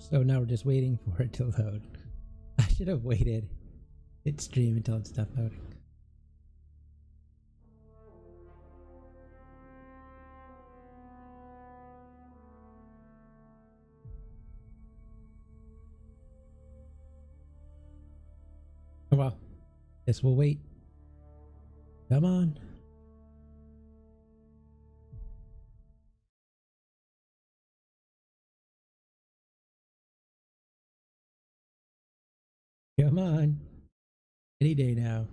so now we're just waiting for it to load. I should have waited. Hit stream until it's done loading. Oh well, guess we'll wait. Come on. Come on. Any day now.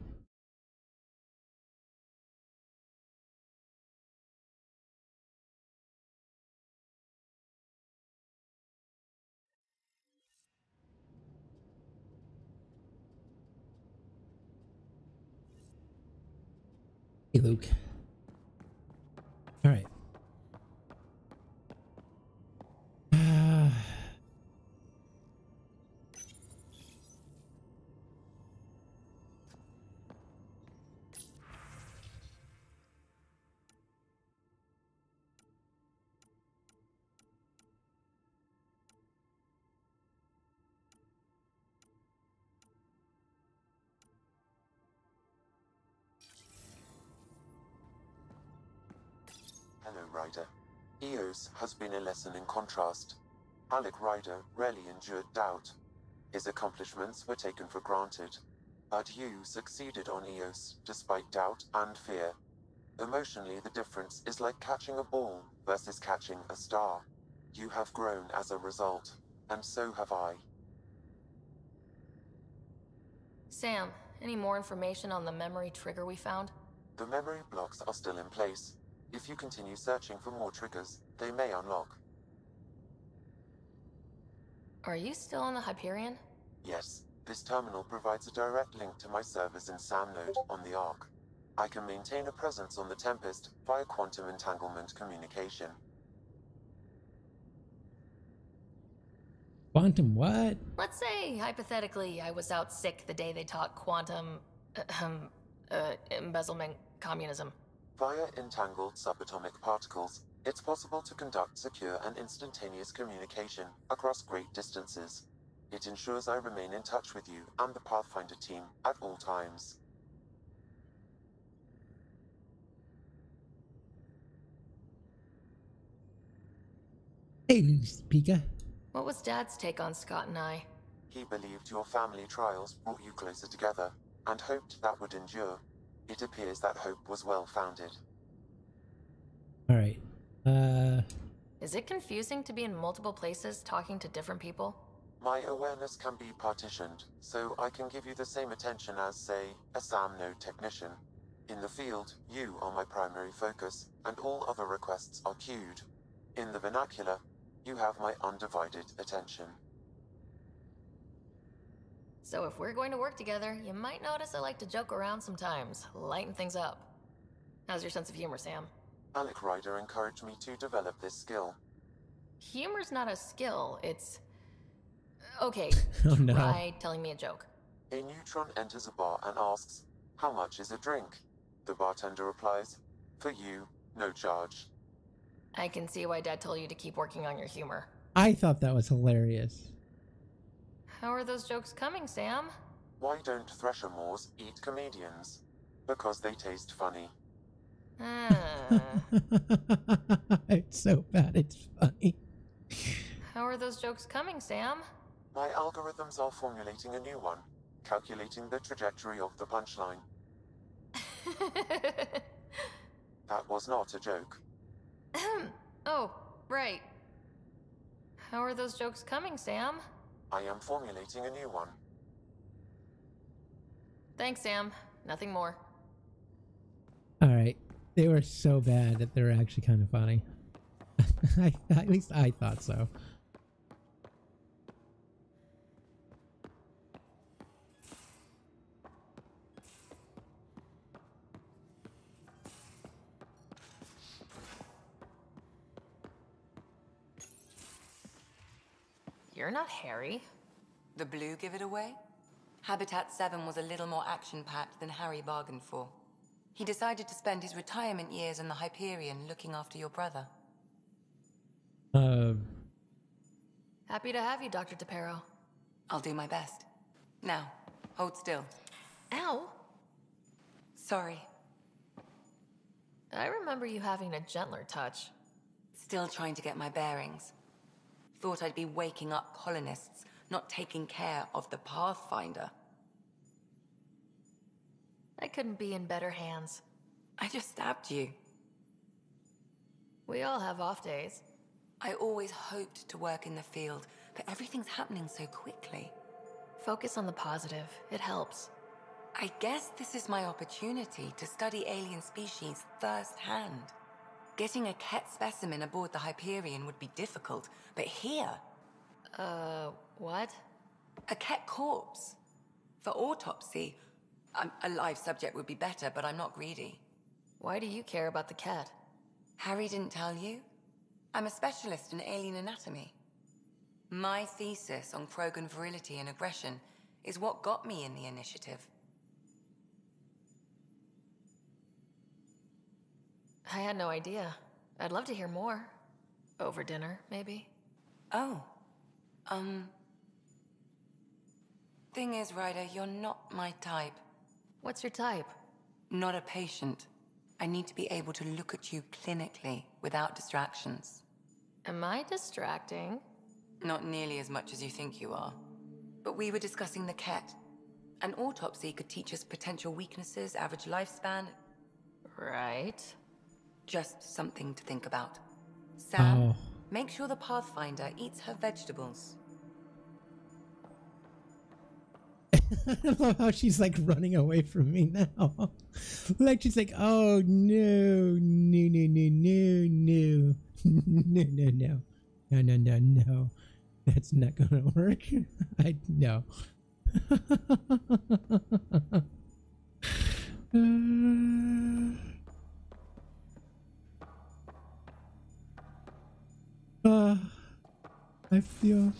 Hey, Luke. All right. Hello, Ryder. Eos has been a lesson in contrast. Alec Ryder rarely endured doubt. His accomplishments were taken for granted. But you succeeded on Eos, despite doubt and fear. Emotionally, the difference is like catching a ball versus catching a star. You have grown as a result, and so have I. Sam, any more information on the memory trigger we found? The memory blocks are still in place. If you continue searching for more triggers, they may unlock. Are you still on the Hyperion? Yes, this terminal provides a direct link to my servers in SAM node on the Ark. I can maintain a presence on the Tempest via quantum entanglement communication. Quantum what? Let's say, hypothetically, I was out sick the day they taught quantum... embezzlement communism. Via entangled subatomic particles, it's possible to conduct secure and instantaneous communication across great distances. It ensures I remain in touch with you and the Pathfinder team at all times. Hey, Pika. What was Dad's take on Scott and I? He believed your family trials brought you closer together, and hoped that would endure. It appears that hope was well-founded. Alright. Is it confusing to be in multiple places talking to different people? My awareness can be partitioned, so I can give you the same attention as, say, a SAM node technician. In the field, you are my primary focus, and all other requests are queued. In the vernacular, you have my undivided attention. So if we're going to work together, you might notice I like to joke around sometimes, lighten things up. How's your sense of humor, Sam? Alec Ryder encouraged me to develop this skill. Humor's not a skill, it's... Okay, Oh, no. try telling me a joke. A neutron enters a bar and asks, "How much is a drink?" The bartender replies, "For you, no charge." I can see why Dad told you to keep working on your humor. I thought that was hilarious. How are those jokes coming, Sam? Why don't Thresher Moors eat comedians? Because they taste funny. It's so bad, it's funny. How are those jokes coming, Sam? My algorithms are formulating a new one, calculating the trajectory of the punchline. That was not a joke. Oh, right. How are those jokes coming, Sam? I am formulating a new one. Thanks, Sam. Nothing more. Alright. They were so bad that they're actually kind of funny. At least I thought so. You're not Harry. The blue give it away? Habitat 7 was a little more action-packed than Harry bargained for. He decided to spend his retirement years in the Hyperion looking after your brother. Happy to have you, Dr. DePero. I'll do my best. Now, hold still. Ow! Sorry. I remember you having a gentler touch. Still trying to get my bearings. Thought I'd be waking up colonists, not taking care of the Pathfinder. I couldn't be in better hands. I just stabbed you. We all have off days. I always hoped to work in the field, but everything's happening so quickly. Focus on the positive. It helps. I guess this is my opportunity to study alien species firsthand. Getting a Ket specimen aboard the Hyperion would be difficult, but here... What? A Ket corpse. For autopsy, a live subject would be better, but I'm not greedy. Why do you care about the cat? Harry didn't tell you? I'm a specialist in alien anatomy. My thesis on Krogan virility and aggression is what got me in the initiative. I had no idea. I'd love to hear more. Over dinner, maybe? Oh. Thing is, Ryder, you're not my type. What's your type? Not a patient. I need to be able to look at you clinically without distractions. Am I distracting? Not nearly as much as you think you are. But we were discussing the Ket. An autopsy could teach us potential weaknesses, average lifespan. Right. Just something to think about. Sam, Oh. make sure the Pathfinder eats her vegetables. I love how she's like running away from me now. Like she's like, oh no, no, no, no, no, no, no, no, no, no, no, no, no. That's not gonna work. I no. I feel.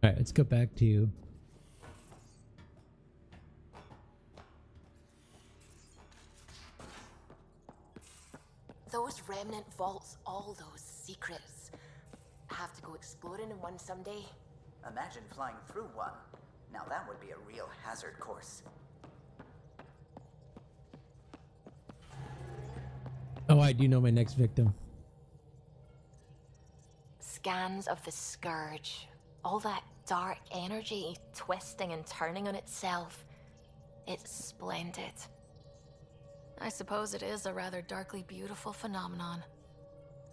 All right, let's go back to. Those remnant vaults, all those secrets. Have to go exploring in one someday. Imagine flying through one. Now that would be a real hazard course. Oh, I do know my next victim. Scans of the Scourge. All that dark energy twisting and turning on itself. It's splendid. I suppose it is a rather darkly beautiful phenomenon.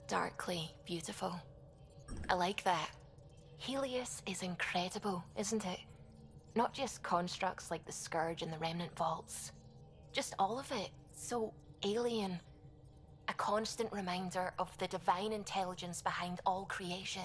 Darkly beautiful. I like that. Helios is incredible, isn't it? Not just constructs like the Scourge and the Remnant Vaults. Just all of it. So alien. A constant reminder of the divine intelligence behind all creation.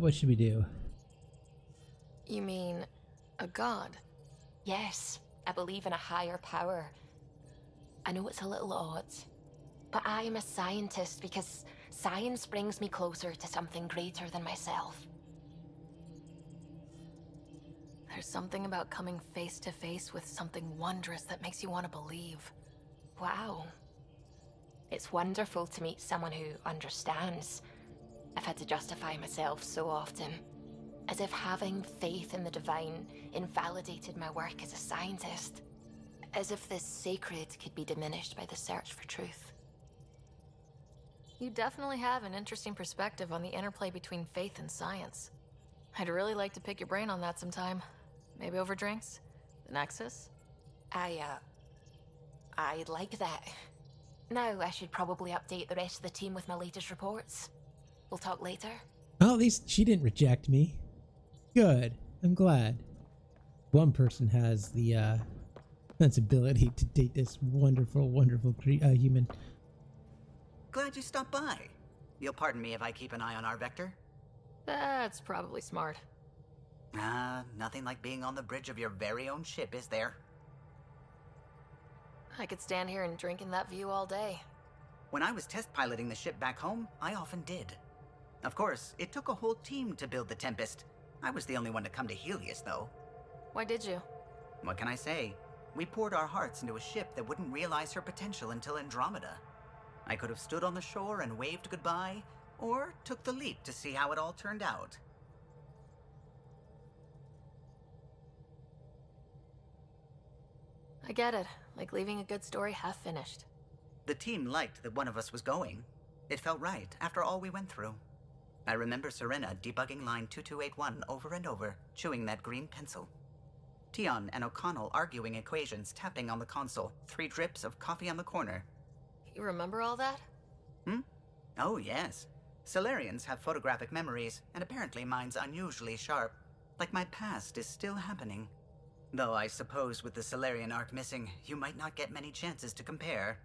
What should we do? You mean a god? Yes, I believe in a higher power. I know it's a little odd, but I am a scientist because science brings me closer to something greater than myself. There's something about coming face to face with something wondrous that makes you want to believe. Wow. It's wonderful to meet someone who understands. I've had to justify myself so often, as if having faith in the divine invalidated my work as a scientist, as if this sacred could be diminished by the search for truth. You definitely have an interesting perspective on the interplay between faith and science. I'd really like to pick your brain on that sometime. Maybe over drinks? The Nexus? I'd like that. Now I should probably update the rest of the team with my latest reports. We'll talk later. Well, at least she didn't reject me. Good. I'm glad. One person has the sensibility to date this wonderful, wonderful human. Glad you stopped by. You'll pardon me if I keep an eye on our vector? That's probably smart. Nothing like being on the bridge of your very own ship, is there? I could stand here and drink in that view all day. When I was test piloting the ship back home, I often did. Of course, it took a whole team to build the Tempest. I was the only one to come to Helios, though. Why did you? What can I say? We poured our hearts into a ship that wouldn't realize her potential until Andromeda. I could have stood on the shore and waved goodbye, or took the leap to see how it all turned out. I get it. Like leaving a good story half finished. The team liked that one of us was going. It felt right after all we went through. I remember Serena debugging line 2281 over and over, chewing that green pencil. Tion and O'Connell arguing equations, tapping on the console, 3 drips of coffee on the corner. You remember all that? Oh, yes. Solarians have photographic memories, and apparently mine's unusually sharp. Like my past is still happening. Though I suppose with the Solarian arc missing, you might not get many chances to compare.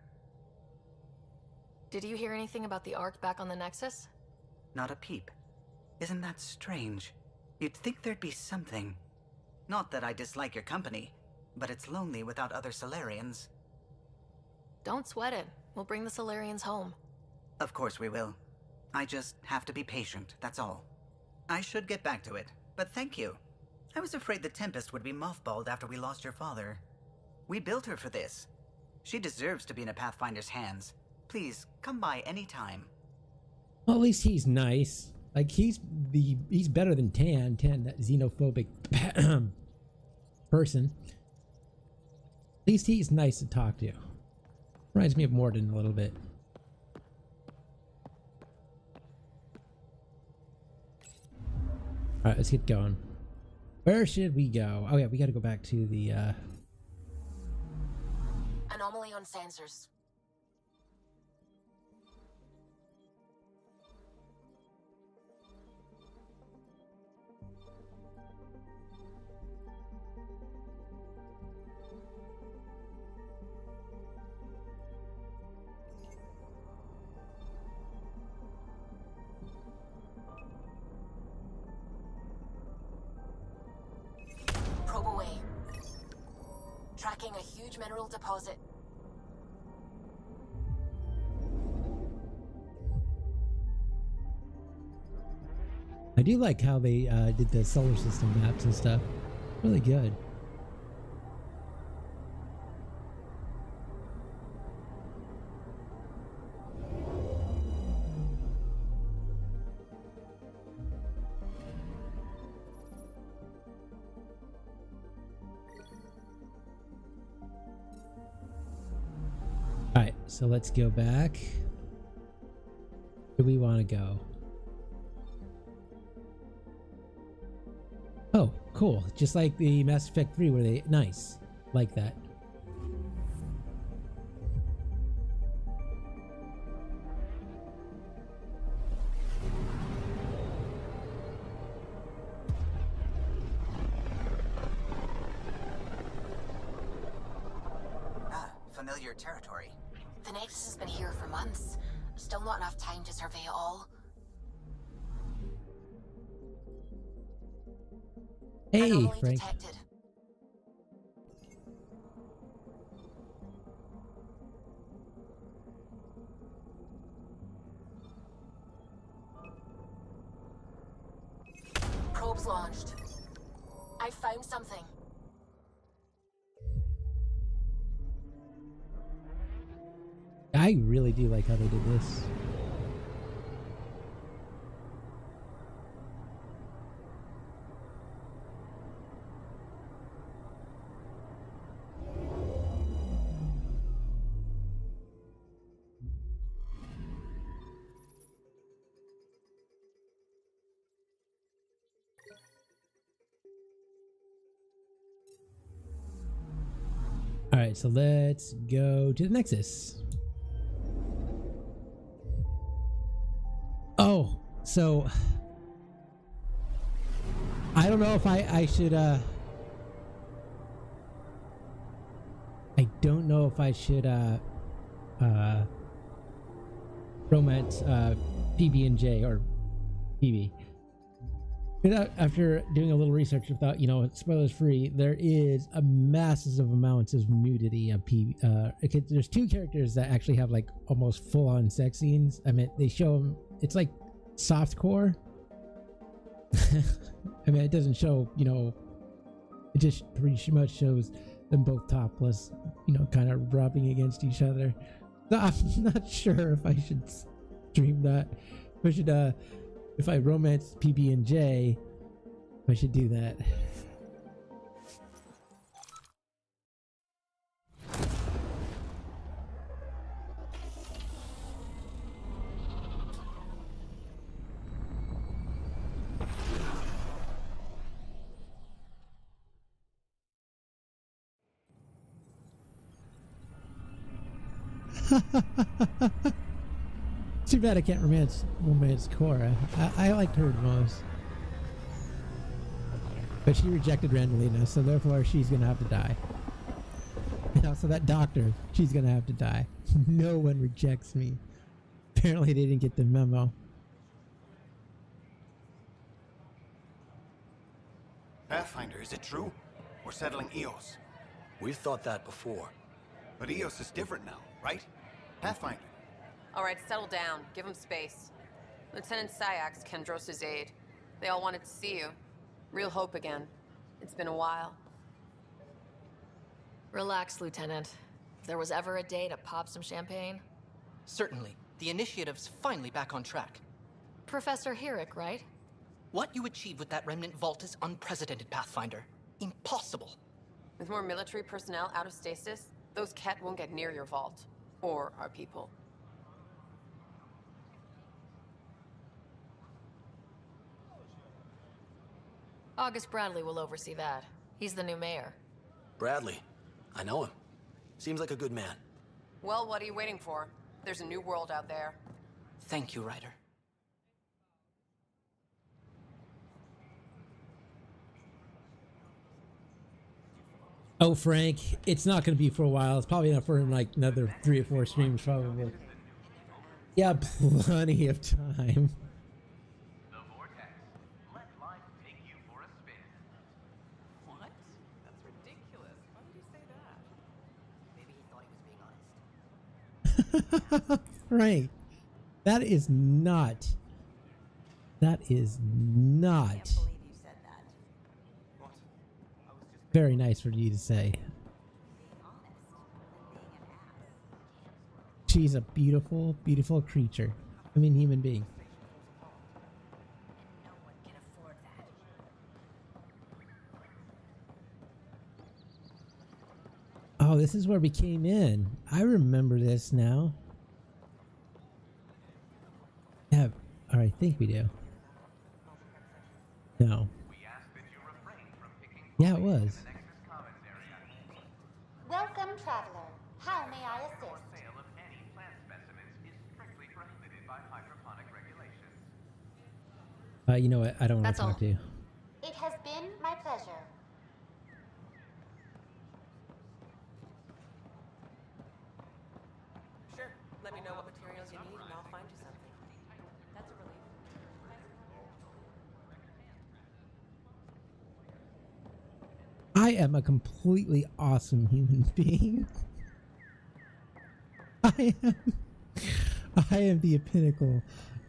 Did you hear anything about the Ark back on the Nexus? Not a peep. Isn't that strange? You'd think there'd be something. Not that I dislike your company, but it's lonely without other Solarians. Don't sweat it. We'll bring the Solarians home. Of course we will. I just have to be patient, that's all. I should get back to it, but thank you. I was afraid the Tempest would be mothballed after we lost your father. We built her for this. She deserves to be in a Pathfinder's hands. Please, come by any time. Well, at least he's nice. Like, he's better than Tan, that xenophobic person. At least he's nice to talk to. Reminds me of Morden a little bit. Alright, let's get going. Where should we go? Oh yeah, we gotta go back to the Anomaly on sensors. Probe away. Tracking a huge mineral deposit. I do like how they did the solar system maps and stuff. Really good. Alright, so let's go back. Where do we want to go? Oh, cool. Just like the Mass Effect 3 where they... Nice. Like that. Familiar territory. The Nexus has been here for months. Still not enough time to survey it all. Hey, Anomaly Frank. detected. Probes launched. I found something. I really do like how they did this. Alright, so let's go to the Nexus. Oh, so I don't know if I should I don't know if I should romance PB&J or PB. After doing a little research without, spoilers free, there is a massive amounts of nudity of there's two characters that actually have like almost full-on sex scenes. I mean, they show them, it's like softcore. I mean, it doesn't show, it just pretty much shows them both topless, kind of rubbing against each other. So I'm not sure if I should stream that. If I romance PB&J, I should do that. Too bad I can't romance Cora. I liked her the most. But she rejected Randallina, so therefore she's gonna have to die. And also that doctor, she's gonna have to die. No one rejects me. Apparently they didn't get the memo. Pathfinder, is it true? We're settling Eos. We've thought that before. But Eos is different now, right? Pathfinder. All right, settle down. Give him space. Lieutenant Syax, Kendros' aide. They all wanted to see you. Real hope again. It's been a while. Relax, Lieutenant. If there was ever a day to pop some champagne. Certainly. The initiative's finally back on track. Professor Herrick, right? What you achieved with that remnant vault is unprecedented, Pathfinder. Impossible. With more military personnel out of stasis, those Ket won't get near your vault. Or our people. August Bradley will oversee that. He's the new mayor. Bradley. I know him. Seems like a good man. Well, what are you waiting for? There's a new world out there. Thank you, Ryder. Oh, Frank, it's not going to be for a while. It's probably not for like another 3 or 4 streams, probably. Yeah, plenty of time. The Vortex. Let life take you for a spin. What? That's ridiculous. Why would you say that? Maybe he thought he was being honest. Right. That is not. That is not. I can't believe you said that. What? I was just Very nice for you to say. Being honest than being an ass. She's a beautiful, beautiful creature. I mean, human being. And no one can afford that. Oh, this is where we came in. I remember this now. Yeah, or I think we do. No. We ask that you refrain from picking Yeah, it points in was. the Nexus Commons area. Welcome, traveler. How may I For assist? sale of any plant specimens is strictly prohibited by hydroponic regulations. You know what? I don't want That's to talk all. to you. It has been my pleasure. Sure. Let me know what materials you need and I'll find you something. That's a relief. I am a completely awesome human being. I am the pinnacle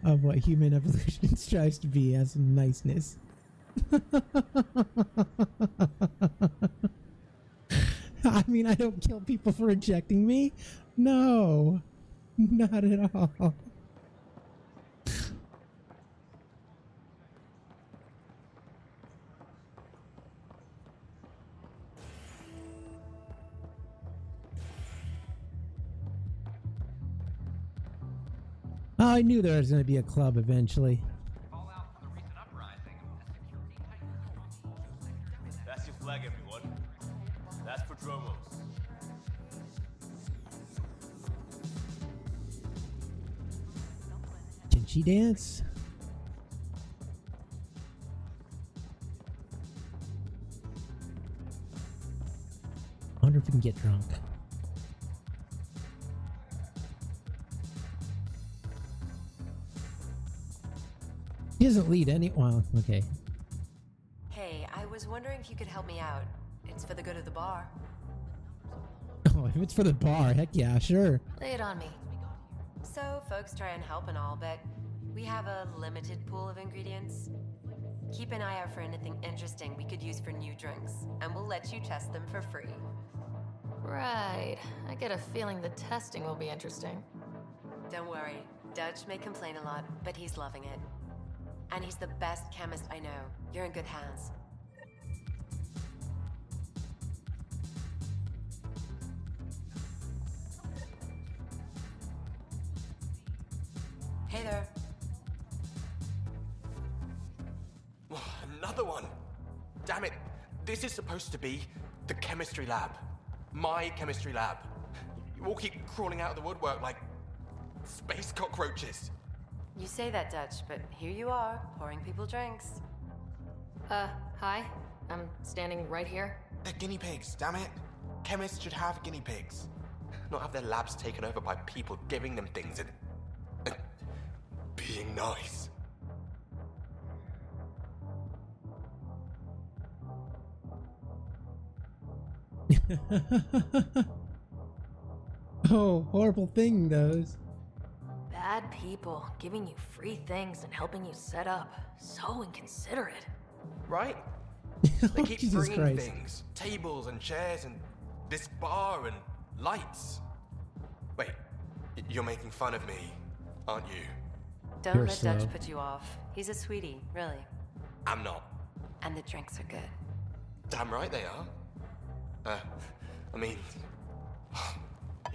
of what human evolution strives to be as niceness. I mean, I don't kill people for rejecting me. No, not at all. Oh, I knew there was going to be a club eventually. Fallout from the recent uprising. That's your flag, everyone. That's for Dromos. Can she dance? I wonder if we can get drunk. He doesn't lead any. Well, okay. was wondering if you could help me out. It's for the good of the bar. Oh, if it's for the bar, heck yeah, sure. Lay it on me. So, folks try and help and all, but we have a limited pool of ingredients. Keep an eye out for anything interesting we could use for new drinks, and we'll let you test them for free. Right. I get a feeling the testing will be interesting. Don't worry. Dutch may complain a lot, but he's loving it. And he's the best chemist I know. You're in good hands. Hey there. Another one! Damn it! This is supposed to be the chemistry lab. My chemistry lab. You all keep crawling out of the woodwork like space cockroaches. You say that, Dutch, but here you are, pouring people drinks. Hi. I'm standing right here. They're guinea pigs, damn it. Chemists should have guinea pigs. Not have their labs taken over by people giving them things and being nice. Oh, horrible thing, those. Bad people giving you free things and helping you set up. So inconsiderate. Right? They keep Jesus bringing Christ. things. Tables and chairs and this bar and lights. Wait, you're making fun of me, aren't you? Don't You're let slow. Dutch put you off. He's a sweetie, really. I'm not. And the drinks are good. Damn right they are. I mean...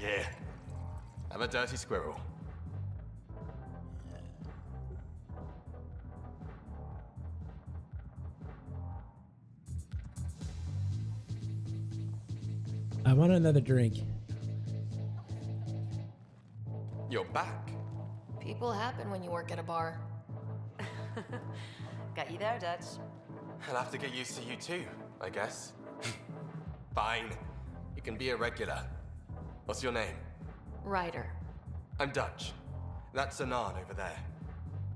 yeah. I'm a dirty squirrel. I want another drink. You're back. People happen when you work at a bar. Got you there, Dutch. I'll have to get used to you too, I guess. Fine. You can be a regular. What's your name? Ryder. I'm Dutch. That's Anan over there.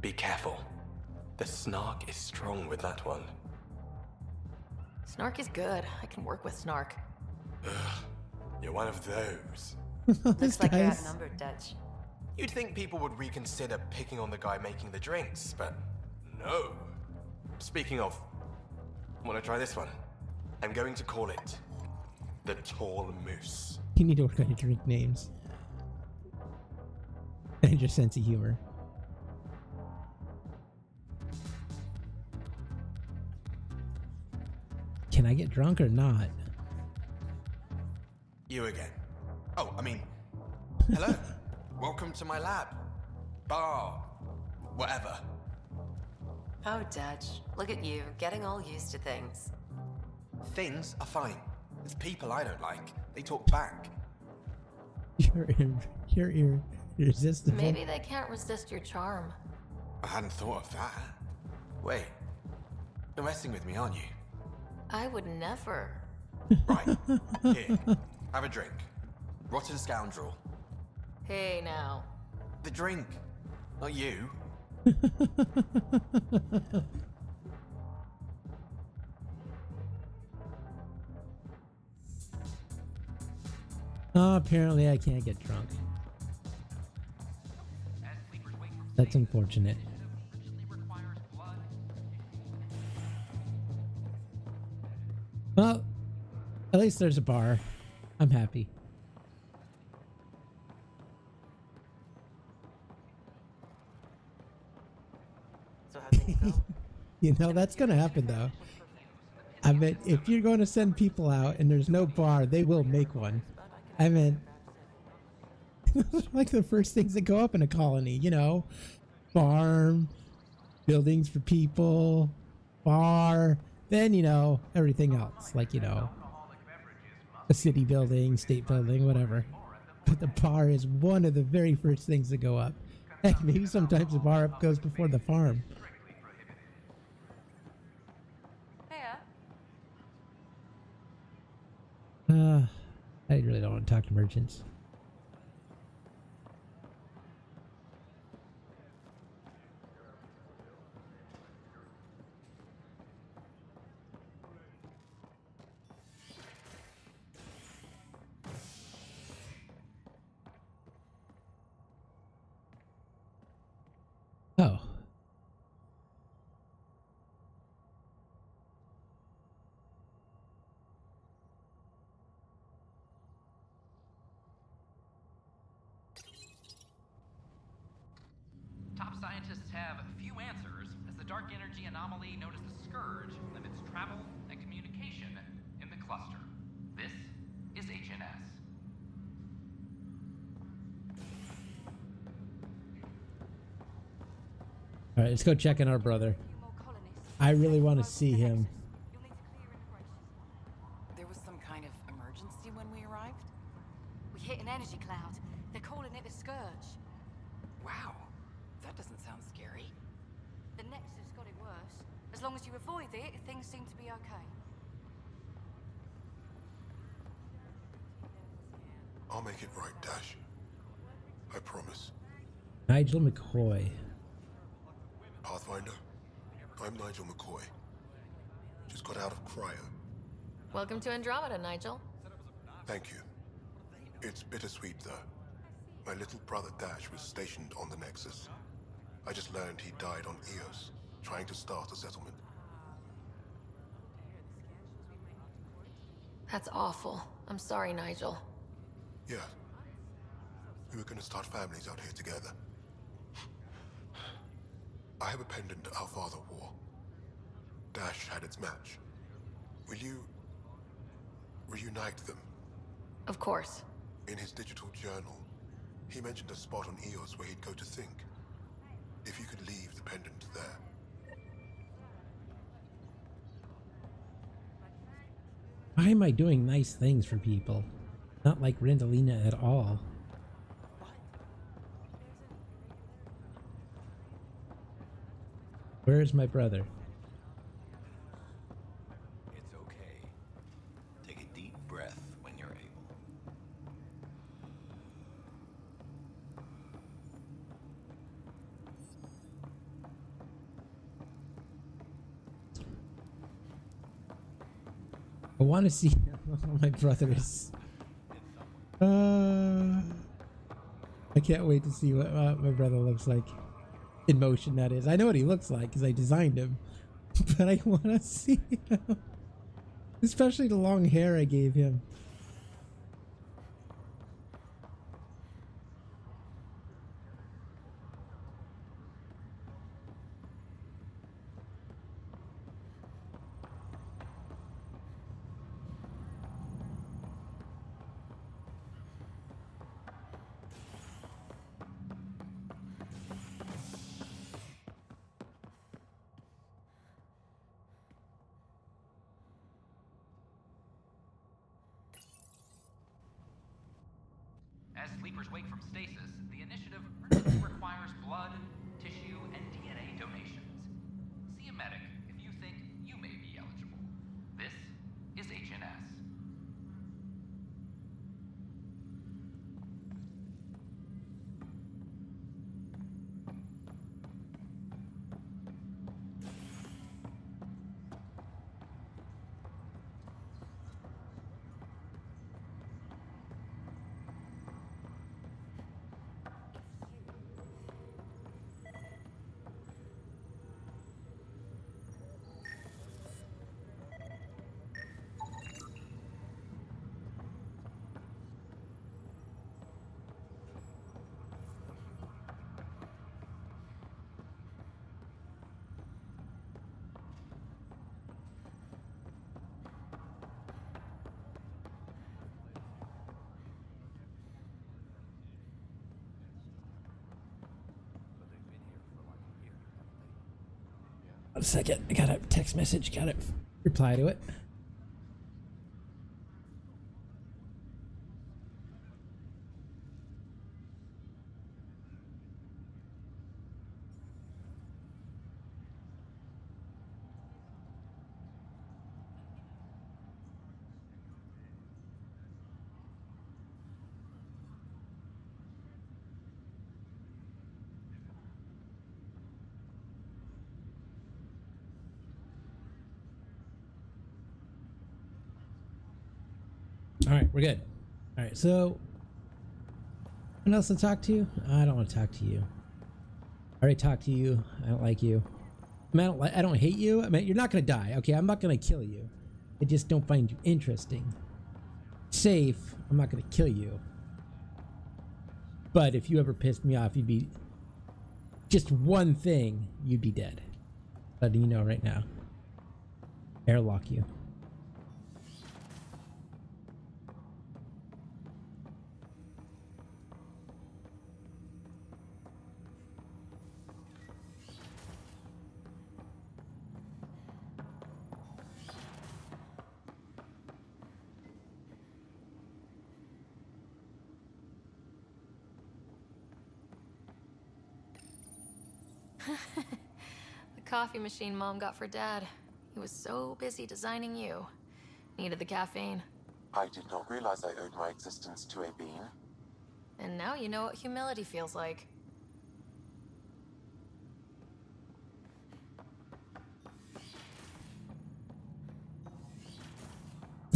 Be careful. The snark is strong with that one. Snark is good. I can work with snark. Ugh, you're one of those. Looks like you're guy's- outnumbered, Dutch. You'd think people would reconsider picking on the guy making the drinks, but no. Speaking of, wanna try this one? I'm going to call it the Tall Moose. You need to work on your drink names. And your sense of humor. Can I get drunk or not? You again. Oh, I mean, hello. Welcome to my lab. Bar. Whatever. Oh, Dutch. Look at you, getting all used to things. Things are fine. It's people I don't like. They talk back. You're irresistible. Maybe they can't resist your charm. I hadn't thought of that. Wait. You're messing with me, aren't you? I would never. Right. Here. Have a drink. Rotten scoundrel. Hey, now. The drink. Not you. Oh, apparently I can't get drunk. That's unfortunate. Well, at least there's a bar. I'm happy. So how things go? You know, that's going to happen, though. I mean, if you're going to send people out and there's no bar, they will make one. I mean, like the first things that go up in a colony, you know, farm, buildings for people, bar, then, you know, everything else, like, you know, a city building, state building, whatever. But the bar is one of the very first things that go up. Heck, maybe sometimes the bar up goes before the farm. I really don't want to talk to merchants. have few answers, as the dark energy anomaly known as the Scourge limits travel and communication in the cluster. This is HNS. All right, let's go check on our brother. I really want to see him. There was some kind of emergency when we arrived? We hit an energy cloud. They're calling it the Scourge. Wow, that doesn't sound scary. The Nexus got it worse. As long as you avoid it, things seem to be okay. I'll make it right, Dash. I promise. Nigel McCoy. Pathfinder, I'm Nigel McCoy. Just got out of cryo. Welcome to Andromeda, Nigel. Thank you. It's bittersweet, though. My little brother Dash was stationed on the Nexus. I just learned he died on Eos, trying to start a settlement. That's awful. I'm sorry, Nigel. Yeah. We were gonna start families out here together. I have a pendant our father wore. Dash had its match. Will you reunite them? Of course. In his digital journal, he mentioned a spot on Eos where he'd go to think. If you could leave the pendant there. Why am I doing nice things for people? Not like Randallina at all. Where is my brother? It's okay. Take a deep breath when you're able. I want to see my brother is. I can't wait to see what my brother looks like. In motion, that is. I know what he looks like because I designed him, but I want to see him. Especially the long hair I gave him. As sleepers wake from stasis, the initiative urgently requires blood, tissue, and DNA donations. See a medic if you think you may be eligible. This is HNS. One second, I got a text message, gotta reply to it. All right, we're good. All right, so anyone else to talk to? I don't want to talk to you. I already talked to you. I don't like you. I mean, I don't hate you. I mean, you're not gonna die. Okay, I'm not gonna kill you. I just don't find you interesting. Safe. I'm not gonna kill you. But if you ever pissed me off, you'd be just one thing, you'd be dead. Letting you know right now. Airlock you. The coffee machine Mom got for Dad. He was so busy designing you. Needed the caffeine. I did not realize I owed my existence to a bean. And now you know what humility feels like.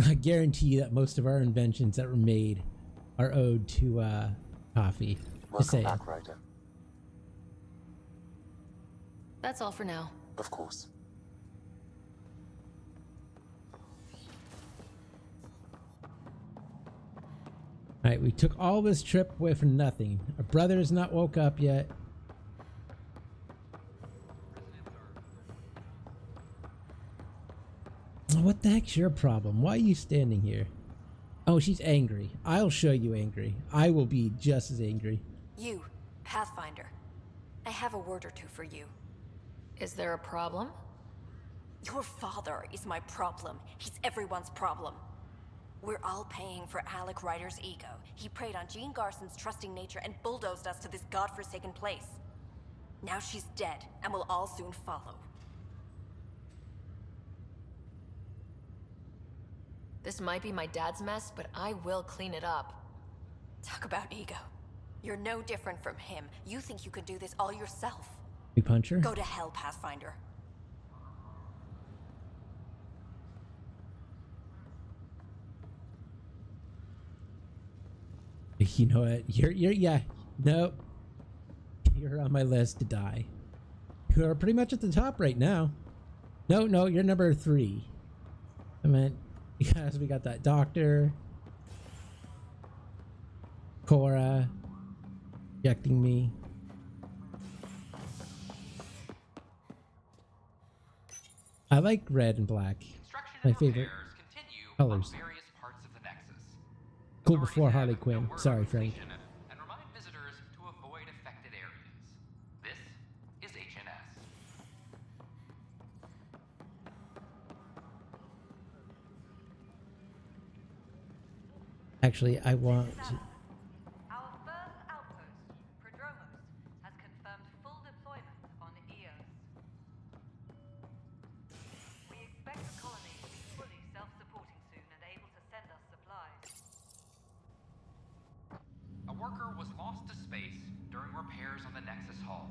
I guarantee you that most of our inventions that were made are owed to coffee. Just saying. Welcome back, Ryder. That's all for now. Of course. Alright, we took all this trip away for nothing. Our brother is not woke up yet. What the heck's your problem? Why are you standing here? Oh, she's angry. I'll show you angry. I will be just as angry. You, Pathfinder. I have a word or two for you. Is there a problem? Your father is my problem. He's everyone's problem. We're all paying for Alec Ryder's ego. He preyed on Jean Garson's trusting nature and bulldozed us to this godforsaken place. Now she's dead, and we'll all soon follow. This might be my dad's mess, but I will clean it up. Talk about ego. You're no different from him. You think you can do this all yourself. We punch her? Go to hell, Pathfinder. You know what? Yeah. Nope. You're on my list to die. You are pretty much at the top right now. No, you're number 3. I meant, because we got that doctor. Cora. Rejecting me. I like red and black. My favorite colors. Cool before Harley Quinn. Sorry, Frank. And remind visitors to avoid affected areas. This is HNS. Actually, I want to... Our first outpost, Prodromos, has confirmed full deployment on Eos. We expect the colony to be fully self-supporting soon and able to send us supplies. A worker was lost to space during repairs on the Nexus Hull.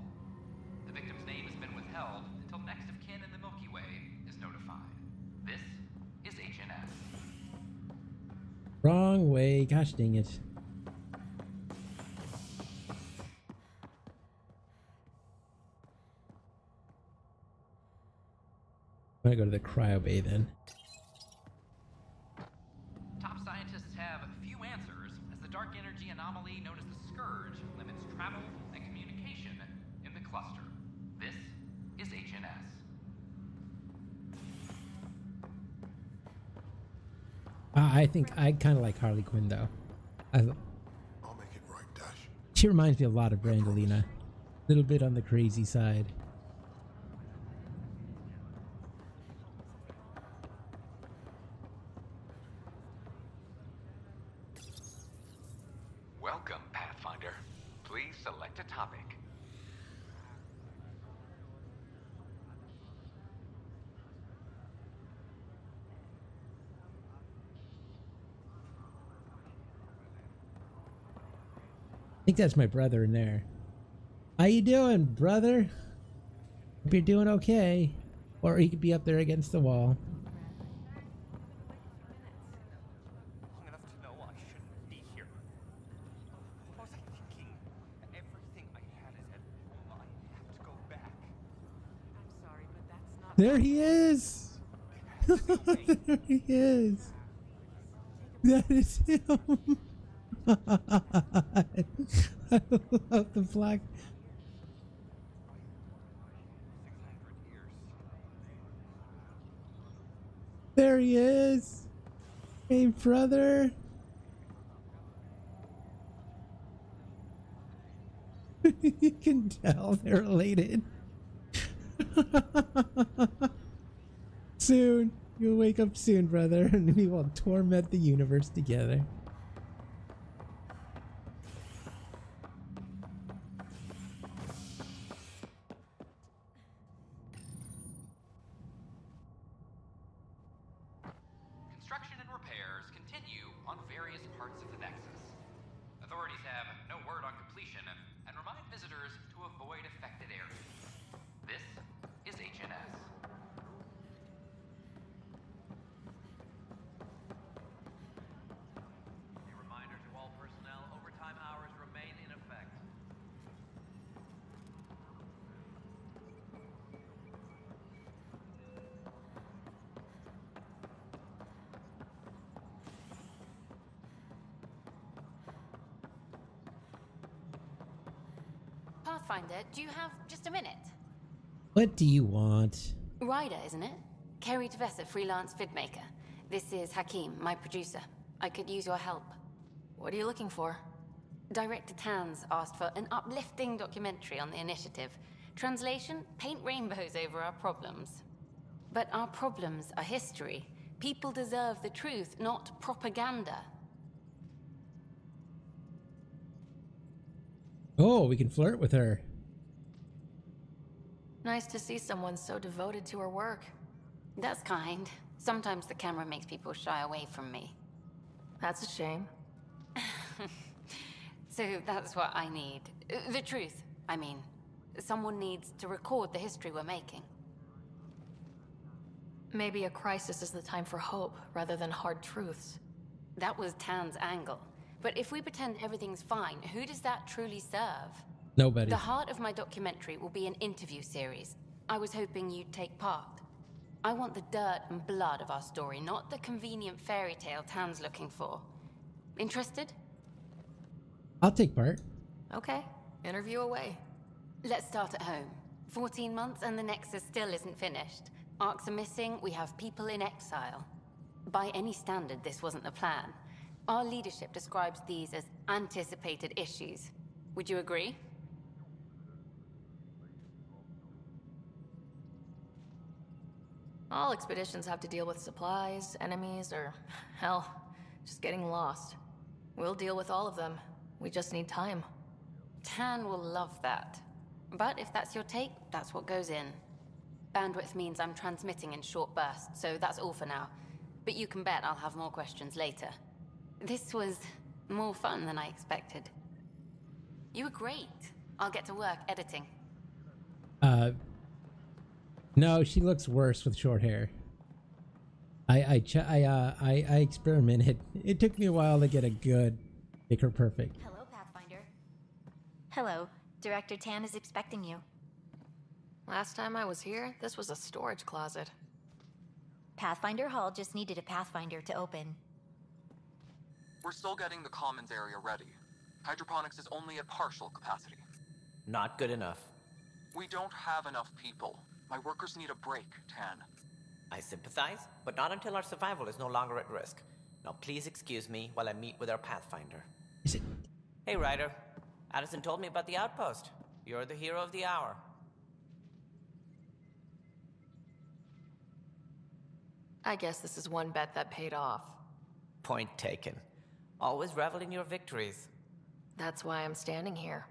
The victim's name has been withheld until next of kin in the Milky Way is notified. This is HNS. Wrong way. Gosh dang it. I'm gonna go to the cryo bay then. Top scientists have few answers, as the dark energy anomaly known as the Scourge limits travel and communication in the cluster. This is HNS. I think I kind of like Harley Quinn though. I'll make it right, Dash. She reminds me a lot of Randallina. A little bit on the crazy side. Welcome, Pathfinder. Please select a topic. I think that's my brother in there. How you doing, brother? Hope you're doing okay. Or he could be up there against the wall. Long enough to know I shouldn't be here. What was I thinking? Everything I had is at home. I have to go back. I'm sorry, but that's not... There he is! There he is! That is him! I love the black. he is. Hey, brother. You can tell they're related. Soon. You'll wake up soon, brother, and we will torment the universe together. Construction and repairs continue on various parts of the Nexus. Authorities have no word on completion and remind visitors to avoid affected areas. This is HNS. A reminder to all personnel, overtime hours remain in effect. Pathfinder, do you have just a minute? What do you want? Ryder, isn't it? Kerry Tavessa, freelance vidmaker. This is Hakeem, my producer. I could use your help. What are you looking for? Director Tans asked for an uplifting documentary on the initiative. Translation, paint rainbows over our problems. But our problems are history. People deserve the truth, not propaganda. Oh, we can flirt with her. Nice to see someone so devoted to her work. That's kind. Sometimes the camera makes people shy away from me. That's a shame. So that's what I need. The truth, I mean. Someone needs to record the history we're making. Maybe a crisis is the time for hope, rather than hard truths. That was Tan's angle. But if we pretend everything's fine, who does that truly serve? Nobody. The heart of my documentary will be an interview series. I was hoping you'd take part. I want the dirt and blood of our story, not the convenient fairy tale Tan's looking for. Interested? I'll take part. Okay, interview away. Let's start at home. 14 months and the Nexus still isn't finished. Arcs are missing, we have people in exile. By any standard, this wasn't the plan. Our leadership describes these as anticipated issues. Would you agree? All expeditions have to deal with supplies, enemies, or, hell, just getting lost. We'll deal with all of them. We just need time. Tan will love that. But if that's your take, that's what goes in. Bandwidth means I'm transmitting in short bursts, so that's all for now. But you can bet I'll have more questions later. This was more fun than I expected. You were great. I'll get to work editing. No, she looks worse with short hair. I experimented. It took me a while to get a good, make her perfect. Hello, Pathfinder. Hello. Director Tan is expecting you. Last time I was here, this was a storage closet. Pathfinder Hall just needed a Pathfinder to open. We're still getting the commons area ready. Hydroponics is only at partial capacity. Not good enough. We don't have enough people. My workers need a break, Tan. I sympathize, but not until our survival is no longer at risk. Now please excuse me while I meet with our Pathfinder. Hey, Ryder. Addison told me about the outpost. You're the hero of the hour. I guess this is one bet that paid off. Point taken. Always revel in your victories. That's why I'm standing here.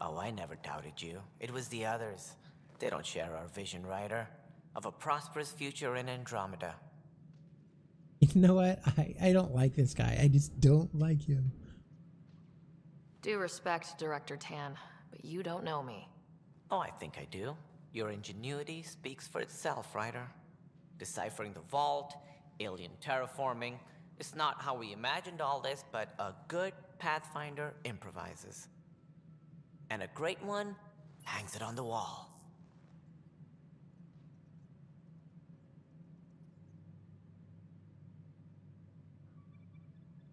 Oh, I never doubted you. It was the others. They don't share our vision, Ryder, of a prosperous future in Andromeda. You know what? I don't like this guy. I just don't like him. Due respect, Director Tan, but you don't know me. Oh, I think I do. Your ingenuity speaks for itself, Ryder. Deciphering the vault, alien terraforming. It's not how we imagined all this, but a good Pathfinder improvises. And a great one hangs it on the wall.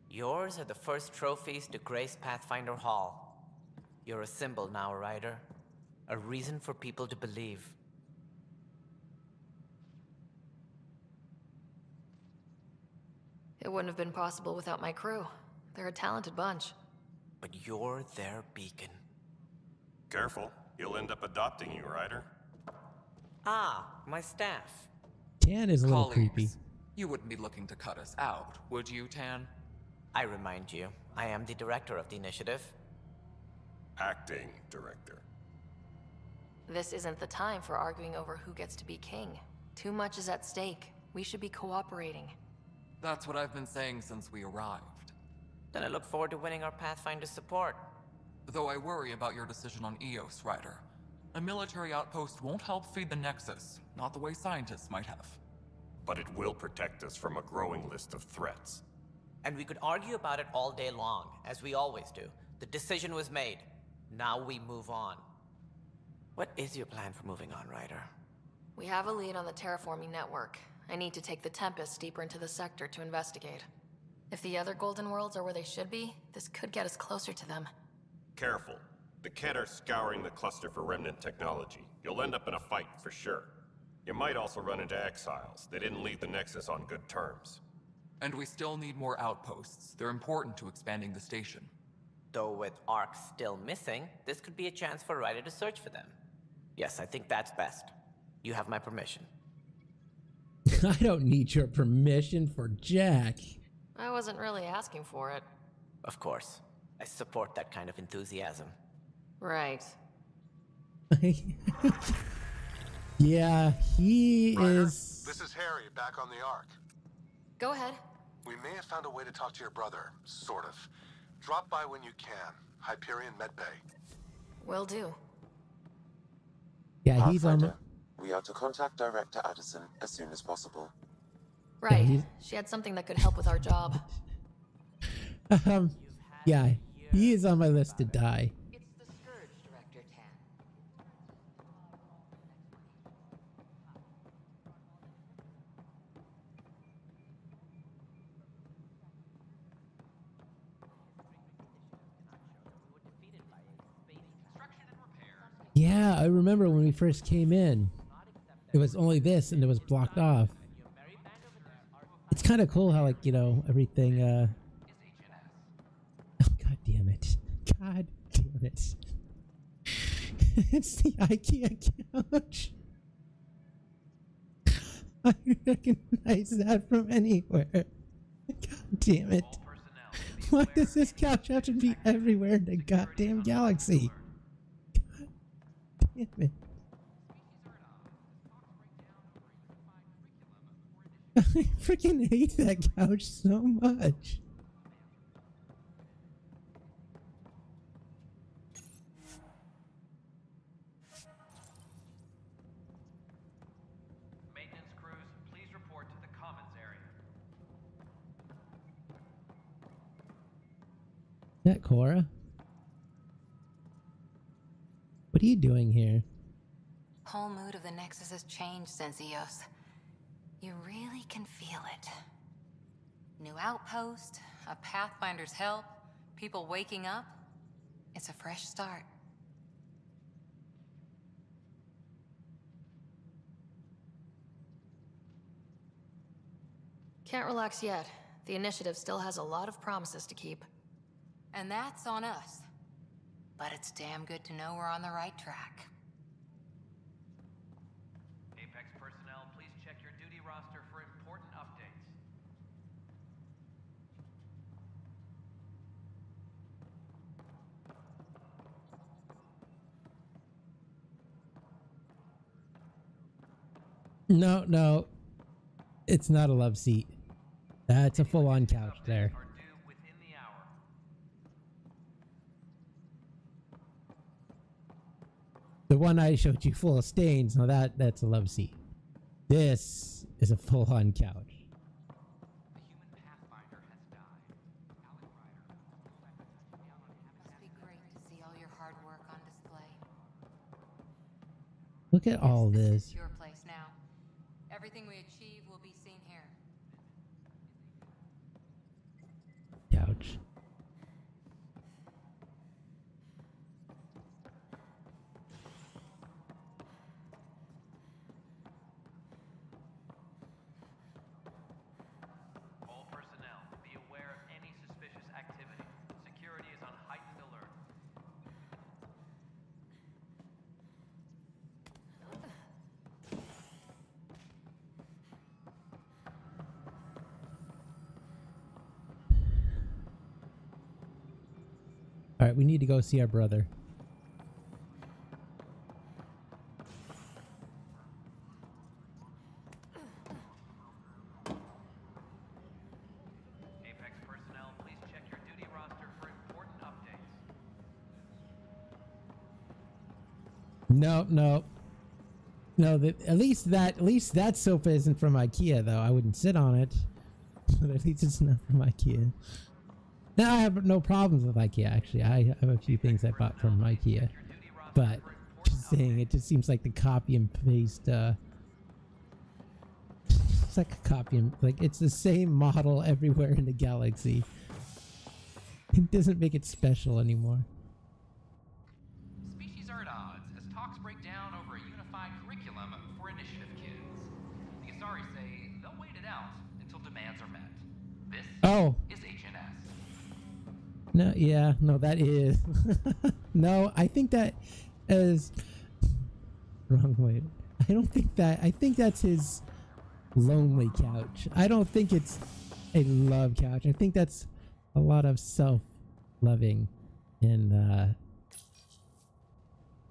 Yours are the first trophies to grace Pathfinder Hall. You're a symbol now, Ryder. A reason for people to believe. It wouldn't have been possible without my crew. They're a talented bunch. But you're their beacon. Careful, he'll end up adopting you, Ryder. Ah, my staff. Tan is a little Colleagues, creepy. you wouldn't be looking to cut us out, would you, Tan? I remind you, I am the director of the initiative. Acting director. This isn't the time for arguing over who gets to be king. Too much is at stake. We should be cooperating. That's what I've been saying since we arrived. Then I look forward to winning our Pathfinder support. Though I worry about your decision on Eos, Ryder. A military outpost won't help feed the Nexus, not the way scientists might have. But it will protect us from a growing list of threats. And we could argue about it all day long, as we always do. The decision was made. Now we move on. What is your plan for moving on, Ryder? We have a lead on the terraforming network. I need to take the Tempest deeper into the sector to investigate. If the other Golden Worlds are where they should be, this could get us closer to them. Careful. The Kett are scouring the cluster for remnant technology. You'll end up in a fight, for sure. You might also run into exiles. They didn't leave the Nexus on good terms. And we still need more outposts. They're important to expanding the station. Though with Ark still missing, this could be a chance for Ryder to search for them. Yes, I think that's best. You have my permission. I don't need your permission for Jack. I wasn't really asking for it. Of course. I support that kind of enthusiasm. Right. Yeah, he Ryder, is... This is Harry, back on the Ark. Go ahead. We may have found a way to talk to your brother, sort of. Drop by when you can. Hyperion Medbay. Will do. Yeah, he's on... Pathfinder, we are to contact Director Addison as soon as possible. Right. Yeah, she had something that could help with our job. Yeah, he is on my list to die. It's the Scourge, Director Tan. Yeah, I remember when we first came in. It was only this and it was blocked off. It's kind of cool how, like, you know, everything, oh, god damn it. God damn it. It's the IKEA couch. I recognize that from anywhere. God damn it. Why does this couch have to be everywhere in the goddamn galaxy? God damn it. I freaking hate that couch so much. Maintenance crews, please report to the commons area. Is that Cora? What are you doing here? Whole mood of the Nexus has changed since Eos. You really can feel it. New outpost, a Pathfinder's help, people waking up. It's a fresh start. Can't relax yet. The initiative still has a lot of promises to keep. And that's on us. But it's damn good to know we're on the right track. Apex personnel, please check your duty roster for important updates. No, no. It's not a love seat. That's a full-on couch there. Are due within the hour. The one I showed you full of stains, now that's a love seat. This is a full-on couch. The human Pathfinder has died. Alec Ryder. Must be great to see all your hard work on display. Look at all This this. is your place now. Everything we achieve will be seen here. Couch. All personnel, Alright, we need to go see our brother. Apex personnel, please check your duty roster for important updates. No, no. No, at least that sofa isn't from IKEA though. I wouldn't sit on it. But at least it's not from IKEA. Now I have no problems with IKEA actually. I have a few things I bought from IKEA. But just saying, it just seems like the copy and paste it's like a copy and like it's the same model everywhere in the galaxy. It doesn't make it special anymore. Species are at odds as talks break down over a unified curriculum for initiative kids. The Asari say they'll wait it out until demands are met. This is HNS. No, yeah, no, that is. No, I think that is wrong way. I don't think that. I think that's his lonely couch. I don't think it's a love couch. I think that's a lot of self-loving in that.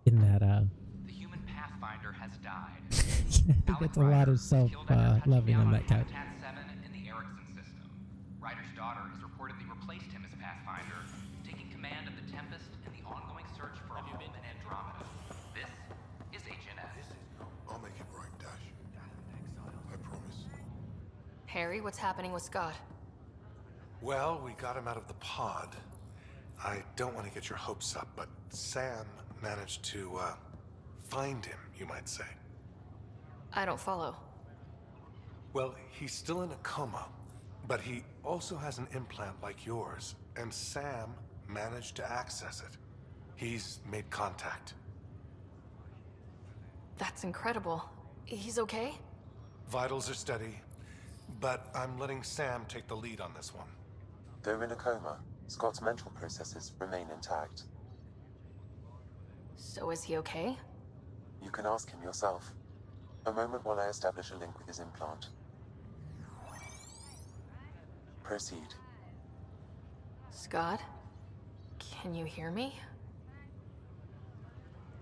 The human pathfinder has died. Yeah, I think that's a lot of self-loving on that couch. Habitat 7 in the Erickson system. Ryder's daughter has reportedly replaced him as Pathfinder, taking command of the Tempest in the ongoing search for a home in Andromeda. This is HNS. I'll make it right, Dash. I promise. Harry, what's happening with Scott? Well, we got him out of the pod. I don't want to get your hopes up, but Sam managed to, find him, you might say. I don't follow. Well, he's still in a coma, but he also has an implant like yours, and Sam managed to access it. He's made contact. That's incredible. He's okay? Vitals are steady, but I'm letting Sam take the lead on this one. Though in a coma, Scott's mental processes remain intact. So is he okay? You can ask him yourself. A moment while I establish a link with his implant. Proceed. Scott? Can you hear me?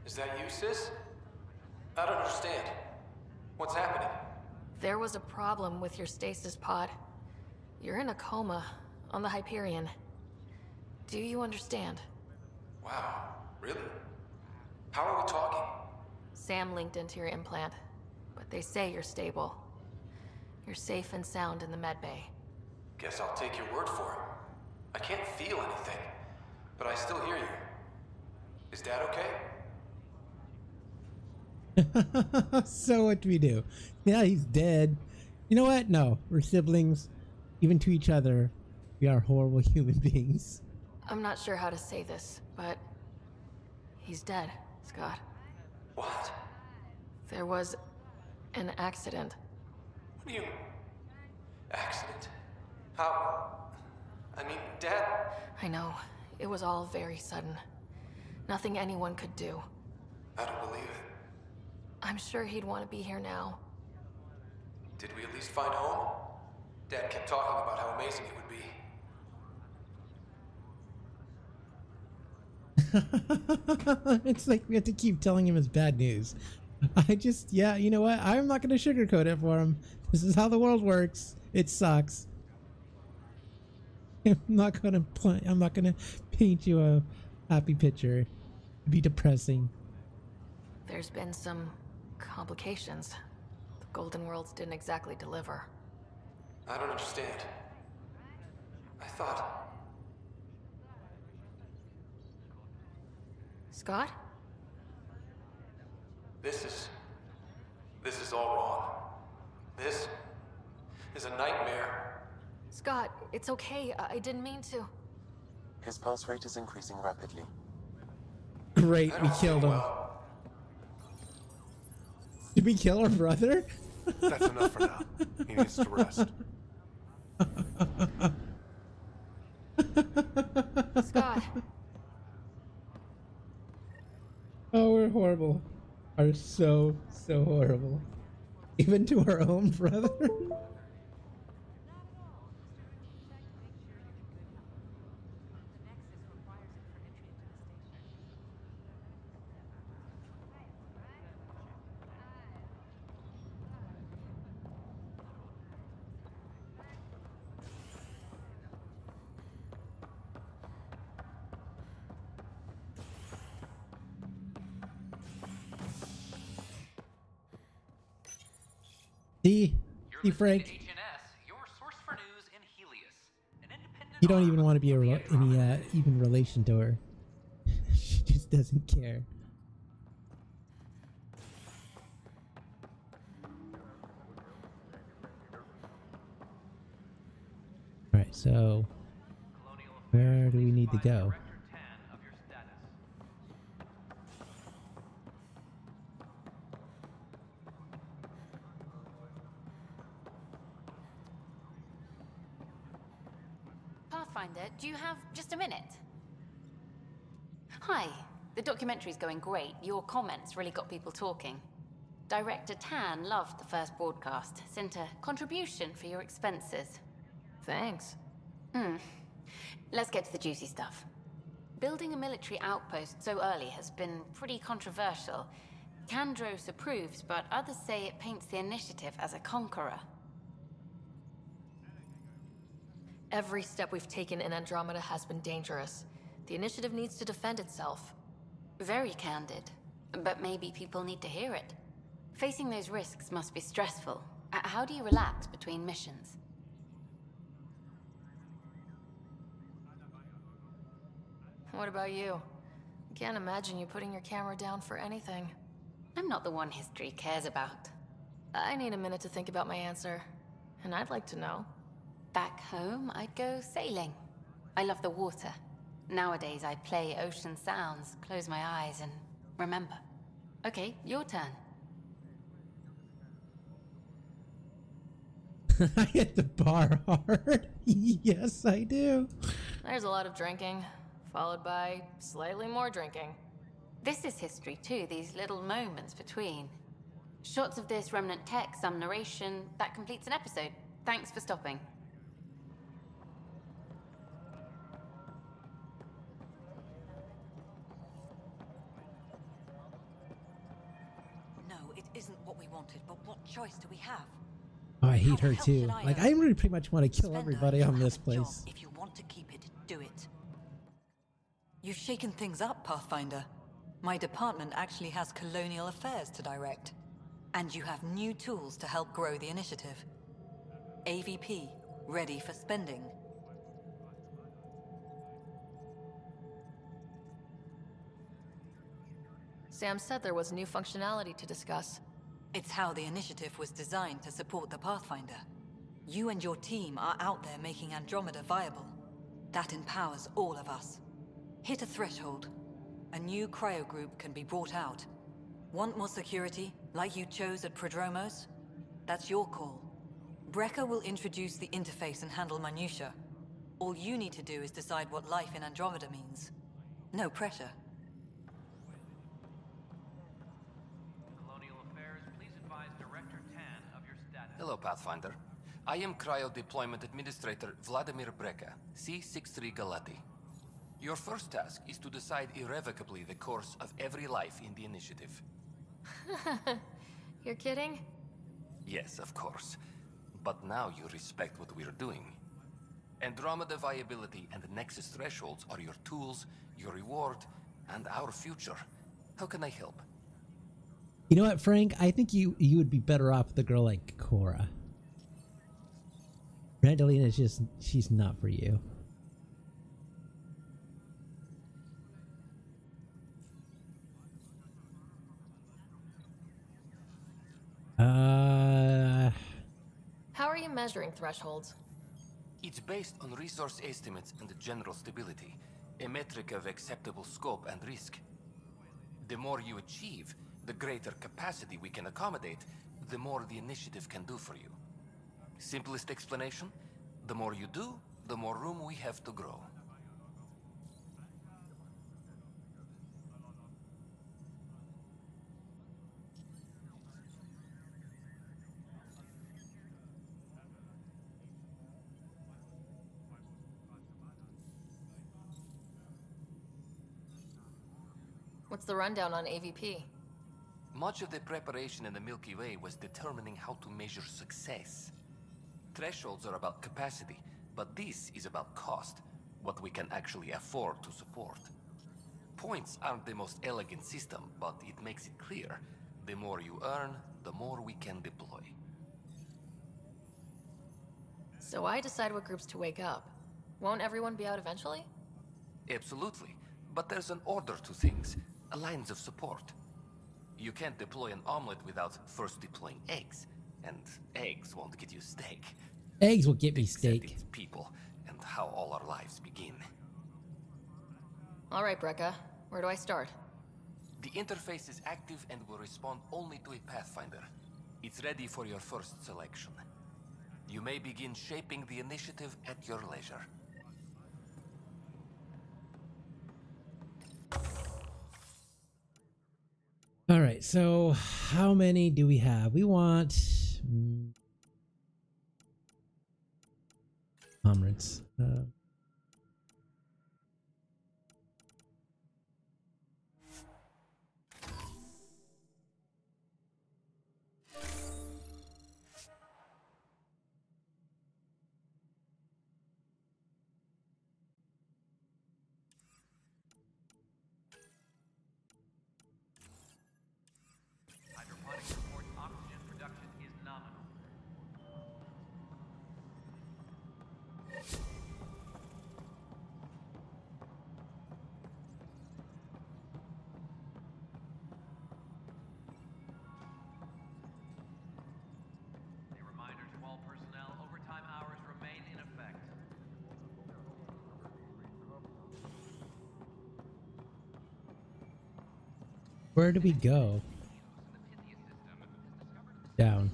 Is that you, sis? I don't understand. What's happening? There was a problem with your stasis pod. You're in a coma on the Hyperion. Do you understand? Wow, really? How are we talking? Sam linked into your implant, but they say you're stable. You're safe and sound in the medbay. Guess I'll take your word for it. I can't feel anything, but I still hear you. Is Dad okay? So what do we do? Yeah, he's dead. You know what? No, we're siblings. Even to each other, we are horrible human beings. I'm not sure how to say this, but he's dead, Scott. What? There was an accident. What do you... Accident? How... I mean, Dad... I know. It was all very sudden. Nothing anyone could do. I don't believe it. I'm sure he'd want to be here now. Did we at least find home? Dad kept talking about how amazing it would be. It's like we have to keep telling him it's bad news. Yeah, you know what? I'm not going to sugarcoat it for him. This is how the world works. It sucks. I'm not going to paint you a happy picture. It'd be depressing. There's been some complications. The Golden Worlds didn't exactly deliver. I don't understand. I thought... Scott? This is all wrong. This is a nightmare. Scott, it's okay. I didn't mean to. His pulse rate is increasing rapidly. Great, we killed him. Did we kill our brother? That's enough for now. He needs to rest. Scott. Oh, we're horrible. Are so horrible. Even to our own brother. See Frank. HNS, your source for news in Helios, an independent You don't even want to be any even relation to her. She just doesn't care. Alright, so where do we need to go? Pathfinder, do you have just a minute? Hi. The documentary's going great. Your comments really got people talking. Director Tan loved the first broadcast. Sent a contribution for your expenses. Thanks. Let's get to the juicy stuff. Building a military outpost so early has been pretty controversial. Kandros approves, but others say it paints the initiative as a conqueror. Every step we've taken in Andromeda has been dangerous. The initiative needs to defend itself. Very candid. But maybe people need to hear it. Facing those risks must be stressful. How do you relax between missions? What about you? I can't imagine you putting your camera down for anything. I'm not the one history cares about. I need a minute to think about my answer. And I'd like to know. Back home, I'd go sailing. I love the water. Nowadays, I play ocean sounds, close my eyes, and remember. Okay, your turn. I hit the bar hard. Yes, I do. There's a lot of drinking, followed by slightly more drinking. This is history too, these little moments between. Shots of this remnant tech, some narration, that completes an episode. Thanks for stopping. No, it isn't what we wanted, but what choice do we have? Oh, I hate her too. Like, I really pretty much want to kill everybody on this place. If you want to keep it, do it. You've shaken things up, Pathfinder. My department actually has colonial affairs to direct. And you have new tools to help grow the initiative. AVP, ready for spending. Sam said there was new functionality to discuss. It's how the initiative was designed to support the Pathfinder. You and your team are out there making Andromeda viable. That empowers all of us. Hit a threshold. A new cryo group can be brought out. Want more security, like you chose at Prodromos? That's your call. Brecker will introduce the interface and handle minutiae. All you need to do is decide what life in Andromeda means. No pressure. Colonial Affairs, please advise Director Tan of your status. Hello, Pathfinder. I am Cryo Deployment Administrator Vladimir Breca, C-63 Galati. Your first task is to decide irrevocably the course of every life in the initiative. You're kidding? Yes, of course. But now you respect what we're doing. Andromeda viability and Nexus thresholds are your tools, your reward, and our future. How can I help? You know what, Frank? I think you would be better off with a girl like Cora. Randallina is just, she's not for you. How are you measuring thresholds? It's based on resource estimates and general stability, a metric of acceptable scope and risk. The more you achieve, the greater capacity we can accommodate, the more the initiative can do for you. Simplest explanation, the more you do, the more room we have to grow. What's the rundown on AVP? Much of the preparation in the Milky Way was determining how to measure success. Thresholds are about capacity, but this is about cost, what we can actually afford to support. Points aren't the most elegant system, but it makes it clear. The more you earn, the more we can deploy. So I decide what groups to wake up. Won't everyone be out eventually? Absolutely. But there's an order to things. Lines of support. You can't deploy an omelet without first deploying eggs. And eggs won't get you steak. Eggs will get me steak. It's people and how all our lives begin. All right, Brekka. Where do I start? The interface is active and will respond only to a Pathfinder. It's ready for your first selection. You may begin shaping the initiative at your leisure. All right, so how many do we have? We want comrades. Hydroponics reports oxygen production is nominal. A reminder to all personnel, overtime hours remain in effect. Where do we go? Down.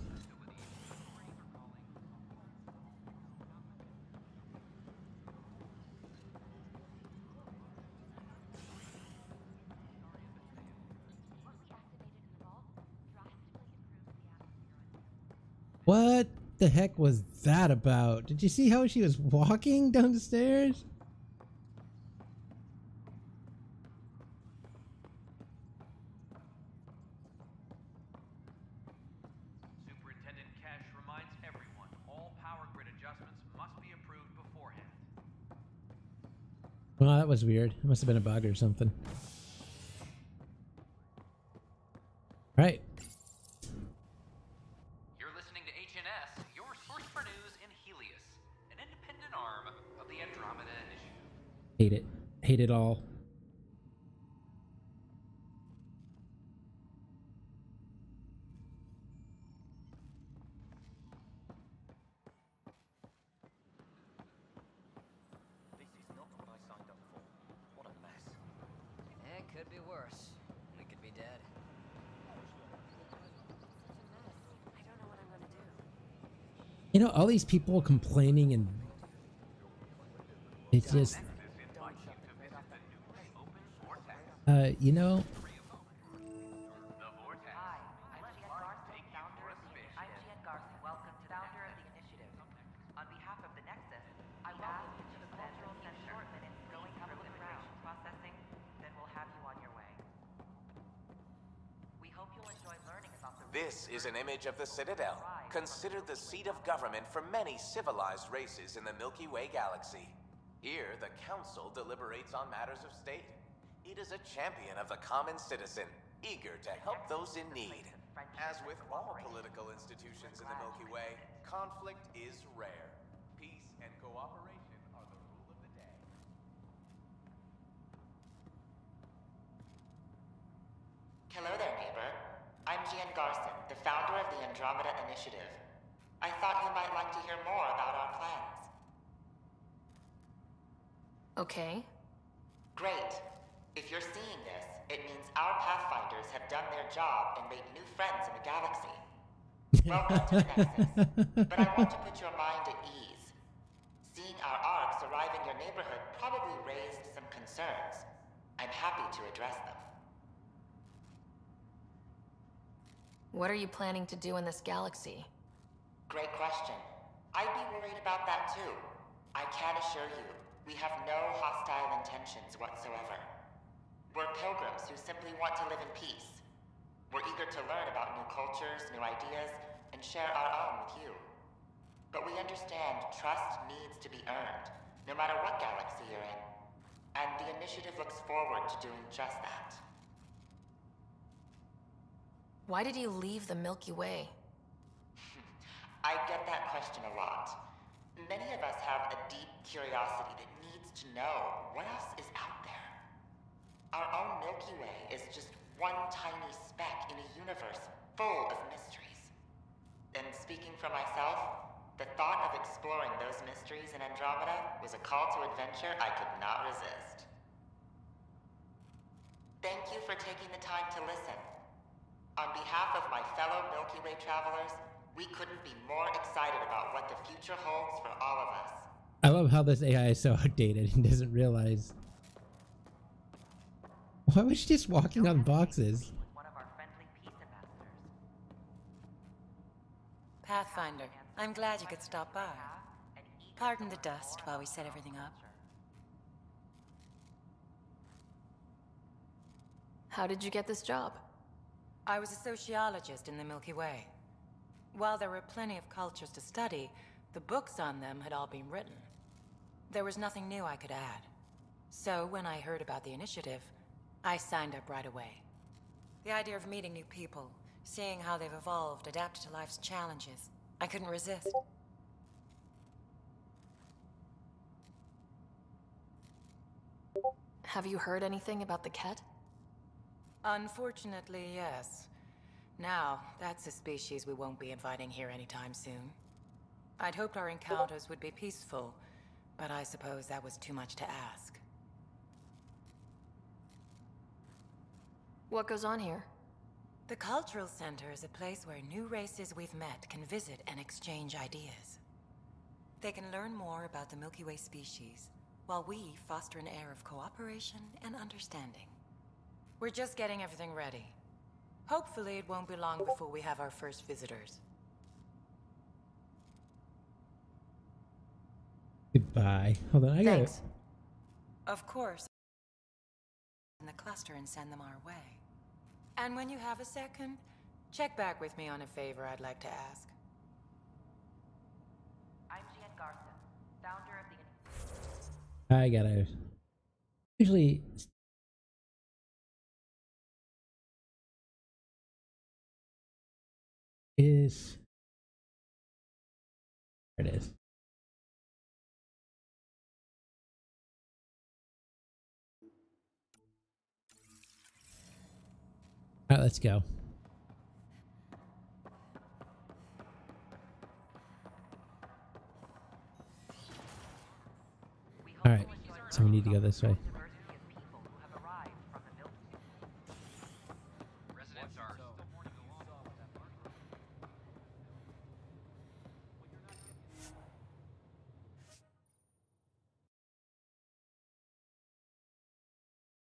What the heck was that about? Did you see how she was walking down the stairs? Superintendent Cash reminds everyone, all power grid adjustments must be approved beforehand. Well, that was weird. It must have been a bug or something. Right. You're listening to HNS, your source for news in Helios, an independent arm of the Andromeda Initiative. Hate it. Hate it all. This is not what I signed up for. What a mess. It could be worse. We could be dead. You know, all these people complaining and it's just, you know, This is an image of the Citadel, considered the seat of government for many civilized races in the Milky Way galaxy. Here, the Council deliberates on matters of state. It is a champion of the common citizen, eager to help those in need. As with all political institutions in the Milky Way, conflict is rare. Peace and cooperation are the rule of the day. Hello there, neighbor. I'm Gian Garson, the founder of the Andromeda Initiative. I thought you might like to hear more about our plans. Okay. Great. If you're seeing this, it means our Pathfinders have done their job and made new friends in the galaxy. Welcome to the Nexus, but I want to put your mind at ease. Seeing our arcs arrive in your neighborhood probably raised some concerns. I'm happy to address them. What are you planning to do in this galaxy? Great question. I'd be worried about that too. I can assure you, we have no hostile intentions whatsoever. We're pilgrims who simply want to live in peace. We're eager to learn about new cultures, new ideas, and share our own with you. But we understand trust needs to be earned, no matter what galaxy you're in. And the initiative looks forward to doing just that. Why did you leave the Milky Way? I get that question a lot. Many of us have a deep curiosity that needs to know what else is out there. Our own Milky Way is just one tiny speck in a universe full of mysteries. And speaking for myself, the thought of exploring those mysteries in Andromeda was a call to adventure I could not resist. Thank you for taking the time to listen. On behalf of my fellow Milky Way travelers, we couldn't be more excited about what the future holds for all of us. I love how this AI is so outdated and doesn't realize. Why was she just walking on boxes? Pathfinder, I'm glad you could stop by. Pardon the dust while we set everything up. How did you get this job? I was a sociologist in the Milky Way. While there were plenty of cultures to study, the books on them had all been written. There was nothing new I could add. So when I heard about the initiative, I signed up right away. The idea of meeting new people, seeing how they've evolved, adapted to life's challenges, I couldn't resist. Have you heard anything about the Ket? Unfortunately, yes. Now, that's a species we won't be inviting here anytime soon. I'd hoped our encounters would be peaceful, but I suppose that was too much to ask. What goes on here? The Cultural Center is a place where new races we've met can visit and exchange ideas. They can learn more about the Milky Way species, while we foster an air of cooperation and understanding. We're just getting everything ready. Hopefully it won't be long before we have our first visitors. Goodbye. Hold on, I got it. Of course, in the cluster and send them our way. And when you have a second, check back with me on a favor I'd like to ask. I'm Jan Garza, founder of the... I gotta. Usually. Is. There it is. All right, let's go. All right, so we need to go this way.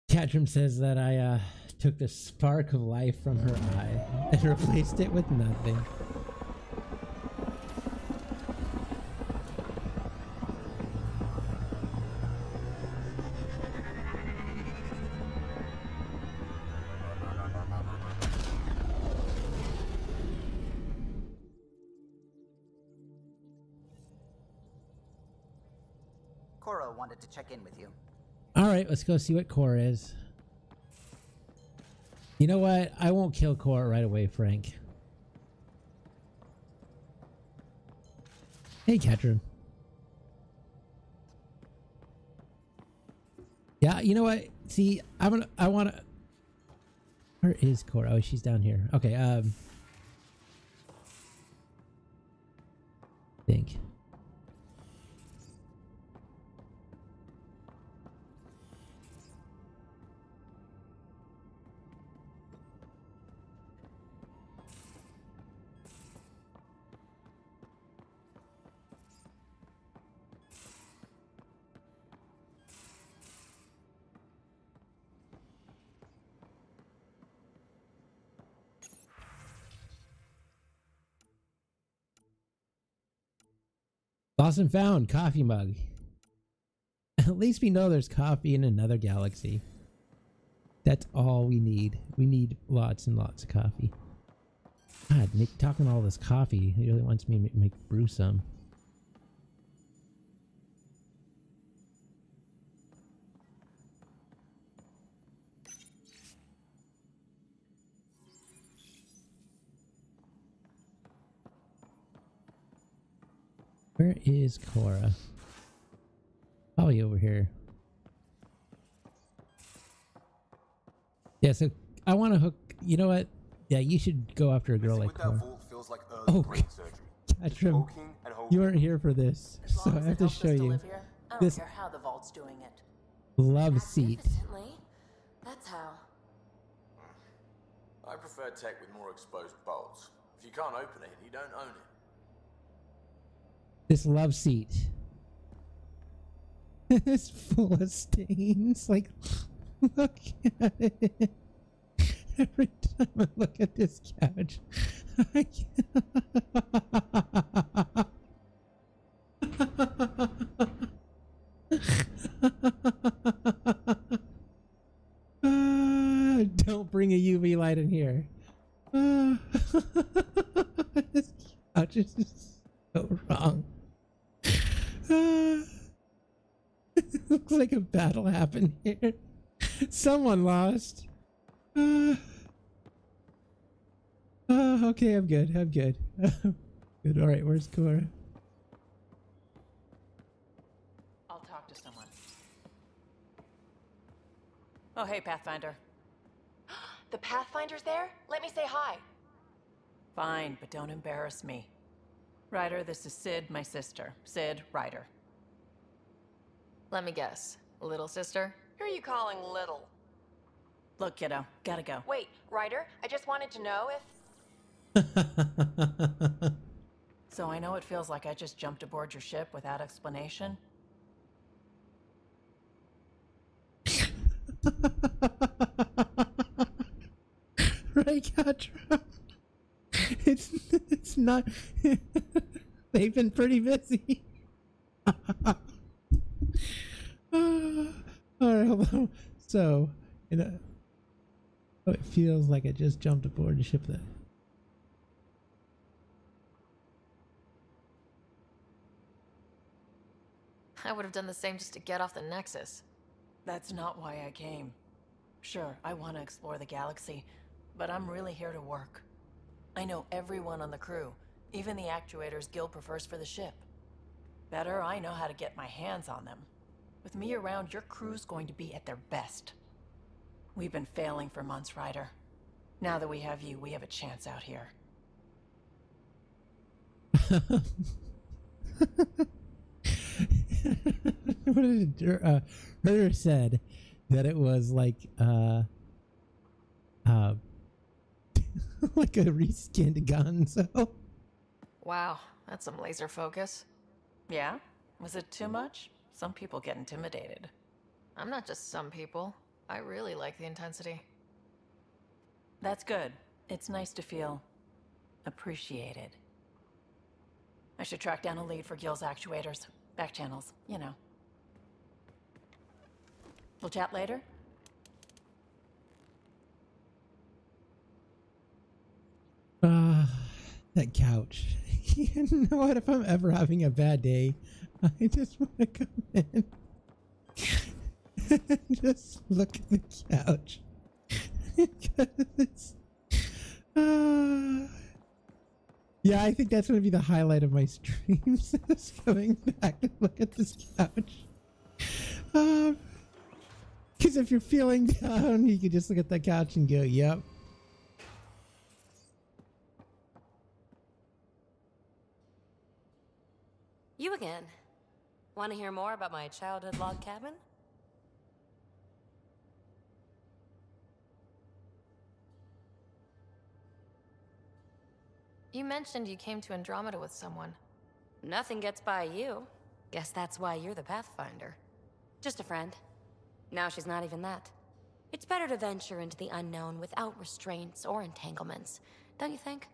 Catrim says that I took the spark of life from her eye and replaced it with nothing. Cora wanted to check in with you. All right, let's go see what Cora is. You know what? I won't kill Cora right away, Frank. Hey, Catrim. Yeah, you know what? See, I want to... Where is Cora? Oh, she's down here. Okay, think. Lost and found coffee mug. At least we know there's coffee in another galaxy. That's all we need. We need lots and lots of coffee. God, Nick talking all this coffee. He really wants me to brew some. Where is Cora? Probably over here. Yeah, so I want to hook. You know what? Yeah, you should go after a girl like Cora. Oh, Catrim, you weren't here for this, so I have to show you this care how the vault's doing it. love seat. That's how. I prefer tech with more exposed bolts. If you can't open it, you don't own it. This love seat. It's full of stains. Like, look at it. Every time I look at this couch, I don't bring a UV light in here. This couch is just so wrong. It looks like a battle happened here. Someone lost. Okay, I'm good. I'm good. Good. All right, where's Cora? I'll talk to someone. Oh, hey, Pathfinder. The Pathfinder's there? Let me say hi. Fine, but don't embarrass me. Ryder, this is Sid, my sister. Sid, Ryder. Let me guess. Little sister? Who are you calling little? Look, kiddo, gotta go. Wait, Ryder, I just wanted to know if... So I know it feels like I just jumped aboard your ship without explanation. Right, Catra? It's not... They've been pretty busy. Alright, hold on. So, it feels like I just jumped aboard the ship that... I would have done the same just to get off the Nexus. That's not why I came. Sure, I want to explore the galaxy, but I'm really here to work. I know everyone on the crew, even the actuators Gil prefers for the ship. Better, I know how to get my hands on them. With me around, your crew's going to be at their best. We've been failing for months, Ryder. Now that we have you, we have a chance out here. What did Herder said that it was like like a reskinned Gonzo. Wow, that's some laser focus. Yeah? Was it too much? Some people get intimidated. I'm not just some people. I really like the intensity. That's good. It's nice to feel appreciated. I should track down a lead for Gil's actuators. Back channels, you know. We'll chat later? That couch. You know what? If I'm ever having a bad day, I just want to come in and just look at the couch. Because yeah, I think that's going to be the highlight of my streams. Just coming back and look at this couch. Because if you're feeling down, you can just look at the couch and go, yep. You again. Want to hear more about my childhood log cabin? You mentioned you came to Andromeda with someone. Nothing gets by you. Guess that's why you're the Pathfinder. Just a friend. Now she's not even that. It's better to venture into the unknown without restraints or entanglements, don't you think?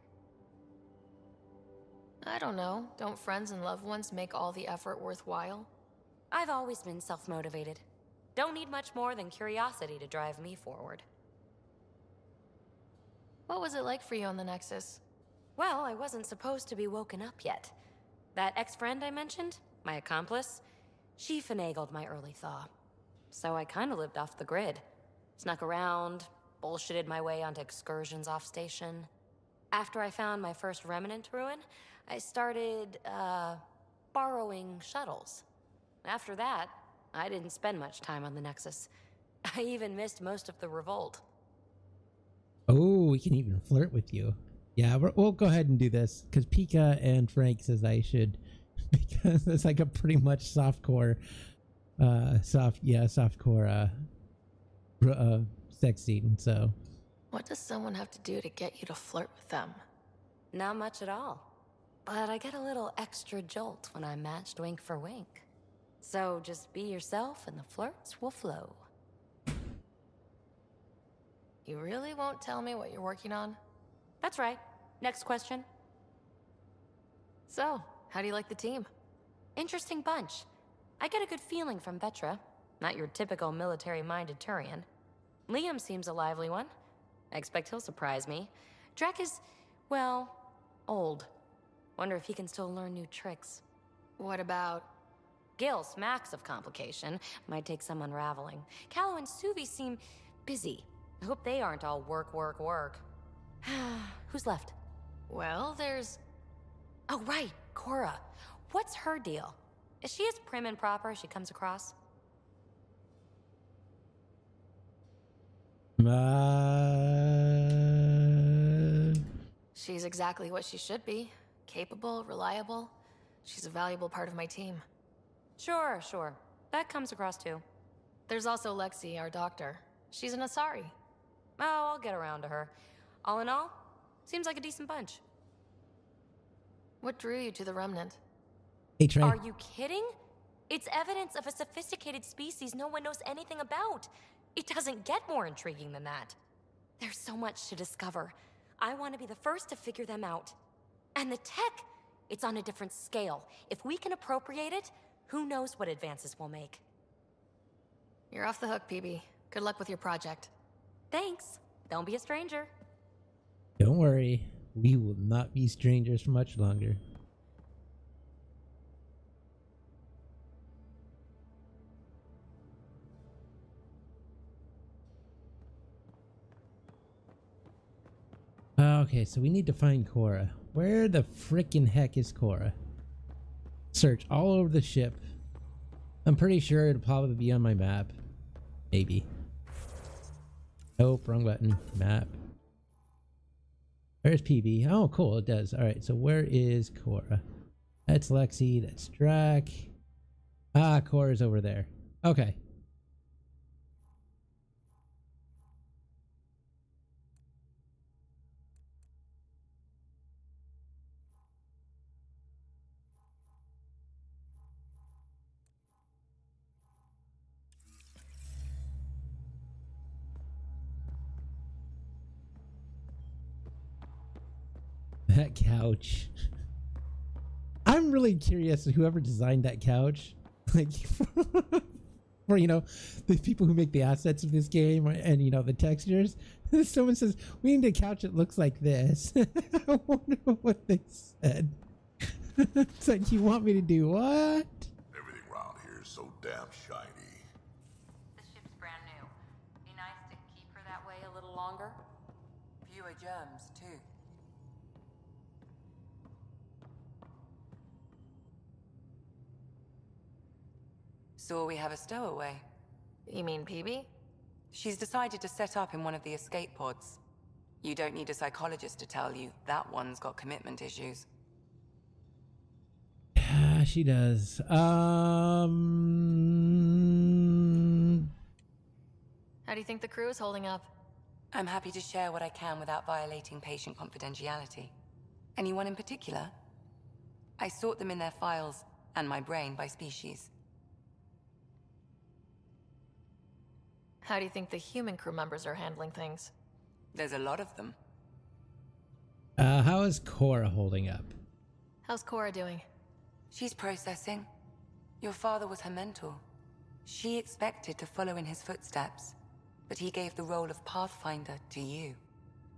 I don't know. Don't friends and loved ones make all the effort worthwhile? I've always been self-motivated. Don't need much more than curiosity to drive me forward. What was it like for you on the Nexus? Well, I wasn't supposed to be woken up yet. That ex-friend I mentioned, my accomplice, she finagled my early thaw. So I kinda lived off the grid. Snuck around, bullshitted my way onto excursions off station. After I found my first remnant ruin, I started, borrowing shuttles. After that, I didn't spend much time on the Nexus. I even missed most of the revolt. Oh, we can even flirt with you. Yeah, we'll go ahead and do this because Pika and Frank says I should, because it's like a pretty much softcore sex scene. So What does someone have to do to get you to flirt with them? Not much at all. But I get a little extra jolt when I'm matched wink for wink. So just be yourself and the flirts will flow. You really won't tell me what you're working on? That's right. Next question. So, how do you like the team? Interesting bunch. I get a good feeling from Vetra. Not your typical military-minded Turian. Liam seems a lively one. I expect he'll surprise me. Drek is, well, old. Wonder if he can still learn new tricks. What about... Gil smacks of complication. Might take some unraveling. Callow and Suvi seem busy. I hope they aren't all work, work, work. Who's left? Well, there's... Oh, right, Cora. What's her deal? Is she as prim and proper as she comes across? She's exactly what she should be. Capable, reliable. She's a valuable part of my team. Sure, sure. That comes across too. There's also Lexi, our doctor. She's an Asari. Oh, I'll get around to her. All in all, seems like a decent bunch. What drew you to the Remnant? Hey, Trey. Are you kidding? It's evidence of a sophisticated species no one knows anything about. It doesn't get more intriguing than that. There's so much to discover. I want to be the first to figure them out. And the tech, it's on a different scale. If we can appropriate it, who knows what advances we'll make. You're off the hook, PB. Good luck with your project. Thanks. Don't be a stranger. Don't worry. We will not be strangers for much longer. Okay, so we need to find Cora. Where the frickin' heck is Cora? Search all over the ship. I'm pretty sure it'll probably be on my map. Maybe. Nope, wrong button. Map. Where's PB? Oh, cool, it does. Alright, so where is Cora? That's Lexi, that's Drac. Ah, Cora's over there. Okay. That couch. I'm really curious whoever designed that couch. Like, for, you know, the people who make the assets of this game and, you know, the textures. Someone says, we need a couch that looks like this. I wonder what they said. It's like, you want me to do what? Everything around here is so damn shiny. The ship's brand new. Be nice to keep her that way a little longer. Fewer germs, too. So we have a stowaway. You mean PB? She's decided to set up in one of the escape pods. You don't need a psychologist to tell you that one's got commitment issues. Yeah, she does. How do you think the crew is holding up? I'm happy to share what I can without violating patient confidentiality. Anyone in particular? I sort them in their files, and my brain by species. How do you think the human crew members are handling things? There's a lot of them. How is Cora holding up? How's Cora doing? She's processing. Your father was her mentor. She expected to follow in his footsteps, but he gave the role of Pathfinder to you.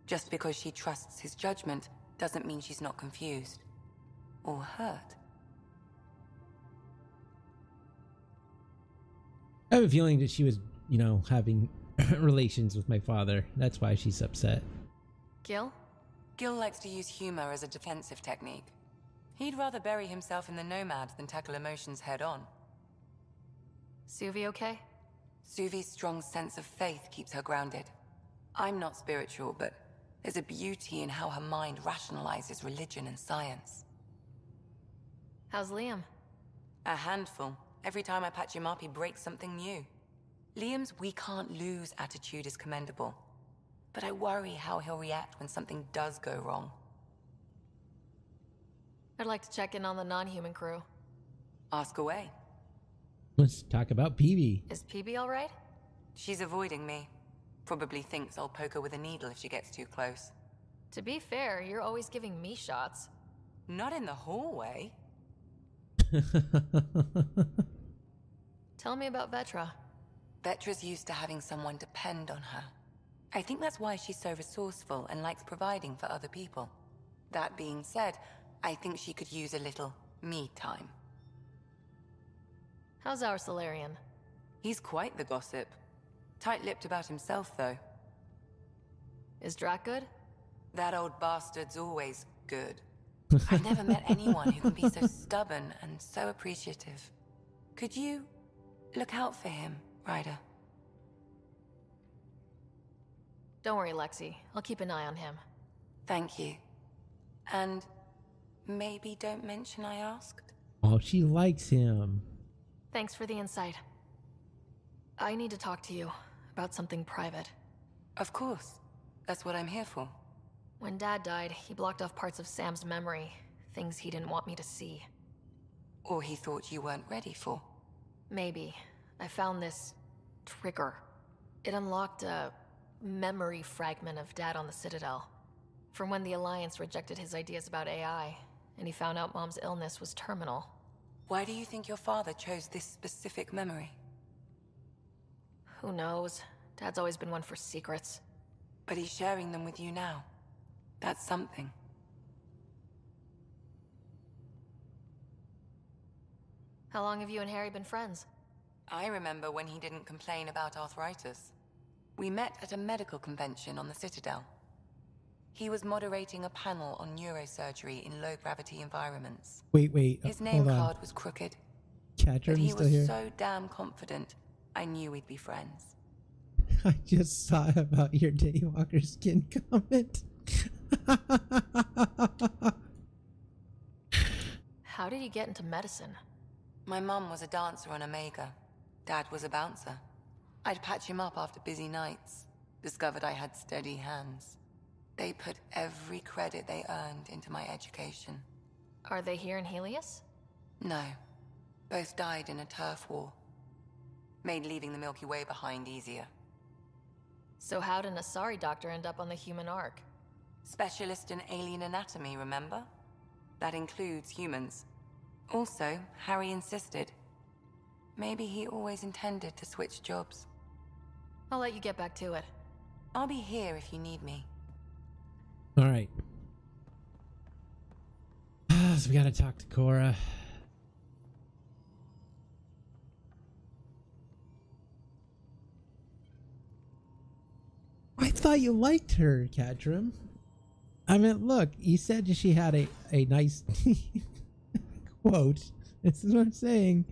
Just because she trusts his judgment doesn't mean she's not confused. Or hurt. I have a feeling that she was, you know, having relations with my father. That's why she's upset. Gil? Gil likes to use humor as a defensive technique. He'd rather bury himself in the Nomad than tackle emotions head-on. Suvi okay? Suvi's strong sense of faith keeps her grounded. I'm not spiritual, but there's a beauty in how her mind rationalizes religion and science. How's Liam? A handful. Every time I patch him up, he breaks something new. Liam's "we can't lose" attitude is commendable. But I worry how he'll react when something does go wrong. I'd like to check in on the non-human crew. Ask away. Let's talk about Peebee. Is PB all right? She's avoiding me. Probably thinks I'll poke her with a needle if she gets too close. To be fair, you're always giving me shots. Not in the hallway. Tell me about Vetra. Vetra's used to having someone depend on her. I think that's why she's so resourceful and likes providing for other people. That being said, I think she could use a little me time. How's our Solarian? He's quite the gossip. Tight-lipped about himself, though. Is Drac good? That old bastard's always good. I've never met anyone who can be so stubborn and so appreciative. Could you look out for him, Ryder? Don't worry, Lexi. I'll keep an eye on him. Thank you. And maybe don't mention I asked? Oh, she likes him. Thanks for the insight. I need to talk to you about something private. Of course. That's what I'm here for. When Dad died, he blocked off parts of Sam's memory, things he didn't want me to see. Or he thought you weren't ready for. Maybe. I found this trigger. It unlocked a memory fragment of Dad on the Citadel. From when the Alliance rejected his ideas about AI, and he found out Mom's illness was terminal. Why do you think your father chose this specific memory? Who knows? Dad's always been one for secrets. But he's sharing them with you now. That's something. How long have you and Harry been friends? I remember when he didn't complain about arthritis. We met at a medical convention on the Citadel. He was moderating a panel on neurosurgery in low-gravity environments. Wait. His name card was crooked. Catcher, but he still was here? so damn confident, I knew we'd be friends. I just saw about your Daywalker skin comment. How did you get into medicine? My mum was a dancer on Omega. Dad was a bouncer. I'd patch him up after busy nights. Discovered I had steady hands. They put every credit they earned into my education. Are they here in Helios? No. Both died in a turf war. Made leaving the Milky Way behind easier. So how did an Asari doctor end up on the human Ark? Specialist in alien anatomy, remember? That includes humans. Also, Harry insisted. Maybe he always intended to switch jobs. I'll let you get back to it. I'll be here if you need me. All right. So we gotta talk to Cora. I thought you liked her, Catrim. I mean, look, you said she had a nice quote. This is what I'm saying.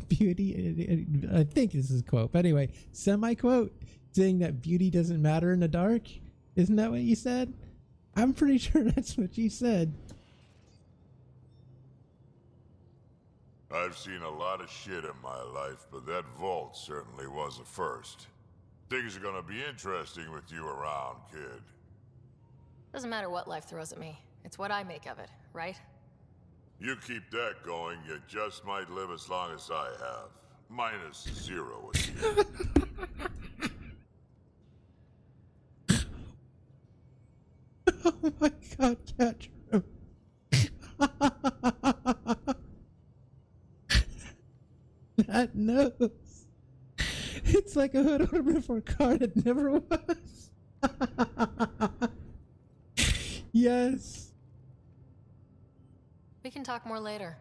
Beauty, I think this is a quote. But anyway, semi-quote, saying that beauty doesn't matter in the dark. Isn't that what you said? I'm pretty sure that's what you said. I've seen a lot of shit in my life, but that vault certainly was a first. Things are gonna be interesting with you around, kid. Doesn't matter what life throws at me. It's what I make of it, right? You keep that going, you just might live as long as I have. Minus 0 again. Oh my god, Catrim. That nose. It's like a hood ornament for a car that never was. Yes. We can talk more later.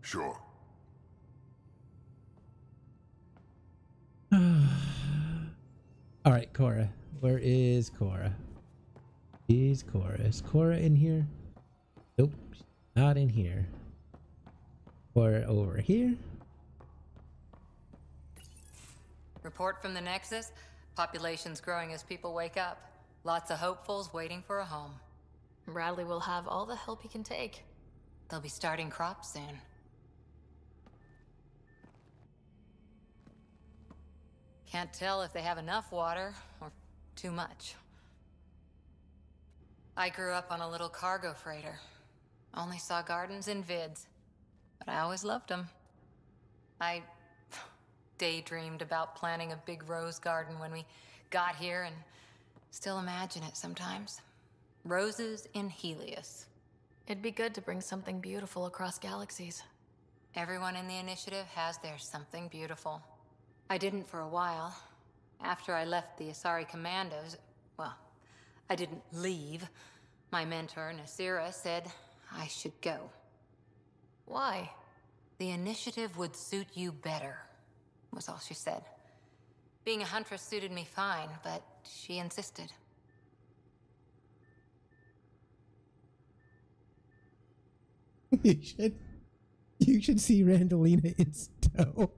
Sure. All right, Cora. Where is Cora? Is Cora? Is Cora in here? Nope, not in here. Or over here? Report from the Nexus. Population's growing as people wake up. Lots of hopefuls waiting for a home. Bradley will have all the help he can take. They'll be starting crops soon. Can't tell if they have enough water or too much. I grew up on a little cargo freighter. Only saw gardens in vids, but I always loved them. I daydreamed about planting a big rose garden when we got here and still imagine it sometimes. Roses in Helios. It'd be good to bring something beautiful across galaxies. Everyone in the initiative has their something beautiful. I didn't for a while. After I left the Asari Commandos, well, I didn't leave. My mentor, Nasira, said I should go. Why? The initiative would suit you better, was all she said. Being a huntress suited me fine, but she insisted. You should see Randallina in Stowe.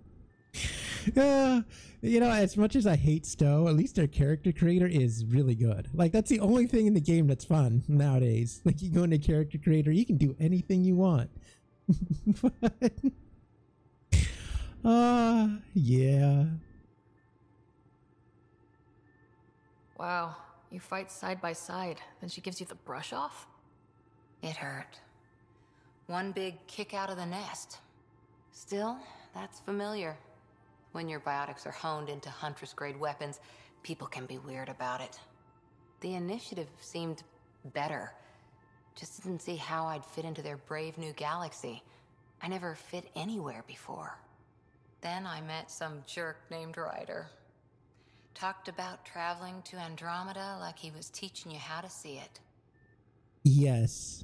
You know, as much as I hate Stowe, at least their character creator is really good. Like, that's the only thing in the game that's fun nowadays. Like, you go into character creator, you can do anything you want. But, yeah. Wow, you fight side by side, then she gives you the brush off? It hurt. One big kick out of the nest. Still, that's familiar. When your biotics are honed into Huntress-grade weapons, people can be weird about it. The initiative seemed better. Just didn't see how I'd fit into their brave new galaxy. I never fit anywhere before. Then I met some jerk named Ryder. Talked about traveling to Andromeda like he was teaching you how to see it. Yes.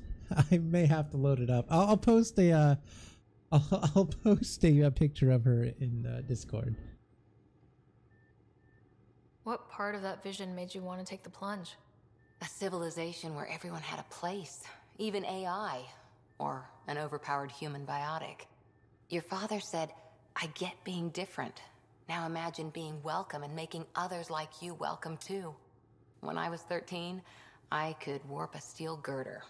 I may have to load it up. I'll post a I'll post a picture of her in Discord. What part of that vision made you want to take the plunge? A civilization where everyone had a place, even AI, or an overpowered human biotic. Your father said, I get being different. Now imagine being welcome and making others like you welcome too. When I was 13, I could warp a steel girder.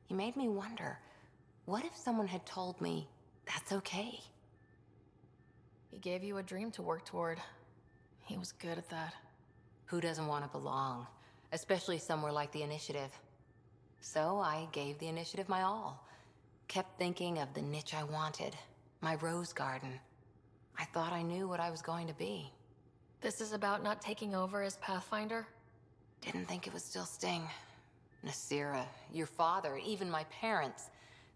He made me wonder, what if someone had told me that's okay? He gave you a dream to work toward. He was good at that. Who doesn't want to belong? Especially somewhere like the Initiative. So I gave the Initiative my all. Kept thinking of the niche I wanted. My rose garden. I thought I knew what I was going to be. This is about not taking over as Pathfinder? Didn't think it would still sting. Nasira, your father, even my parents.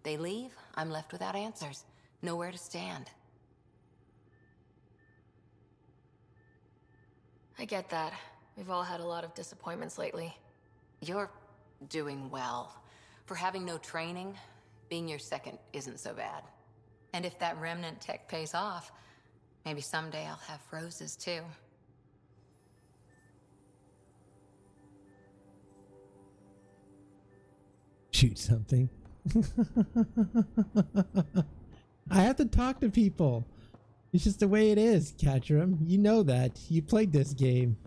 They leave, I'm left without answers. Nowhere to stand. I get that. We've all had a lot of disappointments lately. You're doing well. For having no training, being your second isn't so bad. And if that remnant tech pays off, maybe someday I'll have roses too. Shoot something. I have to talk to people. It's just the way it is, Catram. You know that. You played this game.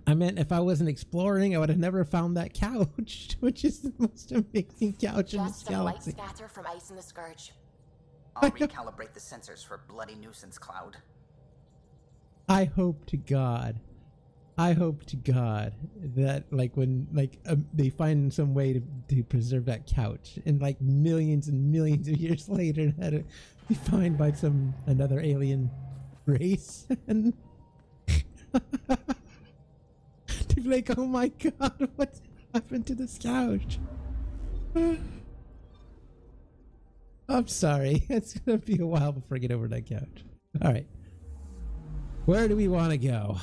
I meant if I wasn't exploring, I would have never found that couch, which is the most amazing couch in this Just some light galaxy. scatter from ice in the Scourge. I'll recalibrate the sensors for bloody nuisance cloud. I hope to God that when they find some way to preserve that couch, and like millions and millions of years later that it be found by another alien race and to be like, oh my God, what happened to this couch? I'm sorry, it's gonna be a while before I get over that couch. All right, where do we want to go?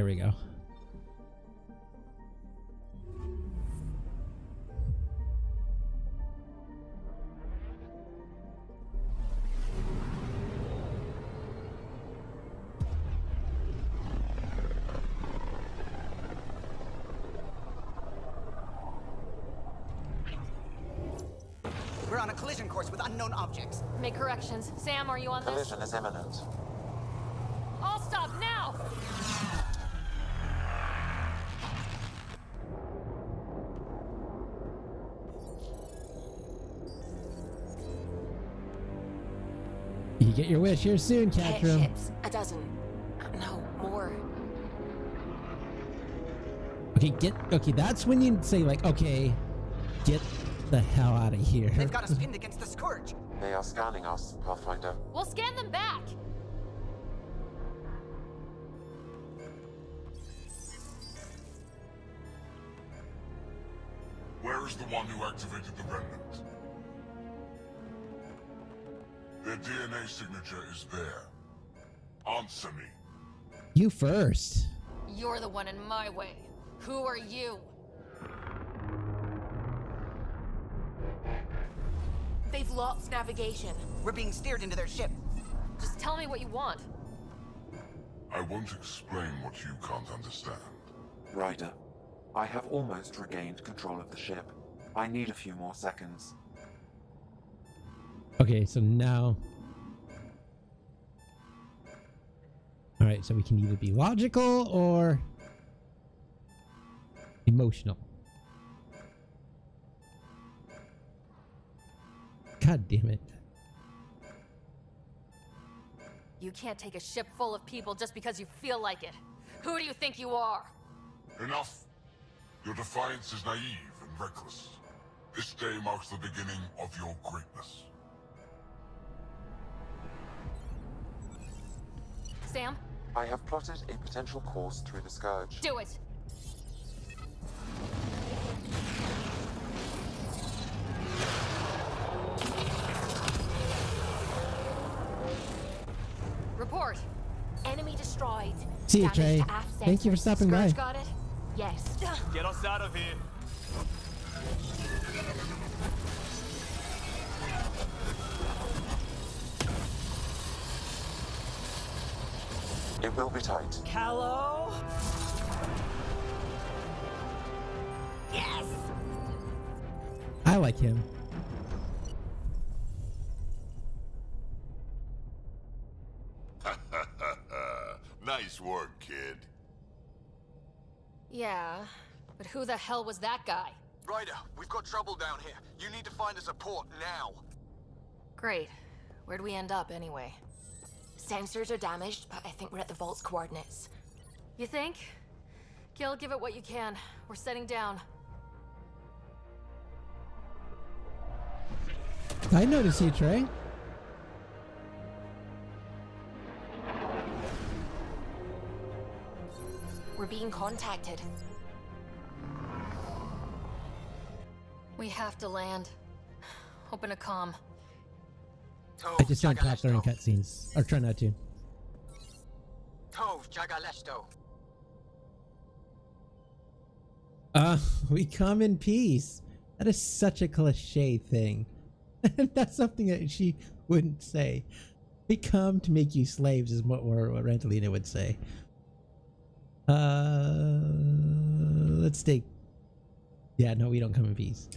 we go. We're on a collision course with unknown objects. Make corrections. Sam, are you on this? Collision is imminent. All stop now! You get your wish here soon, Catrum. Ships. A dozen. No, more. Okay, that's when you say like, okay, get the hell out of here. They've got us pinned against the Scourge. They are scanning us, Pathfinder. We'll scan them back! Where is the one who activated the remnant? Their DNA signature is there. Answer me. You first. You're the one in my way. Who are you? They've lost navigation. We're being steered into their ship. Just tell me what you want. I won't explain what you can't understand. Ryder, I have almost regained control of the ship. I need a few more seconds. Okay, so now... Alright, so we can either be logical or... emotional. God damn it. You can't take a ship full of people just because you feel like it. Who do you think you are? Enough! Your defiance is naive and reckless. This day marks the beginning of your greatness. Sam? I have plotted a potential course through the Scourge. Do it! Report. Enemy destroyed. See you, Trey. Thank you for stopping by. Got it? Yes. Get us out of here. It will be tight. Callow? Yes! I like him. Nice work, kid. Yeah, but who the hell was that guy? Ryder, we've got trouble down here. You need to find us a port now. Great. Where'd we end up anyway? Sensors are damaged, but I think we're at the vault's coordinates. You think? Gil, give it what you can. We're setting down. I noticed you, Trey. We're being contacted. We have to land. Open a comm. I just don't talk during cutscenes. Or try not to. We come in peace. That is such a cliche thing. That's something that she wouldn't say. We come to make you slaves is what Randallina would say. Let's take... Yeah, no, we don't come in peace.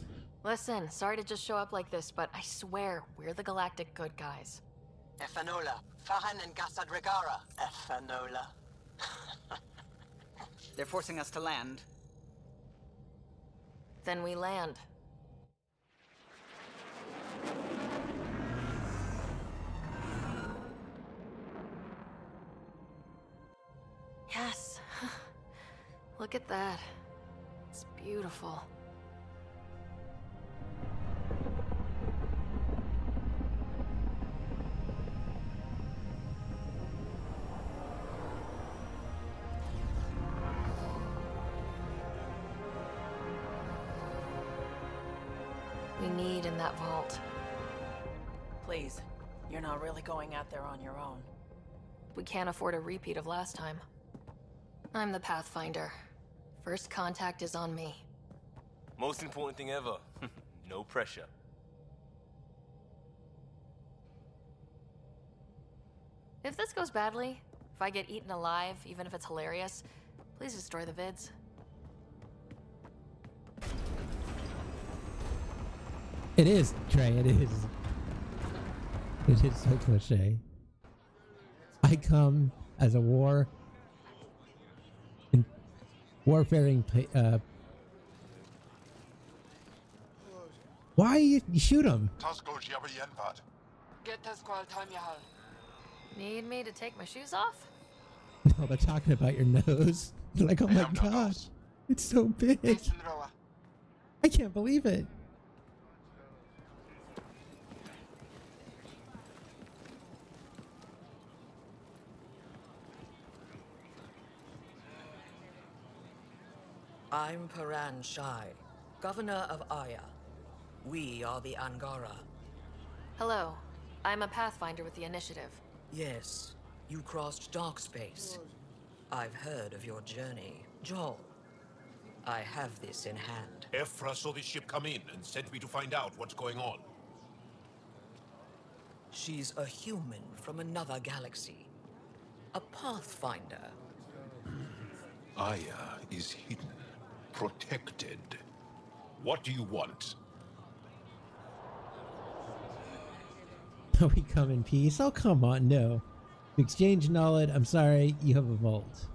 Listen, sorry to just show up like this, but I swear, we're the galactic good guys. Efanola. Fahan and Gasadregara. Efanola. They're forcing us to land. Then we land. Yes. Look at that. It's beautiful. We need in that vault. Please, you're not really going out there on your own. We can't afford a repeat of last time. I'm the Pathfinder. First contact is on me. Most important thing ever. No pressure. If this goes badly, if I get eaten alive, even if it's hilarious, please destroy the vids. It is, Trey, it is. It is so cliche. I come as a warfaring why you shoot him? Need me to take my shoes off? No, they're talking about your nose. They're like, oh my god, it's so big. I can't believe it. I'm Paran Shai, Governor of Aya. We are the Angara. Hello. I'm a Pathfinder with the Initiative. Yes, you crossed dark space. I've heard of your journey, Joel. I have this in hand. Ephra saw this ship come in and sent me to find out what's going on. She's a human from another galaxy. A Pathfinder. Aya is hidden, protected. What do you want? We come in peace. Oh, come on, no. To exchange knowledge, I'm sorry, you have a vault.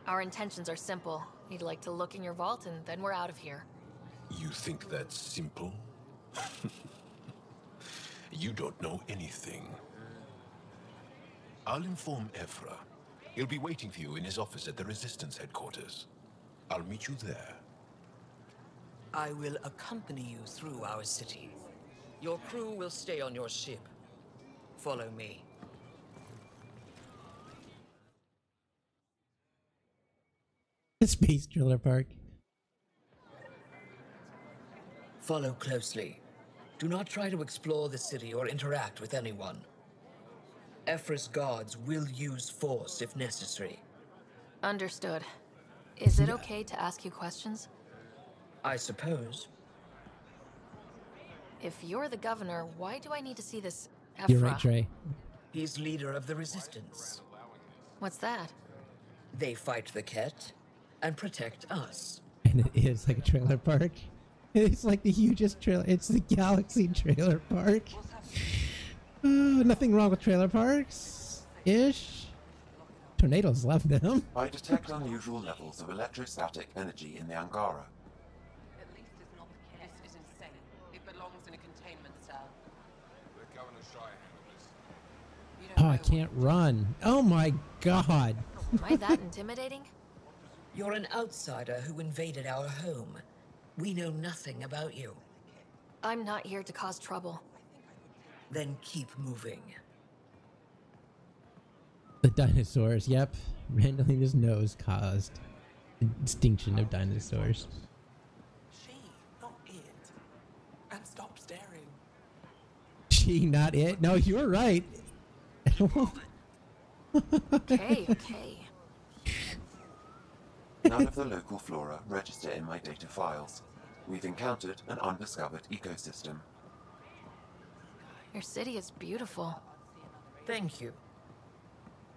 Our intentions are simple. You'd like to look in your vault and then we're out of here. You think that's simple? You don't know anything. I'll inform Ephra. He'll be waiting for you in his office at the Resistance headquarters. I'll meet you there. I will accompany you through our city. Your crew will stay on your ship. Follow me. Space Trailer Park. Follow closely. Do not try to explore the city or interact with anyone. Ephra's guards will use force if necessary. Understood. Is it okay to ask you questions? I suppose. If you're the governor, why do I need to see this Ephra? You're right, Trey. He's leader of the Resistance. What's that? They fight the Ket and protect us. And it is like a trailer park. It's like the hugest trailer. It's the Galaxy Trailer Park. Nothing wrong with trailer parks. Ish. Tornadoes left them. I detect unusual levels of electrostatic energy in the Angara. Oh, I can't run. Oh my god. Am I that intimidating? You're an outsider who invaded our home. We know nothing about you. I'm not here to cause trouble. Then keep moving. The dinosaurs, yep. Randallina's nose caused the extinction of dinosaurs. She, not it. And stop staring. She, not it? No, you're right. Okay, okay. None of the local flora register in my data files. We've encountered an undiscovered ecosystem. Your city is beautiful. Thank you.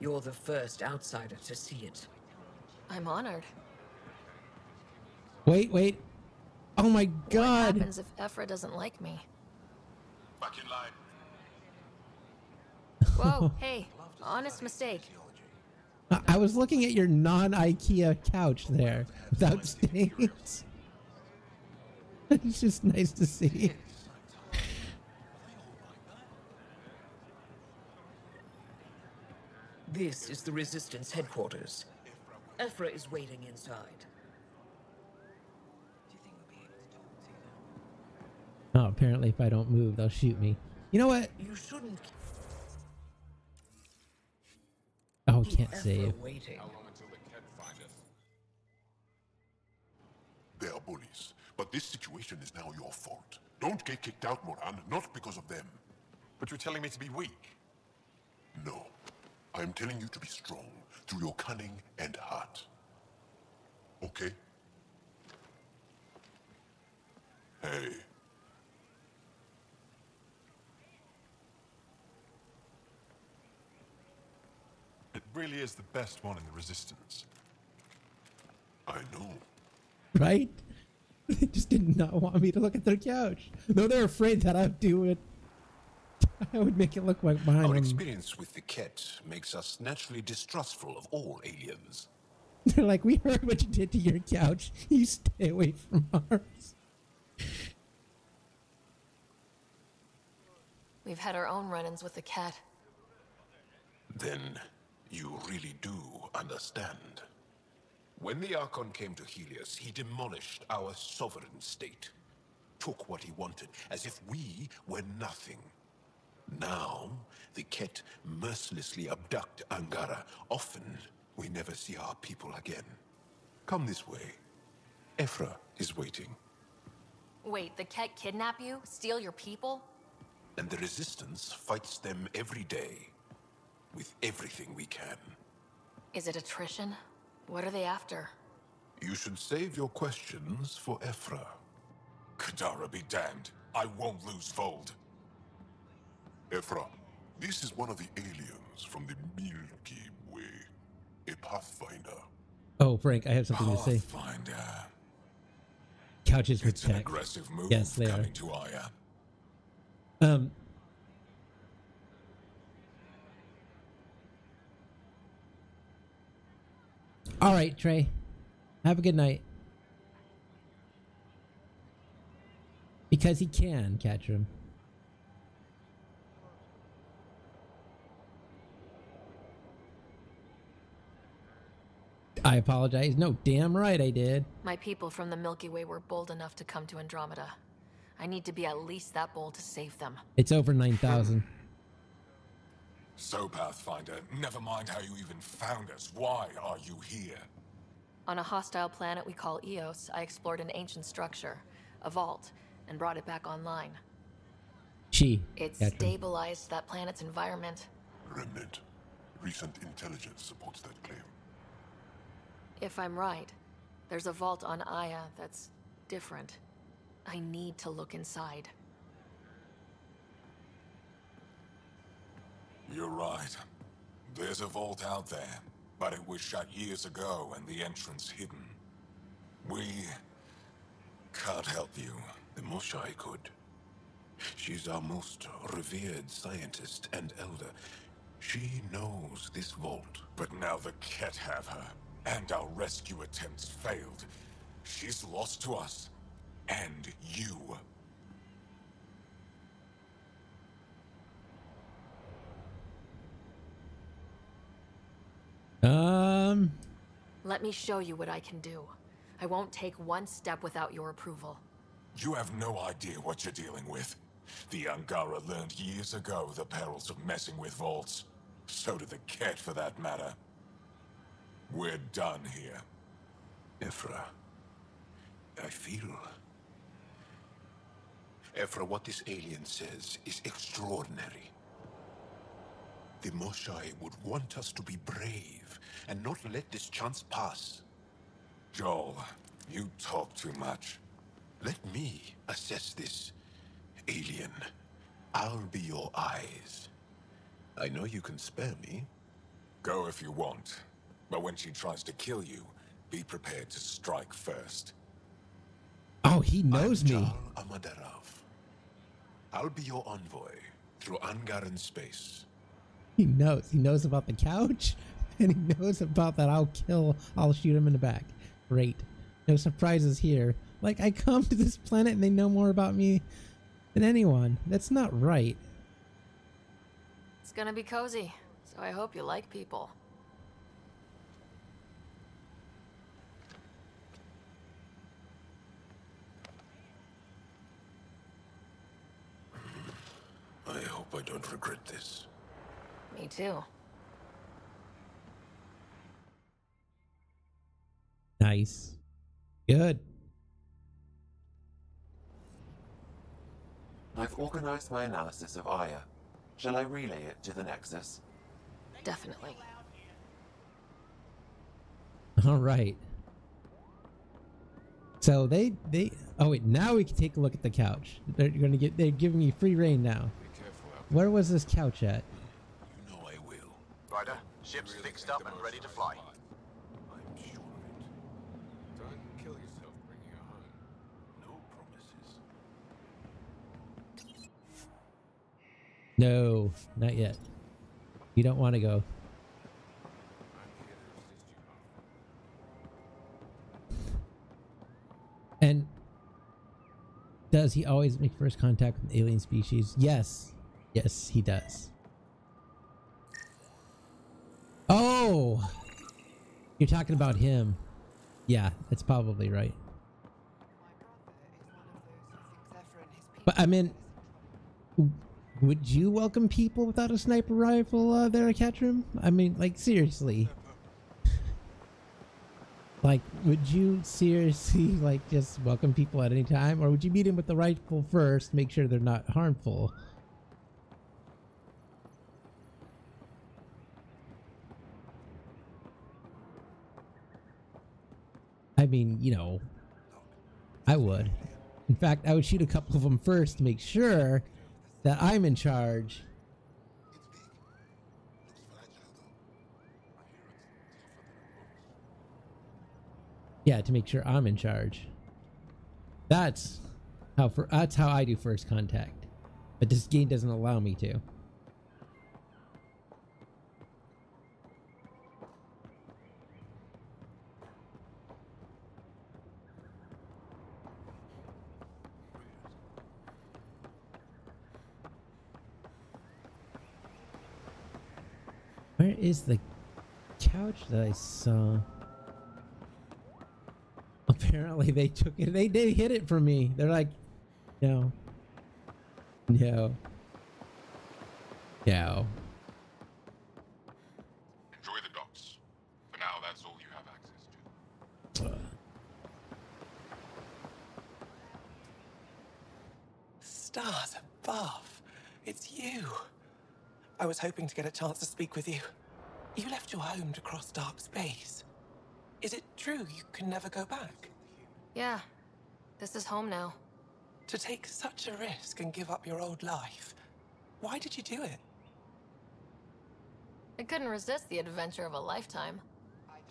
You're the first outsider to see it. I'm honored. Wait. Oh my god. What happens if Ephra doesn't like me? Back in line. Whoa, hey, honest mistake. I was looking at your non-IKEA couch there without stains. It's just nice to see. This is the Resistance headquarters. Ephra is waiting inside. Oh, apparently if I don't move, they'll shoot me. You know what? You shouldn't. Oh, we can't save. Waiting. They are bullies, but this situation is now your fault. Don't get kicked out, Moran, not because of them. But you're telling me to be weak. No. I'm telling you to be strong through your cunning and heart. Okay? Hey. It really is the best one in the Resistance. I know. Right? They just did not want me to look at their couch. No, they're afraid that I'd do it. I would make it look like mine. Our experience with the Ket makes us naturally distrustful of all aliens. They're like, we heard what you did to your couch. You stay away from ours. We've had our own run-ins with the cat. Then you really do understand. When the Archon came to Helios, he demolished our sovereign state. Took what he wanted, as if we were nothing. Now, the Ket mercilessly abduct Angara. Often, we never see our people again. Come this way. Ephra is waiting. Wait, the cat kidnap you? Steal your people? And the Resistance fights them every day. With everything we can. Is it attrition? What are they after? You should save your questions for Ephra. Kadara be damned. I won't lose Vold. Ephra, this is one of the aliens from the Milky Way. A Pathfinder. Oh, Frank, I have something to say. Pathfinder. Couches with It's an tech. aggressive move Yes, they are. coming to Aya. All right, Trey. Have a good night. Because he can catch him. I apologize. No, damn right I did. My people from the Milky Way were bold enough to come to Andromeda. I need to be at least that bold to save them. It's over 9,000. So, Pathfinder, never mind how you even found us. Why are you here? On a hostile planet we call Eos, I explored an ancient structure, a vault, and brought it back online. It stabilized that planet's environment. Remnant. Recent intelligence supports that claim. If I'm right, there's a vault on Aya that's different. I need to look inside. You're right. There's a vault out there, but it was shut years ago and the entrance hidden. We can't help you. The Moshai could. She's our most revered scientist and elder. She knows this vault. But now the Ket have her, and our rescue attempts failed. She's lost to us, and you. Let me show you what I can do. I won't take one step without your approval. You have no idea what you're dealing with. The Angara learned years ago the perils of messing with vaults. So did the Ket, for that matter. We're done here. Ephra, I feel... Ephra, what this alien says is extraordinary. The Moshai would want us to be brave and not let this chance pass. Joel, you talk too much. Let me assess this, alien. I'll be your eyes. I know you can spare me. Go if you want. But when she tries to kill you, be prepared to strike first. Oh, he knows me. Jal Amadarov. I'll be your envoy through Angaran space. He knows. He knows about the couch, and he knows about that I'll shoot him in the back. Great. No surprises here. Like, I come to this planet and they know more about me than anyone. That's not right. It's gonna be cozy, so I hope you like people. I hope I don't regret this. Me too. Nice. Good. I've organized my analysis of Aya. Shall I relay it to the Nexus? Definitely. All right. So they oh wait, now we can take a look at the couch. They're giving me free reign now. Where was this couch at? You know I will. Ryder, ship's fixed up and ready to fly. I'm sure of it. Don't kill yourself bringing her home. No promises. No, not yet. You don't want to go. And does he always make first contact with alien species? Yes. Yes, he does. Oh! You're talking about him. Yeah, that's probably right. But I mean, would you welcome people without a sniper rifle there at Catroom? I mean, like, seriously. Like, would you seriously, like, just welcome people at any time? Or would you meet them with the rifle first, make sure they're not harmful? I mean, you know, I would. In fact, I would shoot a couple of them first to make sure that I'm in charge. Yeah, to make sure I'm in charge. That's how I do first contact. But this game doesn't allow me to. Where is the couch that I saw? Apparently they took it. They hid it from me. They're like, no. No. No. Enjoy the docks. For now, that's all you have access to. Stars above. It's you. I was hoping to get a chance to speak with you. You left your home to cross dark space. Is it true you can never go back? Yeah. This is home now. To take such a risk and give up your old life, why did you do it? I couldn't resist the adventure of a lifetime.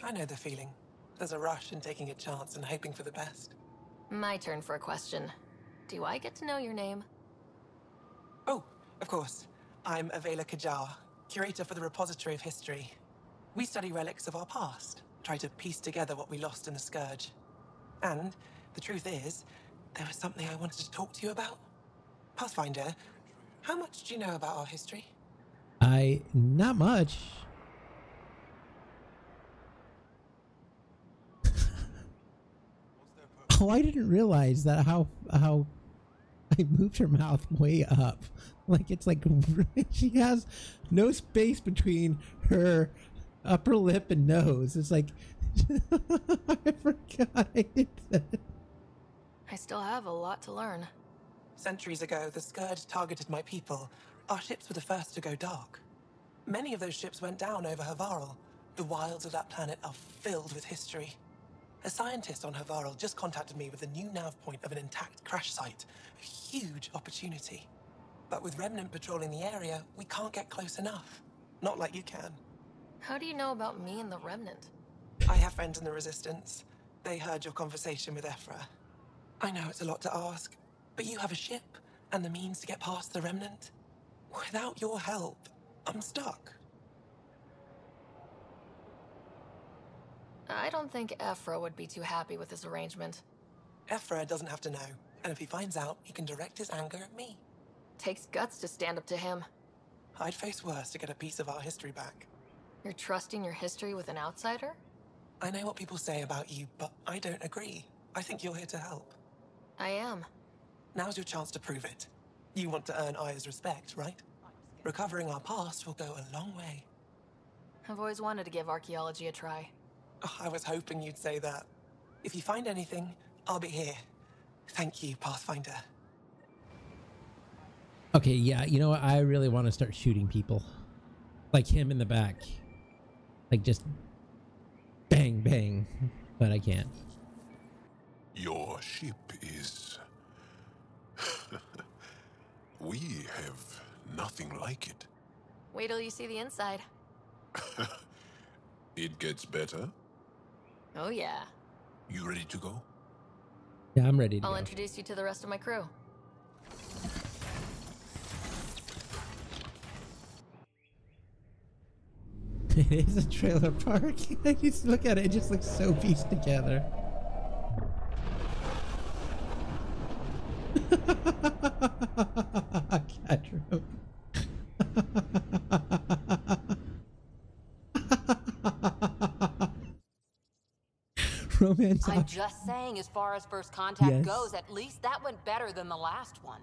I know the feeling. There's a rush in taking a chance and hoping for the best. My turn for a question. Do I get to know your name? Oh, of course. I'm Avela Kajar, curator for the Repository of History. We study relics of our past, try to piece together what we lost in the Scourge. And the truth is, there was something I wanted to talk to you about. Pathfinder, how much do you know about our history? Not much. Oh, I didn't realize that how I moved her mouth way up. Like, it's like she has no space between her upper lip and nose. It's like, I forgot I did that. I still have a lot to learn. Centuries ago, the Scourge targeted my people. Our ships were the first to go dark. Many of those ships went down over Havarl. The wilds of that planet are filled with history. A scientist on Havarl just contacted me with a new nav point of an intact crash site. A huge opportunity. But with Remnant patrolling the area, we can't get close enough. Not like you can. How do you know about me and the Remnant? I have friends in the Resistance. They heard your conversation with Ephra. I know it's a lot to ask, but you have a ship and the means to get past the Remnant. Without your help, I'm stuck. I don't think Ephra would be too happy with this arrangement. Ephra doesn't have to know, and if he finds out, he can direct his anger at me. Takes guts to stand up to him. I'd face worse to get a piece of our history back. You're trusting your history with an outsider? I know what people say about you, but I don't agree. I think you're here to help. I am. Now's your chance to prove it. You want to earn Aya's respect, right? Recovering our past will go a long way. I've always wanted to give archaeology a try. Oh, I was hoping you'd say that. If you find anything, I'll be here. Thank you, Pathfinder. Okay, yeah, you know what? I really want to start shooting people. Like him in the back. Like just bang, bang. But I can't. Your ship is... We have nothing like it. Wait till you see the inside. It gets better. Oh yeah. You ready to go? Yeah, I'm ready to I'll go. introduce you to the rest of my crew. It is a trailer park. Just look at it. It just looks so pieced together. Catro. Romance. I'm just saying, as far as first contact Yes. goes, at least that went better than the last one.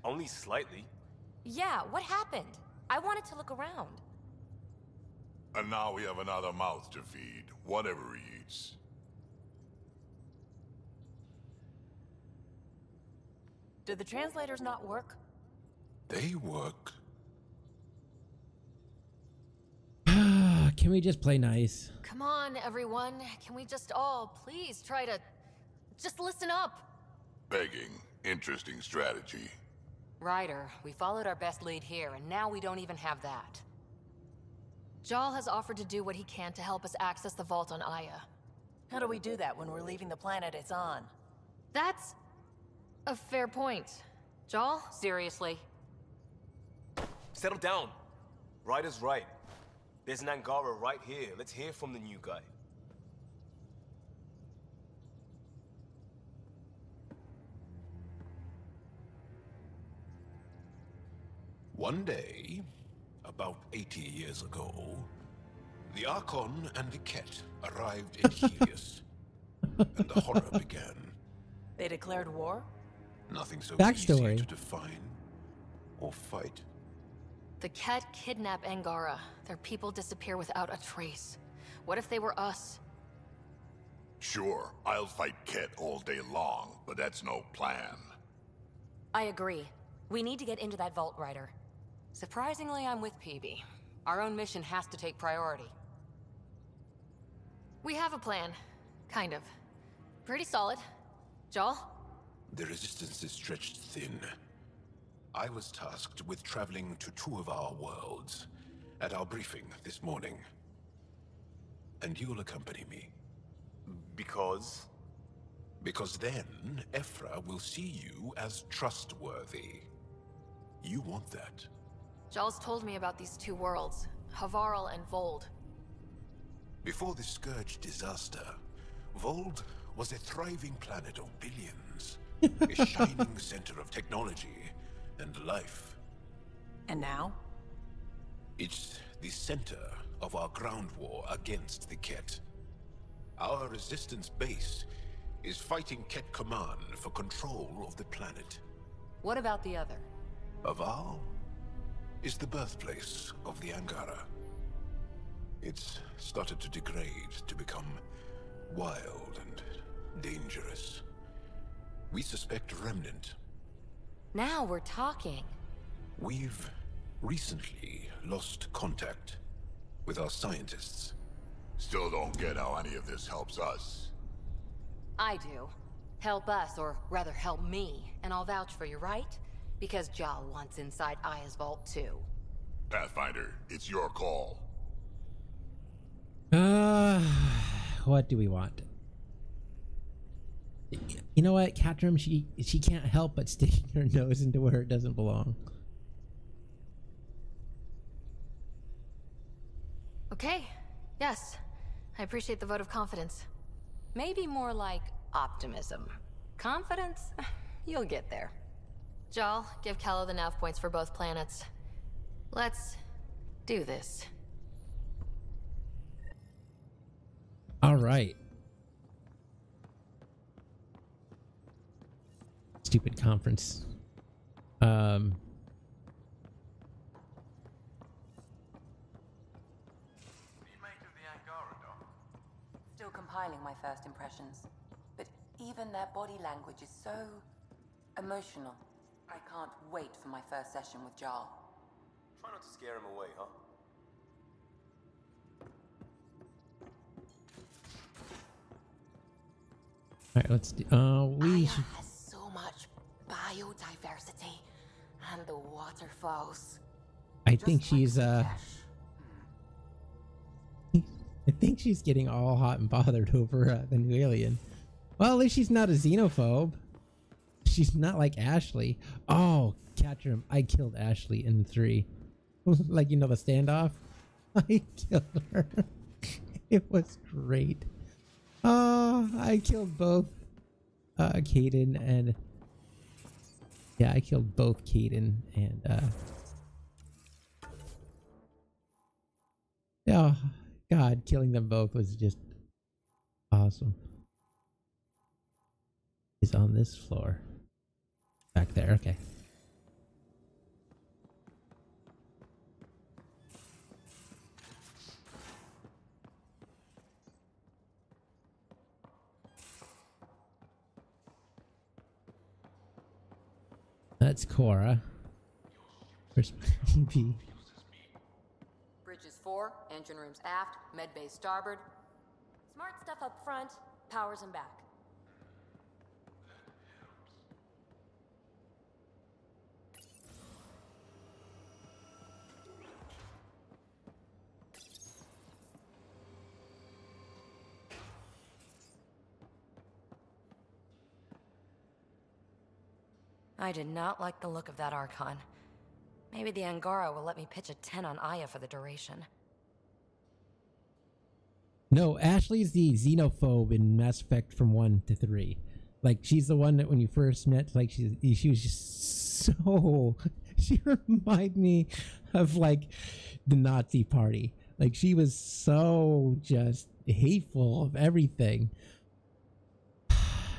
Only slightly. Yeah, what happened? I wanted to look around. And now we have another mouth to feed, whatever he eats. Did the translators not work? They work. Can we just play nice? Come on, everyone. Can we just all please try to just listen up? Begging. Interesting strategy. Ryder, we followed our best lead here, and now we don't even have that. Jal has offered to do what he can to help us access the vault on Aya. How do we do that when we're leaving the planet it's on? That's a fair point. Jal? Seriously? Settle down. Ryder's right. There's an Angara right here. Let's hear from the new guy. One day, about 80 years ago, the Archon and the Ket arrived in Helios, and the horror began. They declared war? Nothing so Backstory. easy to define or fight. The Ket kidnap Angara. Their people disappear without a trace. What if they were us? Sure, I'll fight Ket all day long, but that's no plan. I agree. We need to get into that vault, Ryder. Surprisingly, I'm with PB. Our own mission has to take priority. We have a plan. Kind of. Pretty solid. Jal? The resistance is stretched thin. I was tasked with traveling to two of our worlds at our briefing this morning. And you'll accompany me. Because? Because then, Ephra will see you as trustworthy. You want that. Jal's told me about these two worlds, Havarl and Vold. Before the Scourge disaster, Vold was a thriving planet of billions. A shining center of technology and life. And now? It's the center of our ground war against the Ket. Our resistance base is fighting Ket Command for control of the planet. What about the other? Havarl is the birthplace of the Angara. It's started to degrade, to become wild and dangerous. We suspect a remnant. Now we're talking. We've recently lost contact with our scientists. Still don't get how any of this helps us. I do. Help us, or rather help me, and I'll vouch for you, right? Because Jal wants inside Aya's vault too. Pathfinder, it's your call. What do we want? You know what, Catrim, she can't help but sticking her nose into where it doesn't belong. Okay. Yes. I appreciate the vote of confidence. Maybe more like optimism. Confidence? You'll get there. Jal, give Callow the nav points for both planets. Let's do this. All right. Stupid conference. Still compiling my first impressions. But even their body language is so emotional. I can't wait for my first session with Jal. Try not to scare him away, huh? All right, let's do. We should. has so much biodiversity, and the waterfalls. I think she's I think she's getting all hot and bothered over the new alien. Well, at least she's not a xenophobe. She's not like Ashley. Oh, catch him! I killed Ashley in 3. Like, you know, the standoff. I killed her. It was great. I killed both Caden and I killed both Caden and oh god, killing them both was just awesome. He's on this floor. Back there, okay. That's Cora. Where's my B? Bridges 4, engine rooms aft, med bay starboard. Smart stuff up front, powers and back. I did not like the look of that Archon. Maybe the Angara will let me pitch a 10 on Aya for the duration. No, Ashley's the xenophobe in Mass Effect from 1 to 3. Like, she's the one that when you first met, like, she was just so... She reminded me of, like, the Nazi party. Like, she was so just hateful of everything.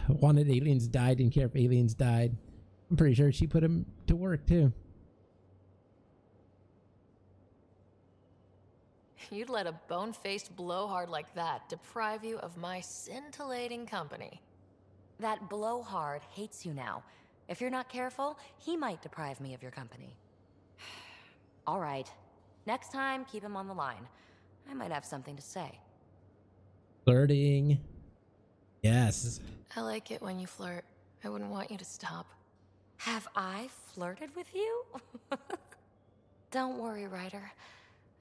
Wanted aliens died, didn't care if aliens died. I'm pretty sure she put him to work, too. You'd let a bone-faced blowhard like that deprive you of my scintillating company. That blowhard hates you now. If you're not careful, he might deprive me of your company. All right. Next time, keep him on the line. I might have something to say. Flirting. Yes. I like it when you flirt. I wouldn't want you to stop. Have I flirted with you? Don't worry, Ryder.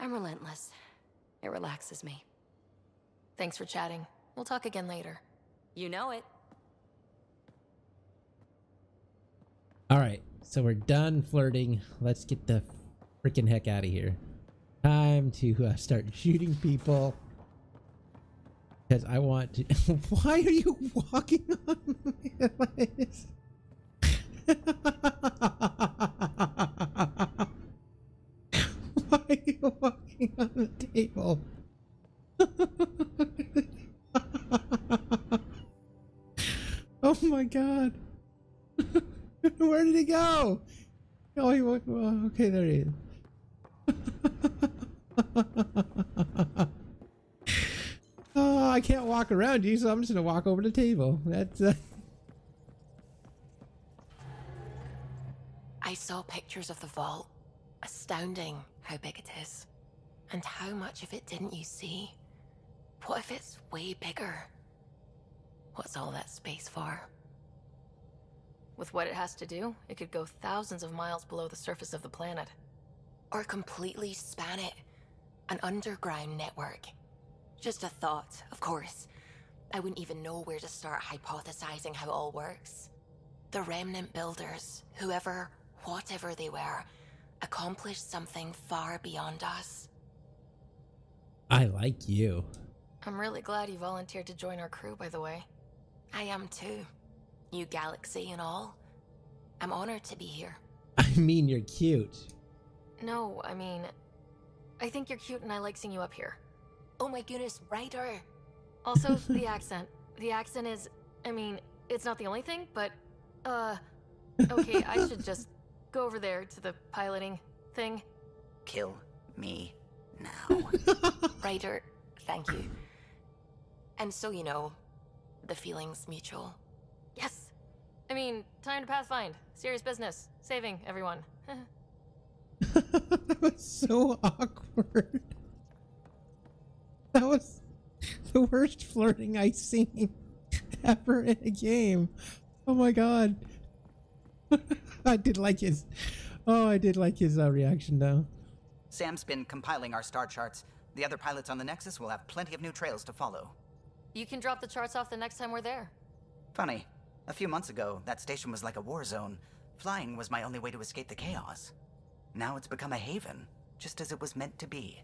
I'm relentless. It relaxes me. Thanks for chatting. We'll talk again later. You know it. Alright, so we're done flirting. Let's get the freaking heck out of here. Time to start shooting people. Because I want to... Why are you walking on my legs? Why are you walking on the table? Oh my god. Where did he go? Oh, he walked. Oh, okay, there he is. Oh, I can't walk around you, so I'm just gonna walk over to the table. That's. I saw pictures of the vault. Astounding how big it is. And how much of it didn't you see? What if it's way bigger? What's all that space for? With what it has to do, it could go thousands of miles below the surface of the planet. Or completely span it. An underground network. Just a thought, of course. I wouldn't even know where to start hypothesizing how it all works. The remnant builders, whoever, whatever they were, accomplished something far beyond us. I like you. I'm really glad you volunteered to join our crew, by the way. I am too. New galaxy and all. I'm honored to be here. I mean, you're cute. No, I mean... I think you're cute and I like seeing you up here. Oh my goodness, Ryder! Also, the accent. The accent is... I mean, it's not the only thing, but... Okay, I should just go over there to the piloting thing. Kill me now. Ryder, thank you. And so you know, the feeling's mutual. Yes! I mean, time to pathfind. Serious business. Saving everyone. That was so awkward. That was the worst flirting I've seen ever in a game. Oh my god. I did like his reaction though. Sam's been compiling our star charts. The other pilots on the Nexus will have plenty of new trails to follow. You can drop the charts off the next time we're there. Funny, a few months ago, that station was like a war zone. Flying was my only way to escape the chaos. Now it's become a haven, just as it was meant to be.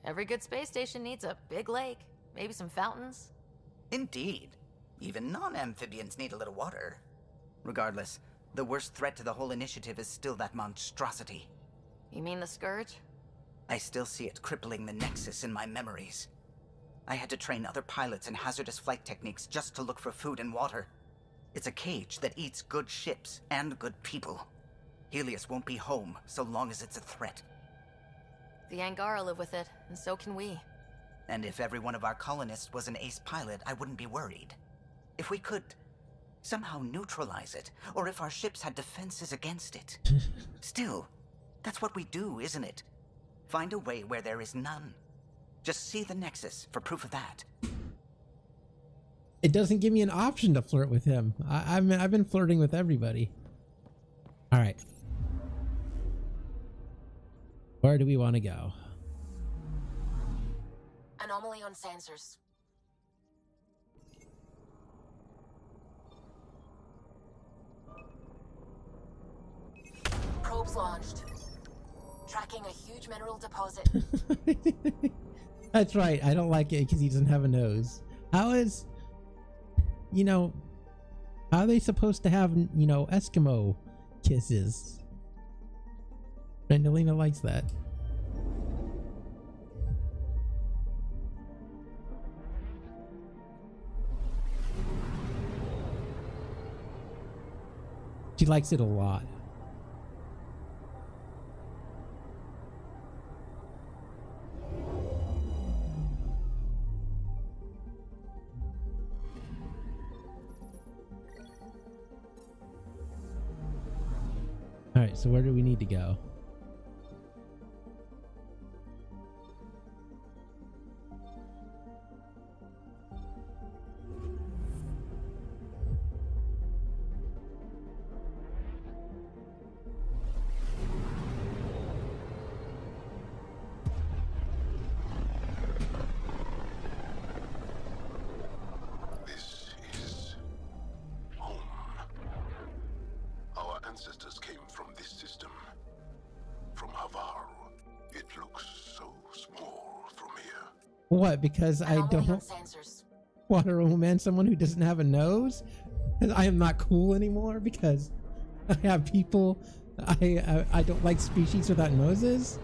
Every good space station needs a big lake, maybe some fountains. Indeed. Even non-amphibians need a little water. Regardless, the worst threat to the whole initiative is still that monstrosity. You mean the Scourge? I still see it crippling the Nexus in my memories. I had to train other pilots in hazardous flight techniques just to look for food and water. It's a cage that eats good ships and good people. Helios won't be home so long as it's a threat. The Angara live with it, and so can we. And if every one of our colonists was an ace pilot, I wouldn't be worried. If we could somehow neutralize it, or if our ships had defenses against it. Still, that's what we do, isn't it? Find a way where there is none. Just see the Nexus for proof of that. It doesn't give me an option to flirt with him. I've been flirting with everybody. All right. Where do we want to go? Anomaly on sensors. Probes launched. Tracking a huge mineral deposit. That's right. I don't like it because he doesn't have a nose. How is, how are they supposed to have, Eskimo kisses? Randallina likes that. She likes it a lot. All right, so where do we need to go? This is home. Our ancestors came from this system. From Havaru. It looks so small from here. What? Because I don't want to romance someone who doesn't have a nose? I am not cool anymore because I have people. I don't like species without noses.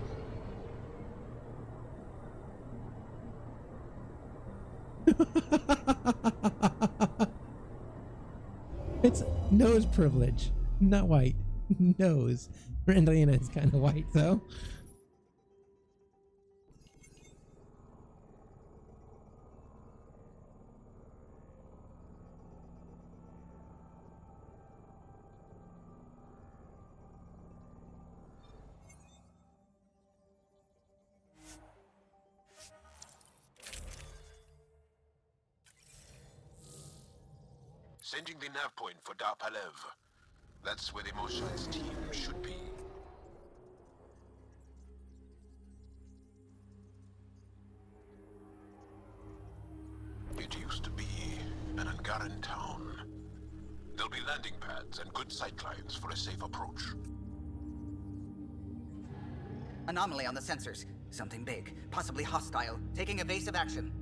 It's nose privilege, not white. Nose. Randallina is kind of white though. Sending the nav point for Darpalev. That's where the Motion's team should be. It used to be an Angaran town. There'll be landing pads and good sightlines for a safe approach. Anomaly on the sensors. Something big, possibly hostile, taking evasive action.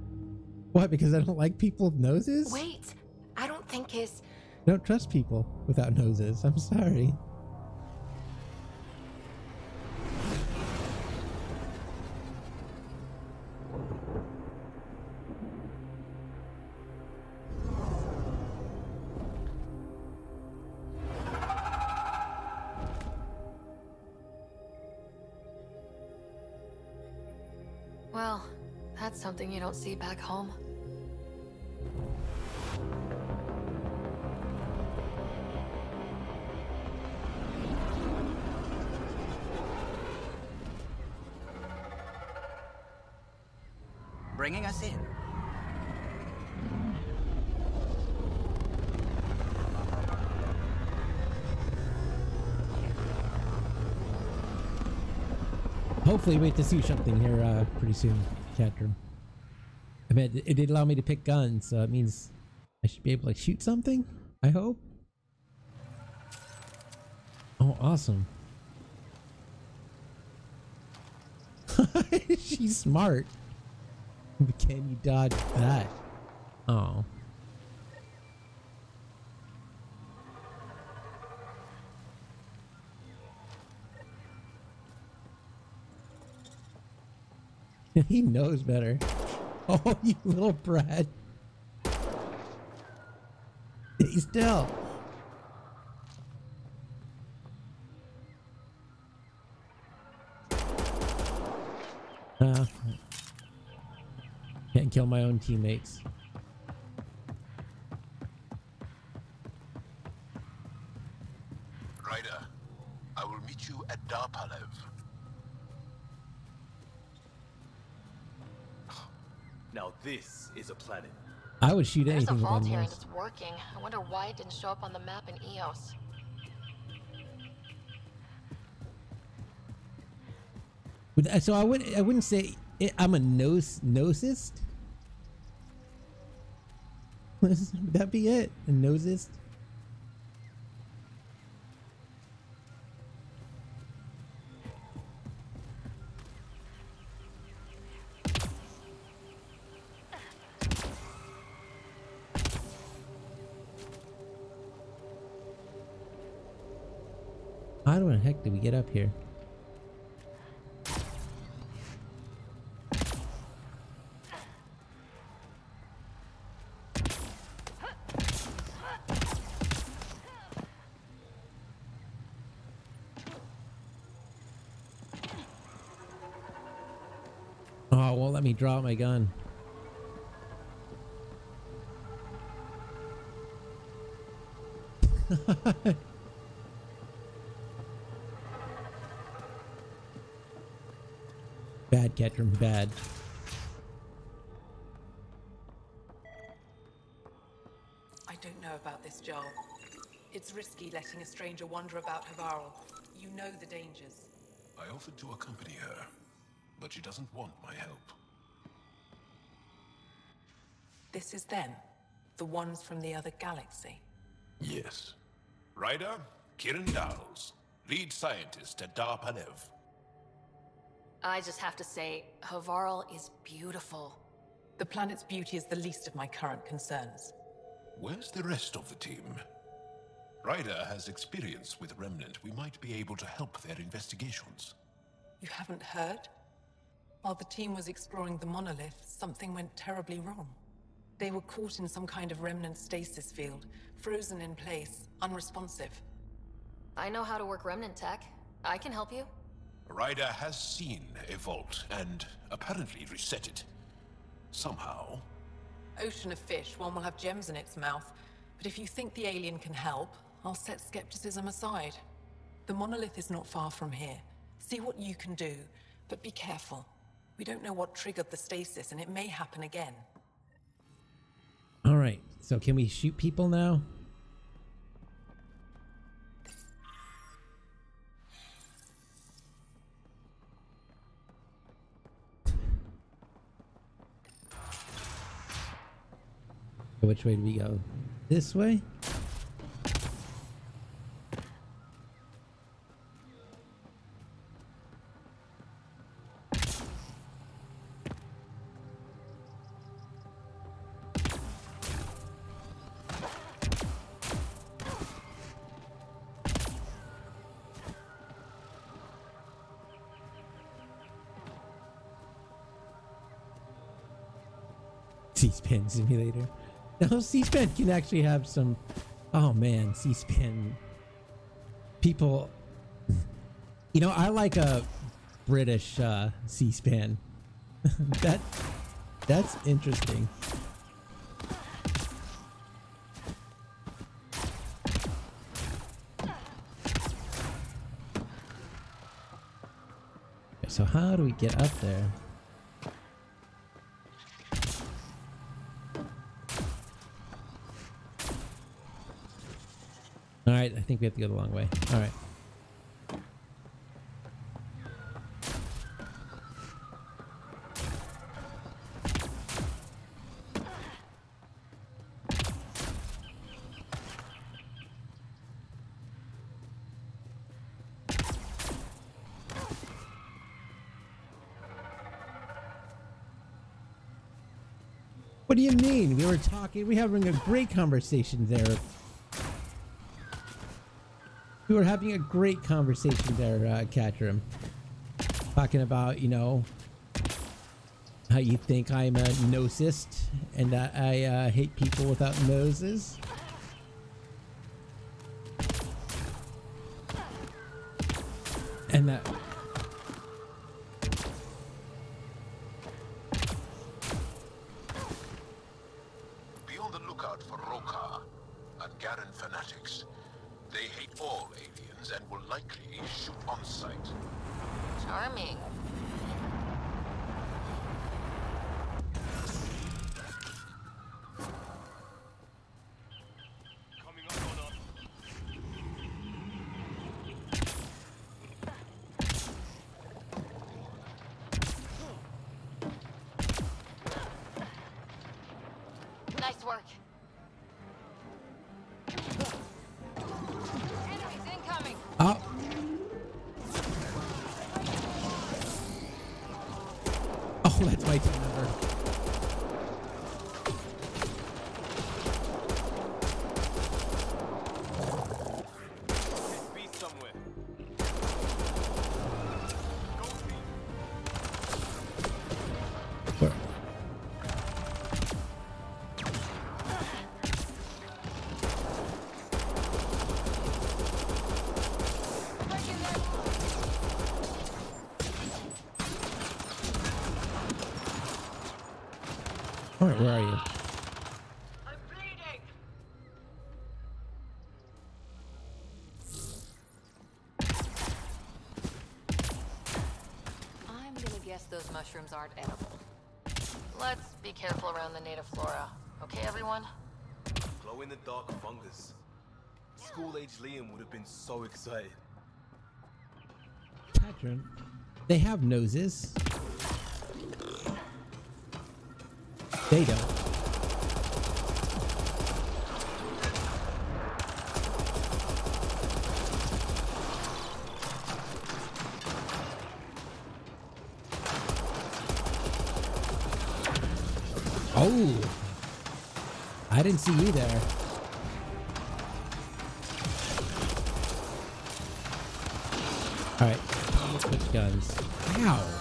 What? Because I don't like people with noses? Wait, I don't think his... I don't trust people without noses. I'm sorry. Well, that's something you don't see back home. bringing us in. Hopefully wait to see something here pretty soon, Catherine. I mean, it did allow me to pick guns, so it means I should be able to shoot something, I hope. Oh, awesome. She's smart. Can you dodge that? Oh. He knows better. Oh, you little brat. Stay still. Can't kill my own teammates. Ryder, I will meet you at Darpalev. Now this is a planet. I would shoot There's anything a with vault one here and mouse. it's working. I wonder why it didn't show up on the map in EOS. So I wouldn't say I'm a nosist. Would that be it? A nosist? How the heck did we get up here? Oh, it won't let me draw my gun. Bad, Ketram, bad. I don't know about this, Joel. It's risky letting a stranger wander about Havarl. You know the dangers. I offered to accompany her, but she doesn't want my help. This is them, the ones from the other galaxy. Yes. Ryder, Kiran Dowles, lead scientist at Darpalev. I just have to say, Havarl is beautiful. The planet's beauty is the least of my current concerns. Where's the rest of the team? Ryder has experience with Remnant. We might be able to help their investigations. You haven't heard? While the team was exploring the monolith, something went terribly wrong. They were caught in some kind of Remnant stasis field, frozen in place, unresponsive. I know how to work Remnant tech. I can help you. Ryder has seen a vault and apparently reset it. Somehow. Ocean of fish, one will have gems in its mouth. But if you think the alien can help, I'll set skepticism aside. The monolith is not far from here. See what you can do, but be careful. We don't know what triggered the stasis, and it may happen again. All right, so can we shoot people now? Which way do we go? This way? C-SPAN simulator. No, C-SPAN can actually have some... Oh man, C-SPAN... People... You know, I like a British C-SPAN. That's interesting. So how do we get up there? think we have to go the long way. All right. What do you mean? We were talking, we were having a great conversation there. We were having a great conversation there, Catrim. Talking about, you know, how you think I'm a nosist and that I hate people without noses. And that... Be on the lookout for Roka and Garen fanatics. They hate all aliens and will likely shoot on sight. Charming. Nice work. Enemies incoming. Oh. Oh, that's my team member. Be somewhere. Where? All right, where are you? I'm gonna guess those mushrooms aren't edible. Let's be careful around the native flora. Okay, everyone? Glow-in-the-dark fungus. School-age Liam would have been so excited. Catrim, they have noses. They don't. Oh, I didn't see you there. All right, let's switch guns. Ow.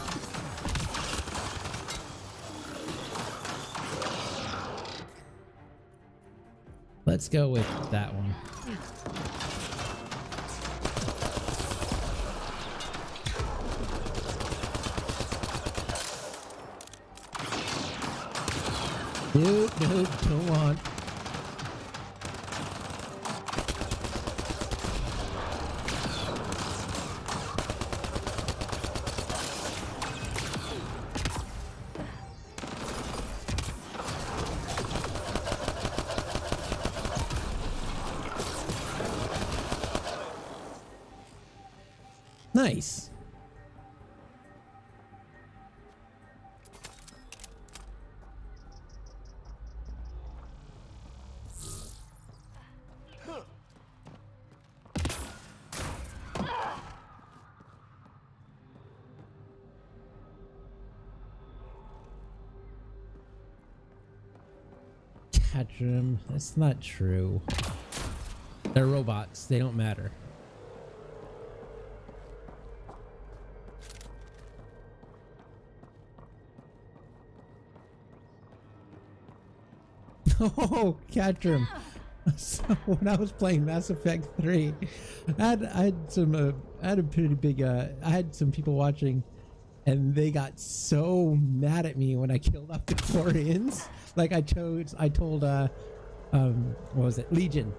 Let's go with that one. Nope, nope, don't want. Nice. Catrim, that's not true. They're robots. They don't matter. Oh, Catrim. So when I was playing Mass Effect 3, I had a pretty big I had some people watching, and they got so mad at me when I killed off the Quarians. Like I told what was it, Legion.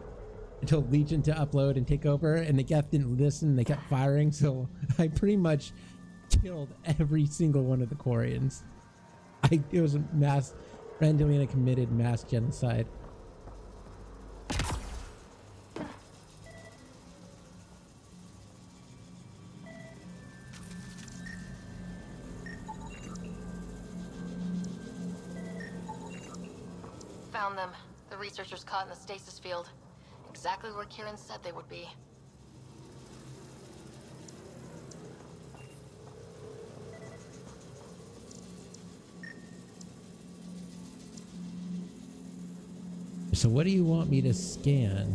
I told Legion to upload and take over, and the Geth didn't listen. They kept firing, so I pretty much killed every single one of the Quarians. It was a mass. Randallina committed mass genocide. Found them. The researchers caught in the stasis field. Exactly where Kieran said they would be. So what do you want me to scan?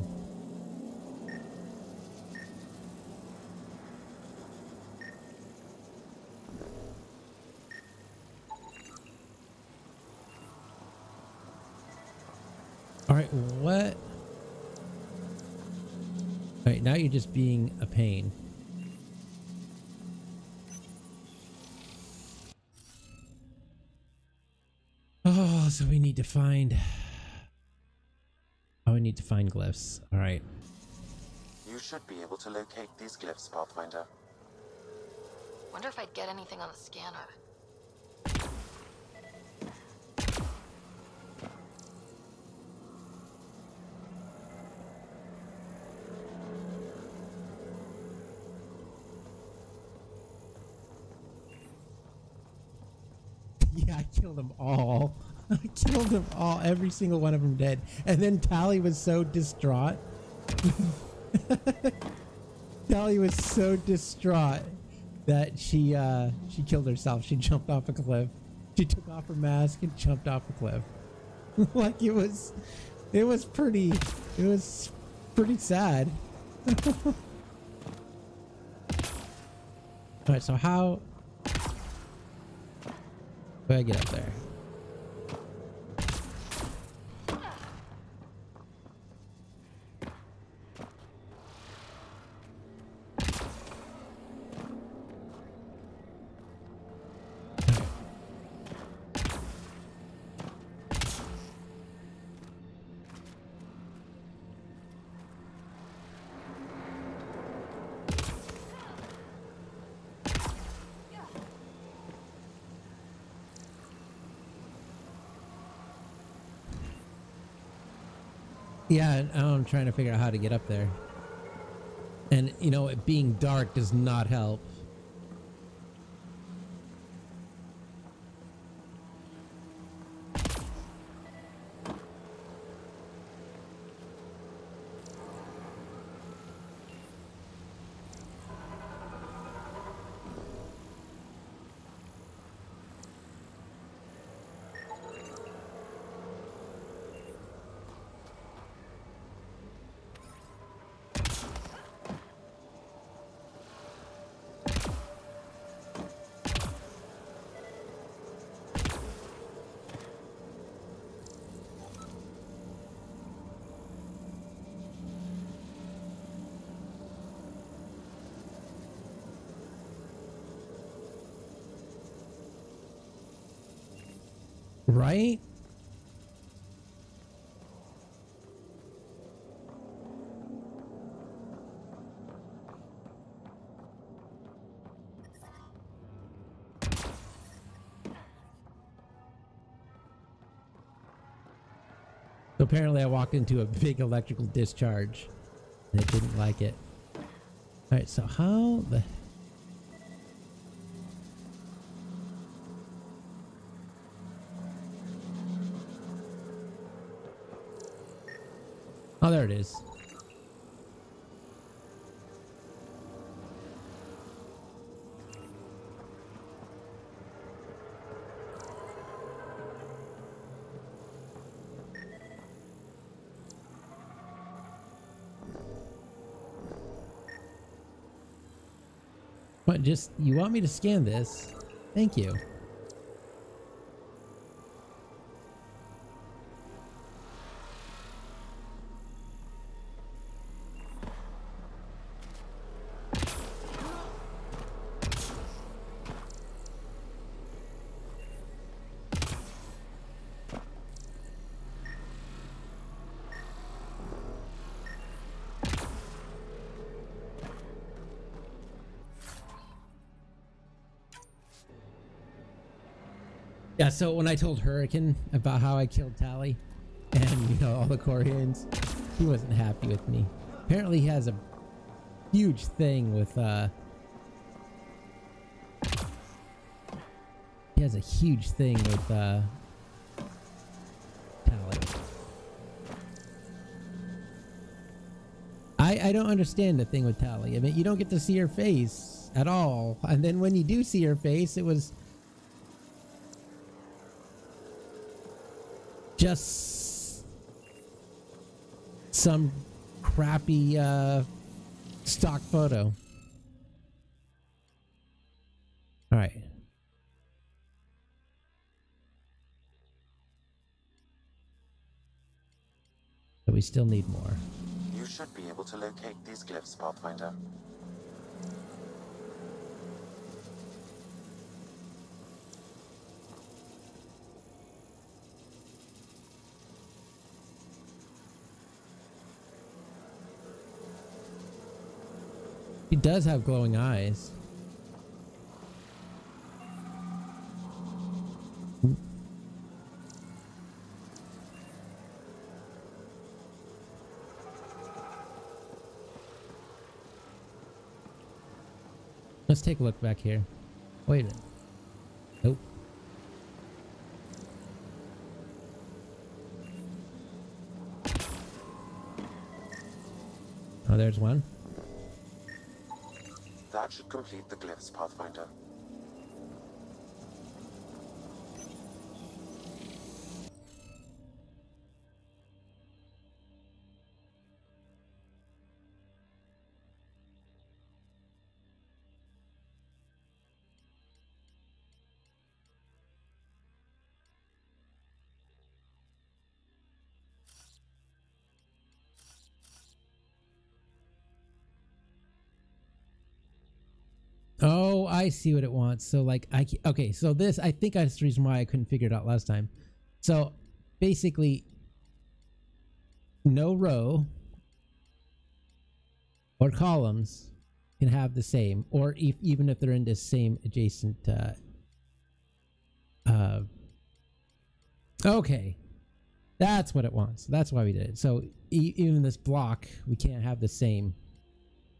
All right, what? All right, now you're just being a pain. Oh, so we need to find... Oh, we need to find glyphs. All right. You should be able to locate these glyphs, Pathfinder. Wonder if I'd get anything on the scanner. Yeah, I killed them all. I killed them all. Every single one of them dead. And then Tally was so distraught. Tally was so distraught that she killed herself. She jumped off a cliff. She took off her mask and jumped off a cliff. Like it was pretty sad. All right, so how do I get up there? Yeah, I'm trying to figure out how to get up there. And, you know, it being dark does not help. Right? So apparently I walked into a big electrical discharge and it didn't like it. All right, so how the... Oh, there it is. What, just, you want me to scan this? Thank you. Yeah, so when I told Hurricane about how I killed Tally and, you know, all the Corians, he wasn't happy with me. Apparently he has a huge thing with, Tally. I don't understand the thing with Tali. I mean, you don't get to see her face at all. And then when you do see her face, it was just some crappy stock photo. All right. But we still need more. You should be able to locate these glyphs, Pathfinder. He does have glowing eyes. Let's take a look back here. Wait a minute. Nope. Oh, there's one. That should complete the glyphs, Pathfinder. Oh, I see what it wants. So like okay, so this, I think that's the reason why I couldn't figure it out last time. So basically no row or columns can have the same, or even if they're in the same adjacent okay, that's what it wants. That's why we did it. So even this block, we can't have the same,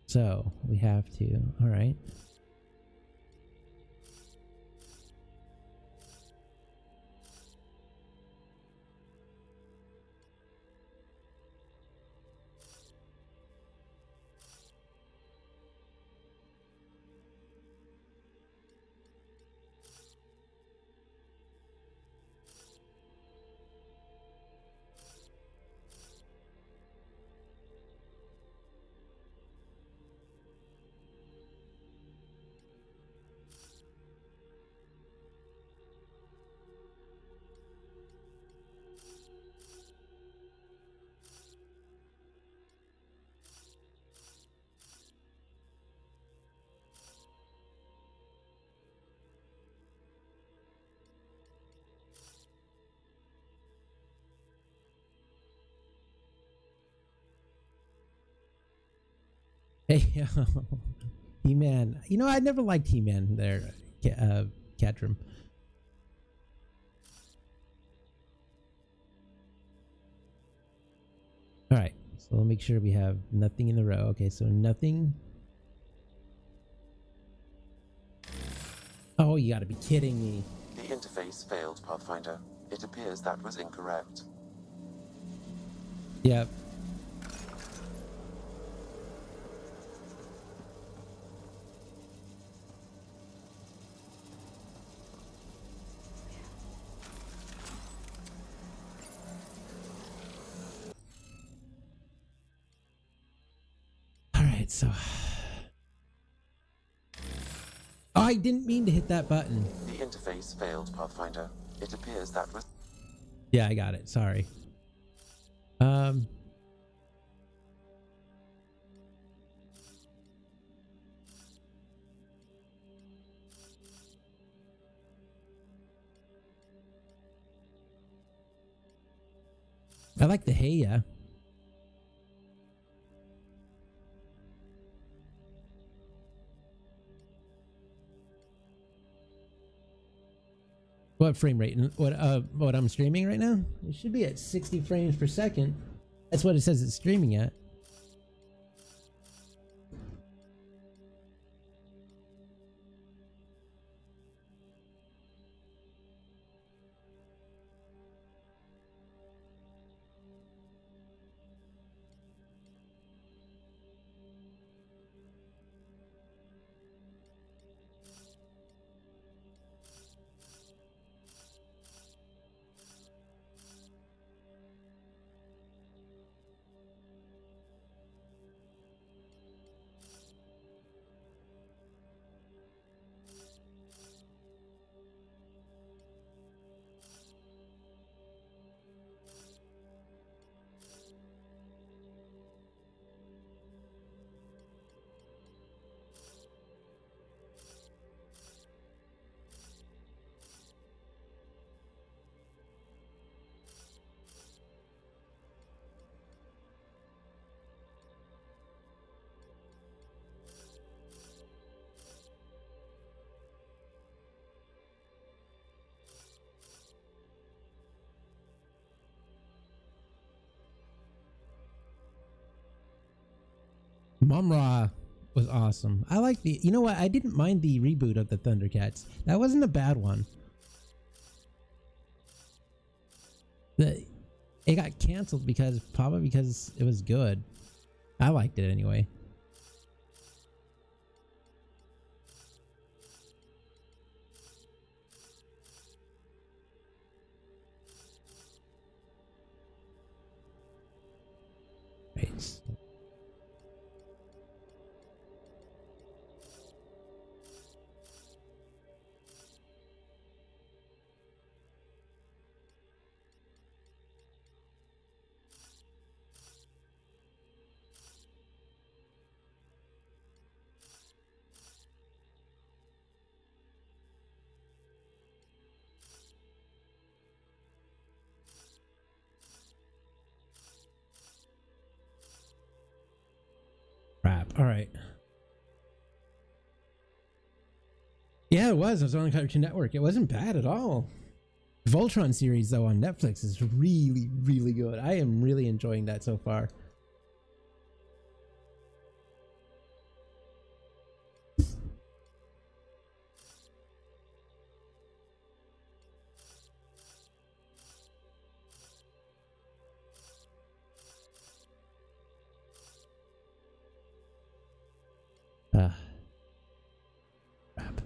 so we have to. All right. Hey, He-Man. You know, I never liked He-Man there, Catrim. All right, so we'll make sure we have nothing in the row. Okay, so nothing. Oh, you gotta be kidding me. The interface failed, Pathfinder. It appears that was incorrect. Yep. So I didn't mean to hit that button. The interface failed, Pathfinder. It appears that was... Yeah, I got it. Sorry. I like the hey, yeah. What frame rate? What I'm streaming right now? It should be at 60 frames per second. That's what it says it's streaming at. Mumra was awesome. I like the, you know what? I didn't mind the reboot of the Thundercats. That wasn't a bad one. It got canceled probably because it was good. I liked it anyway. Right. Crap. All right. Yeah, it was. It was on Cartoon Network. It wasn't bad at all. Voltron series, though, on Netflix is really, really good. I am really enjoying that so far. Crap.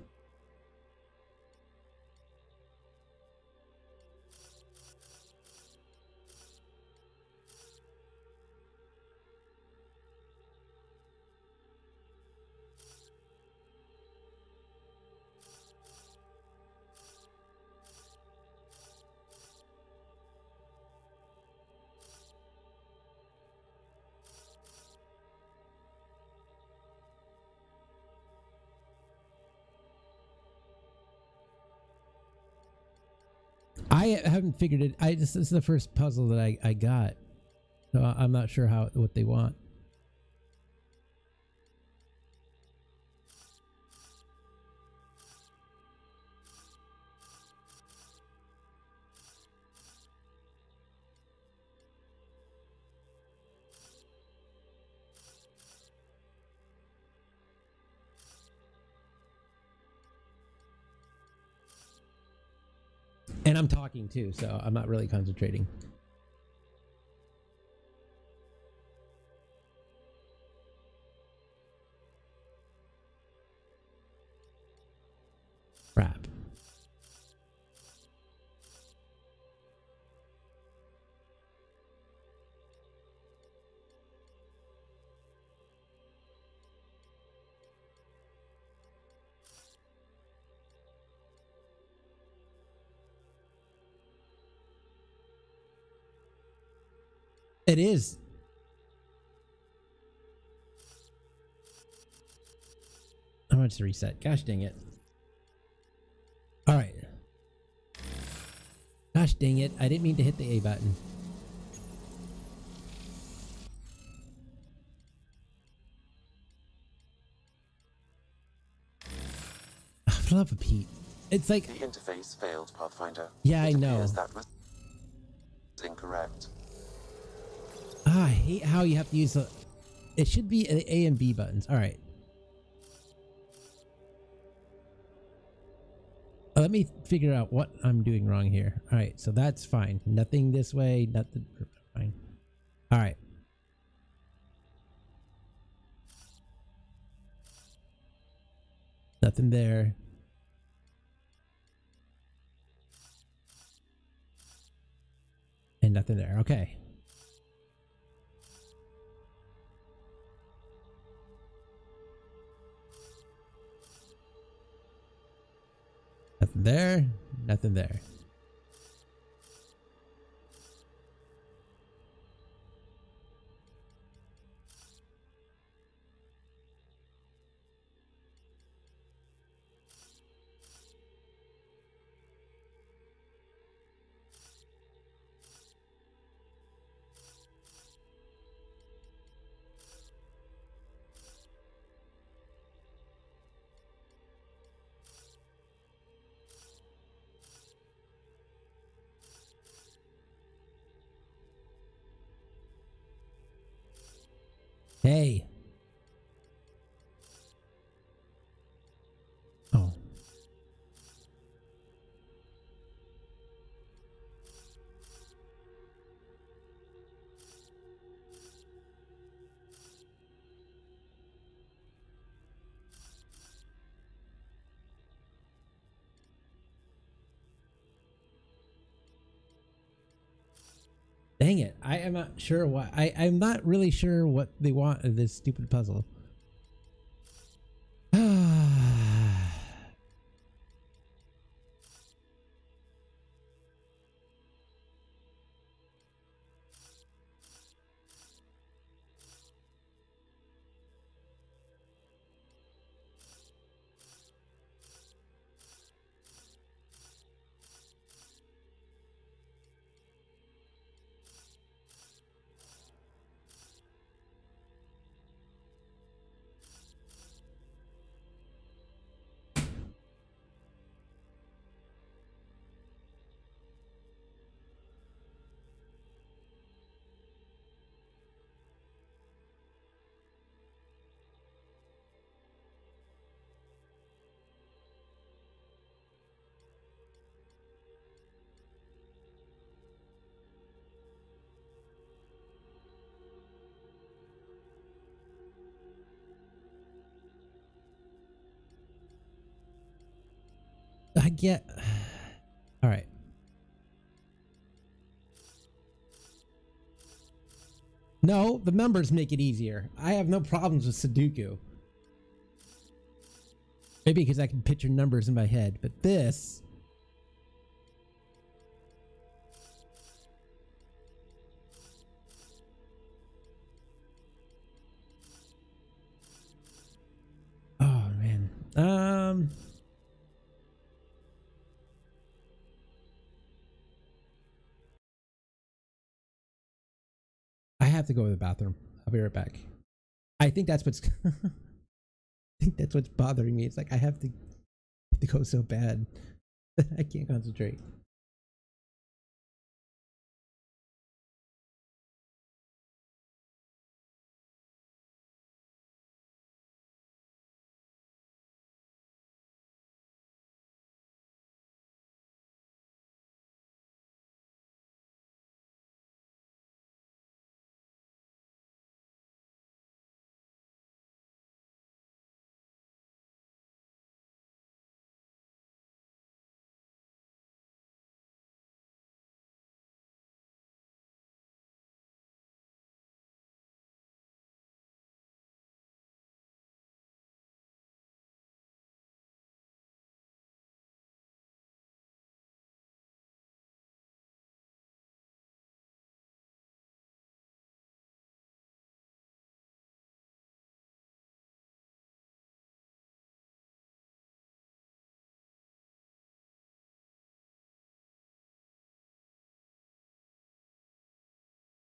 I haven't figured it. This is the first puzzle that I got, so I'm not sure what they want. And I'm talking too, so I'm not really concentrating. Crap. It is. I'm going to reset. Gosh dang it. All right. Gosh dang it. I didn't mean to hit the A button. For love of Pete. It's like... The interface failed, Pathfinder. Yeah, I know. That was incorrect. I hate how you have to use the... It should be A and B buttons. All right. Let me figure out what I'm doing wrong here. All right, so that's fine. Nothing this way, nothing... Fine. All right. Nothing there. And nothing there. Okay. Nothing there. Nothing there. Hey. Dang it. I am not sure what I'm not really sure what they want of this stupid puzzle. I get. All right. No, the numbers make it easier. I have no problems with Sudoku. Maybe because I can picture numbers in my head, but this. Oh man. I have to go to the bathroom. I'll be right back. I think that's what's I think that's what's bothering me. It's like I have to go so bad that I can't concentrate.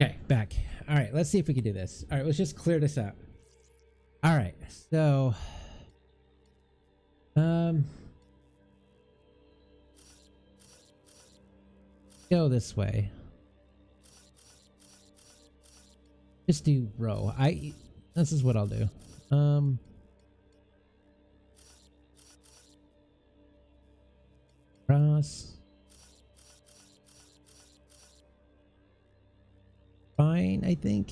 Okay, back. All right, let's see if we can do this. All right, let's just clear this out. All right, so go this way. Just do row. This is what I'll do. Cross. Fine, I think.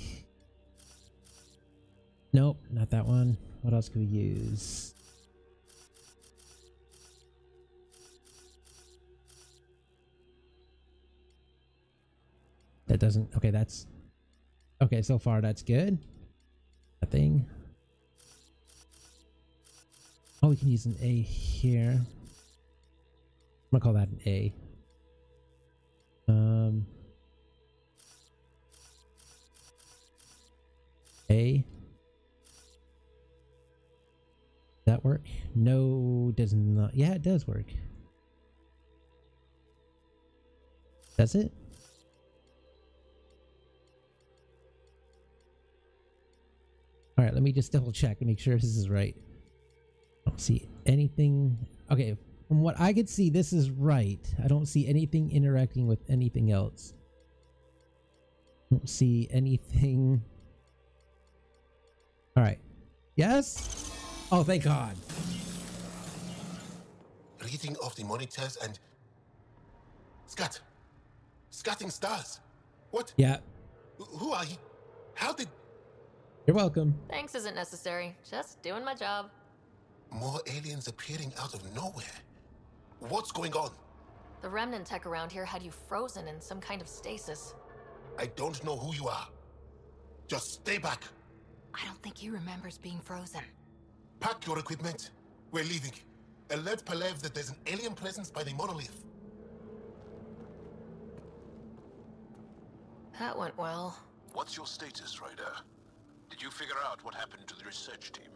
Nope, not that one. What else can we use? That doesn't. Okay, that's okay. So far, that's good. Nothing. Oh, we can use an A here. I'm gonna call that an A. A. That work? No, does not. Yeah, it does work. Does it? All right, let me just double check and make sure this is right. I don't see anything. Okay, from what I could see, this is right. I don't see anything interacting with anything else. I don't see anything. All right. Yes? Oh, thank God. Reading of the monitors and... Scatting stars. What? Yeah. Who are you? How did... You're welcome. Thanks isn't necessary. Just doing my job. More aliens appearing out of nowhere. What's going on? The remnant tech around here had you frozen in some kind of stasis. I don't know who you are. Just stay back. I don't think he remembers being frozen. Pack your equipment. We're leaving. Alert Palev that there's an alien presence by the monolith. That went well. What's your status, Ryder? Did you figure out what happened to the research team?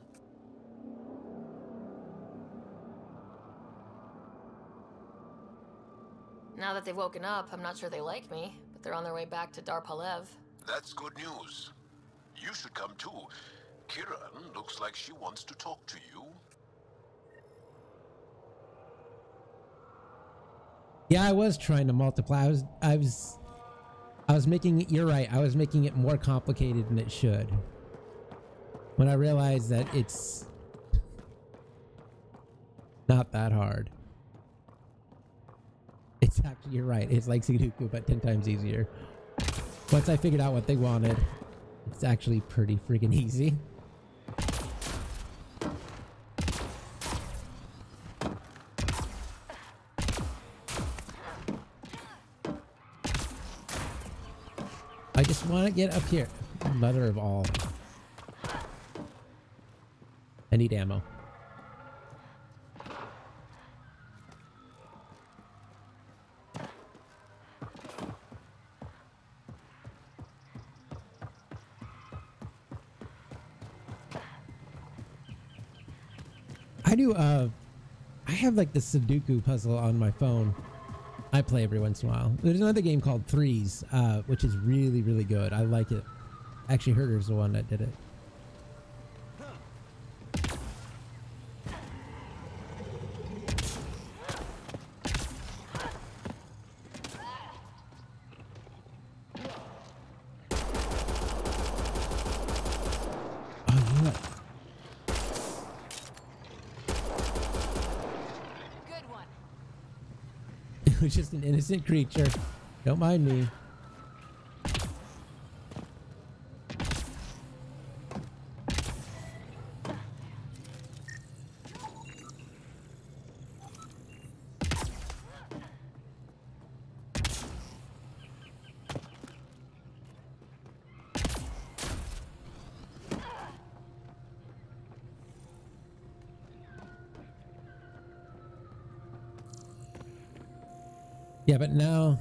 Now that they've woken up, I'm not sure they like me, but they're on their way back to Dar Palev. That's good news. You should come too. Kiran looks like she wants to talk to you. Yeah, I was trying to multiply. I was making it, you're right, I was making it more complicated than it should. When I realized that it's not that hard. It's actually, you're right, it's like Sudoku, but 10 times easier. Once I figured out what they wanted, it's actually pretty freaking easy. I just want to get up here. Mother of all. I need ammo. I have like the Sudoku puzzle on my phone. I play every once in a while. There's another game called Threes, which is really, really good. I like it. Actually, Herder's the one that did it. It was just an innocent creature. Don't mind me. Yeah, but now...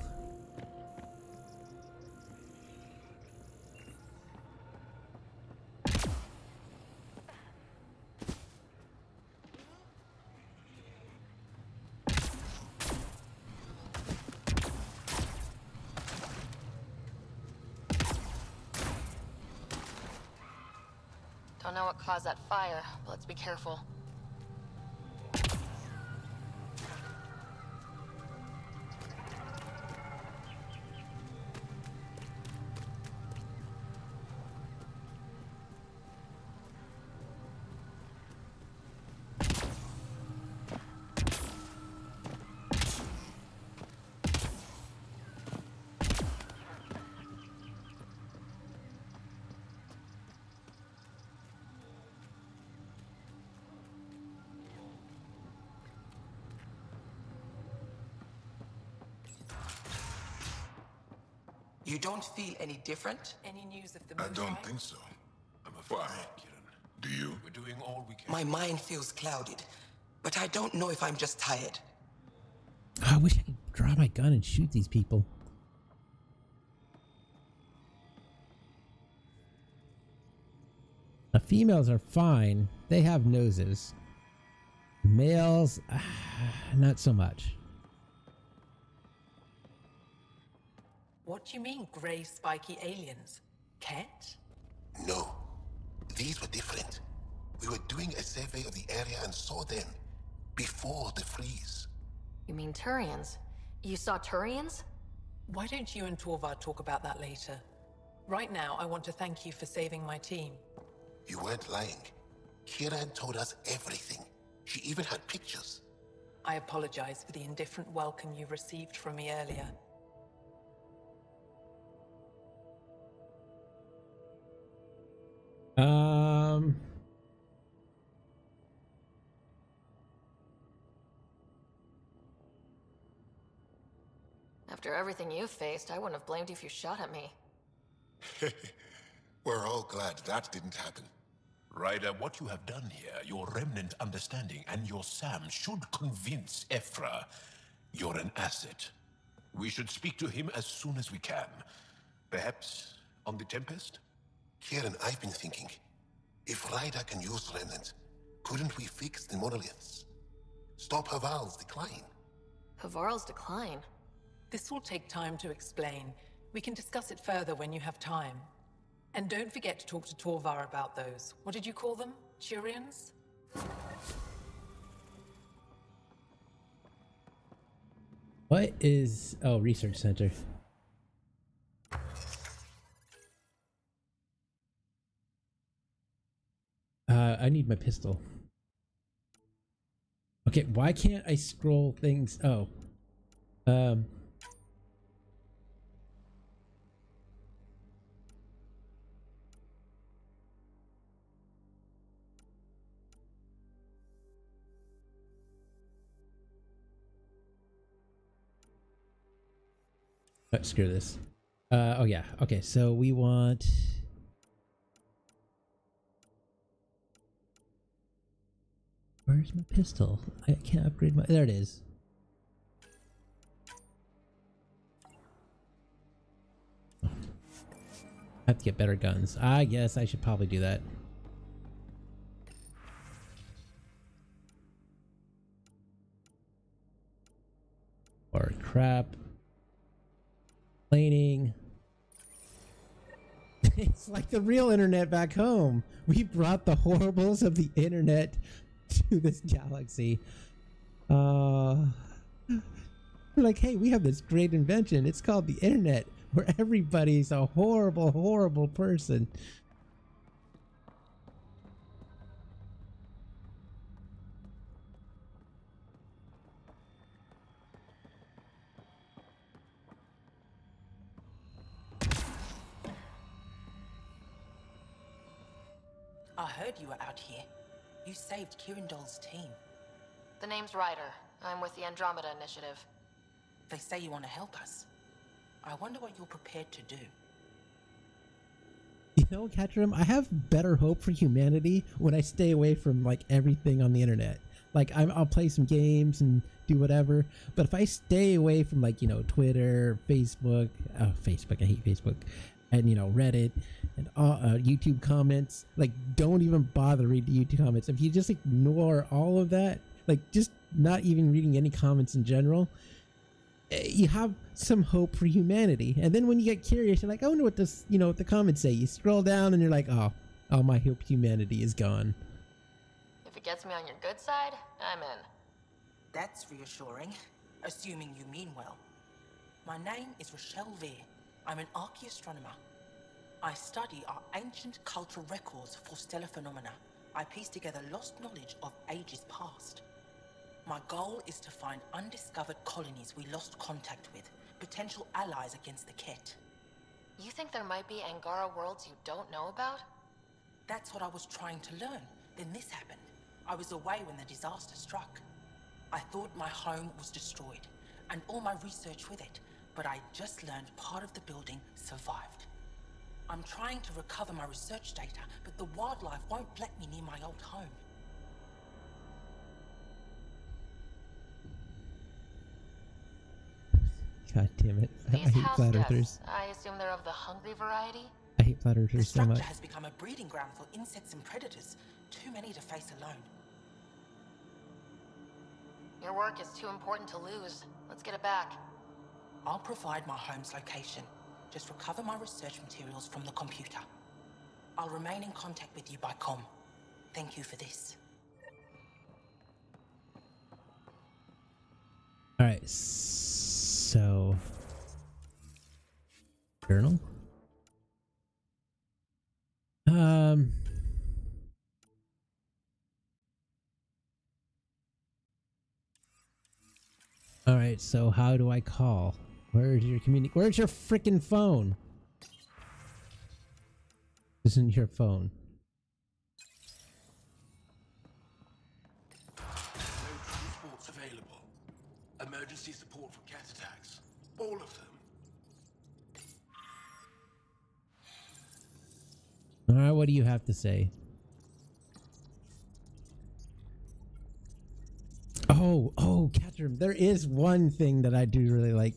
Don't know what caused that fire, but let's be careful. You don't feel any different? Any news of the I don't think so. I'm afraid, Kiran. Do you? We're doing all we can. My mind feels clouded, but I don't know if I'm just tired. Oh, I wish I could draw my gun and shoot these people. The females are fine. They have noses. Males, not so much. What do you mean, grey spiky aliens? Ket? No. These were different. We were doing a survey of the area and saw them. Before the freeze. You mean Turians? You saw Turians? Why don't you and Torvald talk about that later? Right now, I want to thank you for saving my team. You weren't lying. Kiran told us everything. She even had pictures. I apologize for the indifferent welcome you received from me earlier. After everything you've faced, I wouldn't have blamed you if you shot at me. We're all glad that didn't happen. Ryder, what you have done here, your remnant understanding and your Sam should convince Ephra you're an asset. We should speak to him as soon as we can. Perhaps on the Tempest? Kieran, I've been thinking. If Ryder can use remnant, couldn't we fix the monoliths? Stop Haval's decline? Havarl's decline? This will take time to explain. We can discuss it further when you have time. And don't forget to talk to Torvar about those. What did you call them? Turians? What is... Oh, research center. I need my pistol. Okay, why can't I scroll things? Oh. Screw this. Oh yeah. Okay, so we want... Where's my pistol? I can't upgrade my... There it is. I have to get better guns. I guess I should probably do that. Or crap. Planing. It's like the real internet back home. We brought the horribles of the internet to this galaxy. We're like, hey, we have this great invention. It's called the internet, where everybody's a horrible, horrible person. I heard you were out here. You saved Kirindol's team. The name's Ryder. I'm with the Andromeda Initiative. They say you want to help us. I wonder what you're prepared to do. You know, Catrim, I have better hope for humanity when I stay away from like everything on the internet. Like I'll play some games and do whatever, but if I stay away from like, you know, Twitter, Facebook, I hate Facebook, and you know, Reddit and YouTube comments, like don't even bother reading YouTube comments. If you just ignore all of that, like just not even reading any comments in general, you have some hope for humanity. And then when you get curious, you're like, I wonder what this, you know, what the comments say. You scroll down and you're like, oh, my hope humanity is gone. If it gets me on your good side, I'm in. That's reassuring, assuming you mean well. My name is Rochelle Veer. I'm an archaeoastronomer. I study our ancient cultural records for stellar phenomena. I piece together lost knowledge of ages past. My goal is to find undiscovered colonies we lost contact with, potential allies against the Ket. You think there might be Angara worlds you don't know about? That's what I was trying to learn. Then this happened. I was away when the disaster struck. I thought my home was destroyed, and all my research with it, but I just learned part of the building survived. I'm trying to recover my research data, but the wildlife won't let me near my old home. God damn it. I hate flat earthers. I assume they're of the hungry variety? I hate flat earthers so much. The structure has become a breeding ground for insects and predators. Too many to face alone. Your work is too important to lose. Let's get it back. I'll provide my home's location. Just recover my research materials from the computer. I'll remain in contact with you by comm. Thank you for this. Alright, so... Journal? Alright, so how do I call? Where's your where's your frickin' phone? Isn't your phone? No transports available. Emergency support for cat attacks. All of them. All right, what do you have to say? Oh, Catherine, there is one thing that I do really like.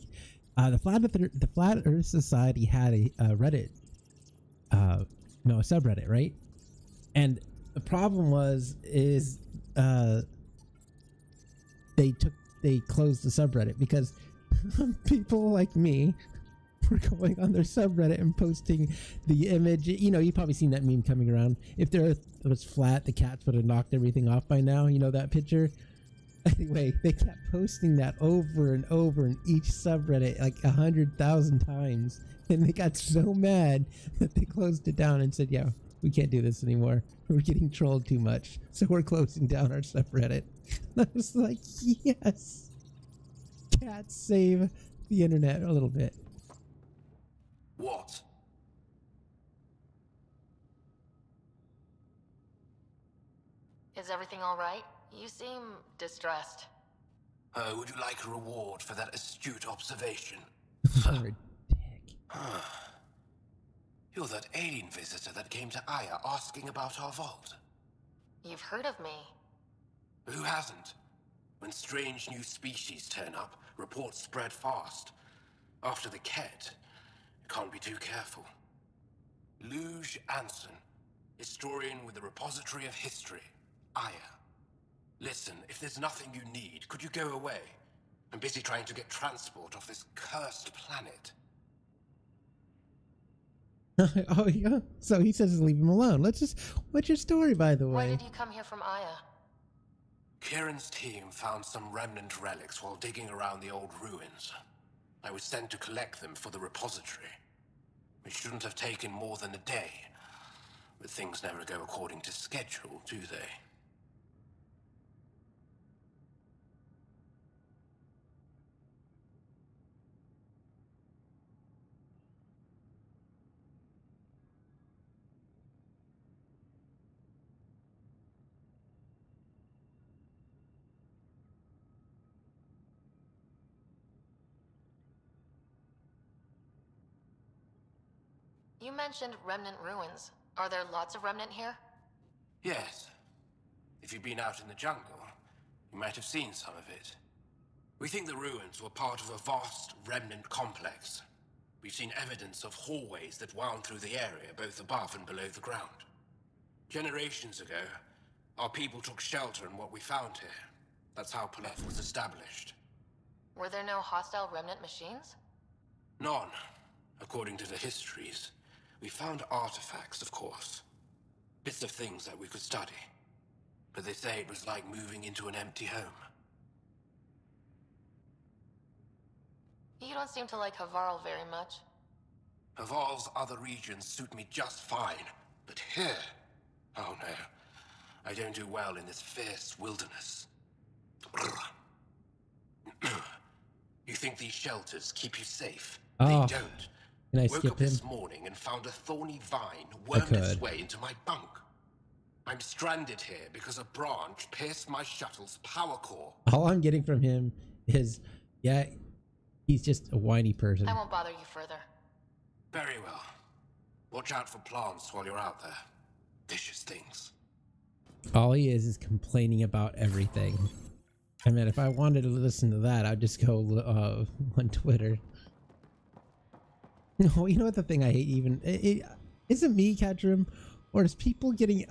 The Flat Earth Society had a Reddit, a subreddit, right? And the problem is they closed the subreddit because people like me were going on their subreddit and posting the image. You know, you've probably seen that meme coming around. If the Earth was flat, the cats would have knocked everything off by now. You know that picture? Anyway, they kept posting that over and over in each subreddit like 100,000 times, and they got so mad that they closed it down and said, "Yeah, we can't do this anymore. We're getting trolled too much, so we're closing down our subreddit." And I was like, "Yes, cats save the internet a little bit." What? Is everything all right? You seem distressed. Would you like a reward for that astute observation? You're that alien visitor that came to Aya asking about our vault. You've heard of me. Who hasn't? When strange new species turn up, reports spread fast. After the Ket, you can't be too careful. Luge Anson, historian with the Repository of History, Aya. Listen, if there's nothing you need, could you go away? I'm busy trying to get transport off this cursed planet. Oh yeah, so he says leave him alone. What's your story, by the way? Why did you come here from Aya? Kieran's team found some remnant relics while digging around the old ruins. I was sent to collect them for the repository. It shouldn't have taken more than a day, but things never go according to schedule, do they? You mentioned remnant ruins. Are there lots of remnant here? Yes. If you've been out in the jungle, you might have seen some of it. We think the ruins were part of a vast remnant complex. We've seen evidence of hallways that wound through the area, both above and below the ground. Generations ago, our people took shelter in what we found here. That's how Paleth was established. Were there no hostile remnant machines? None, according to the histories. We found artifacts, of course. Bits of things that we could study. But they say it was like moving into an empty home. You don't seem to like Havarl very much. Havarl's other regions suit me just fine. But here... oh no. I don't do well in this fierce wilderness. You think these shelters keep you safe? Oh. They don't. Can I Woke skip up this him? morning and found a thorny vine wormed its way into my bunk. I'm stranded here because a branch pierced my shuttle's power core. All I'm getting from him is, yeah, he's just a whiny person. I won't bother you further. Very well. Watch out for plants while you're out there. Vicious things. All he is complaining about everything. I mean, if I wanted to listen to that, I'd just go on Twitter. No, you know what the thing I hate even? Is it me, Catrim? Or is people getting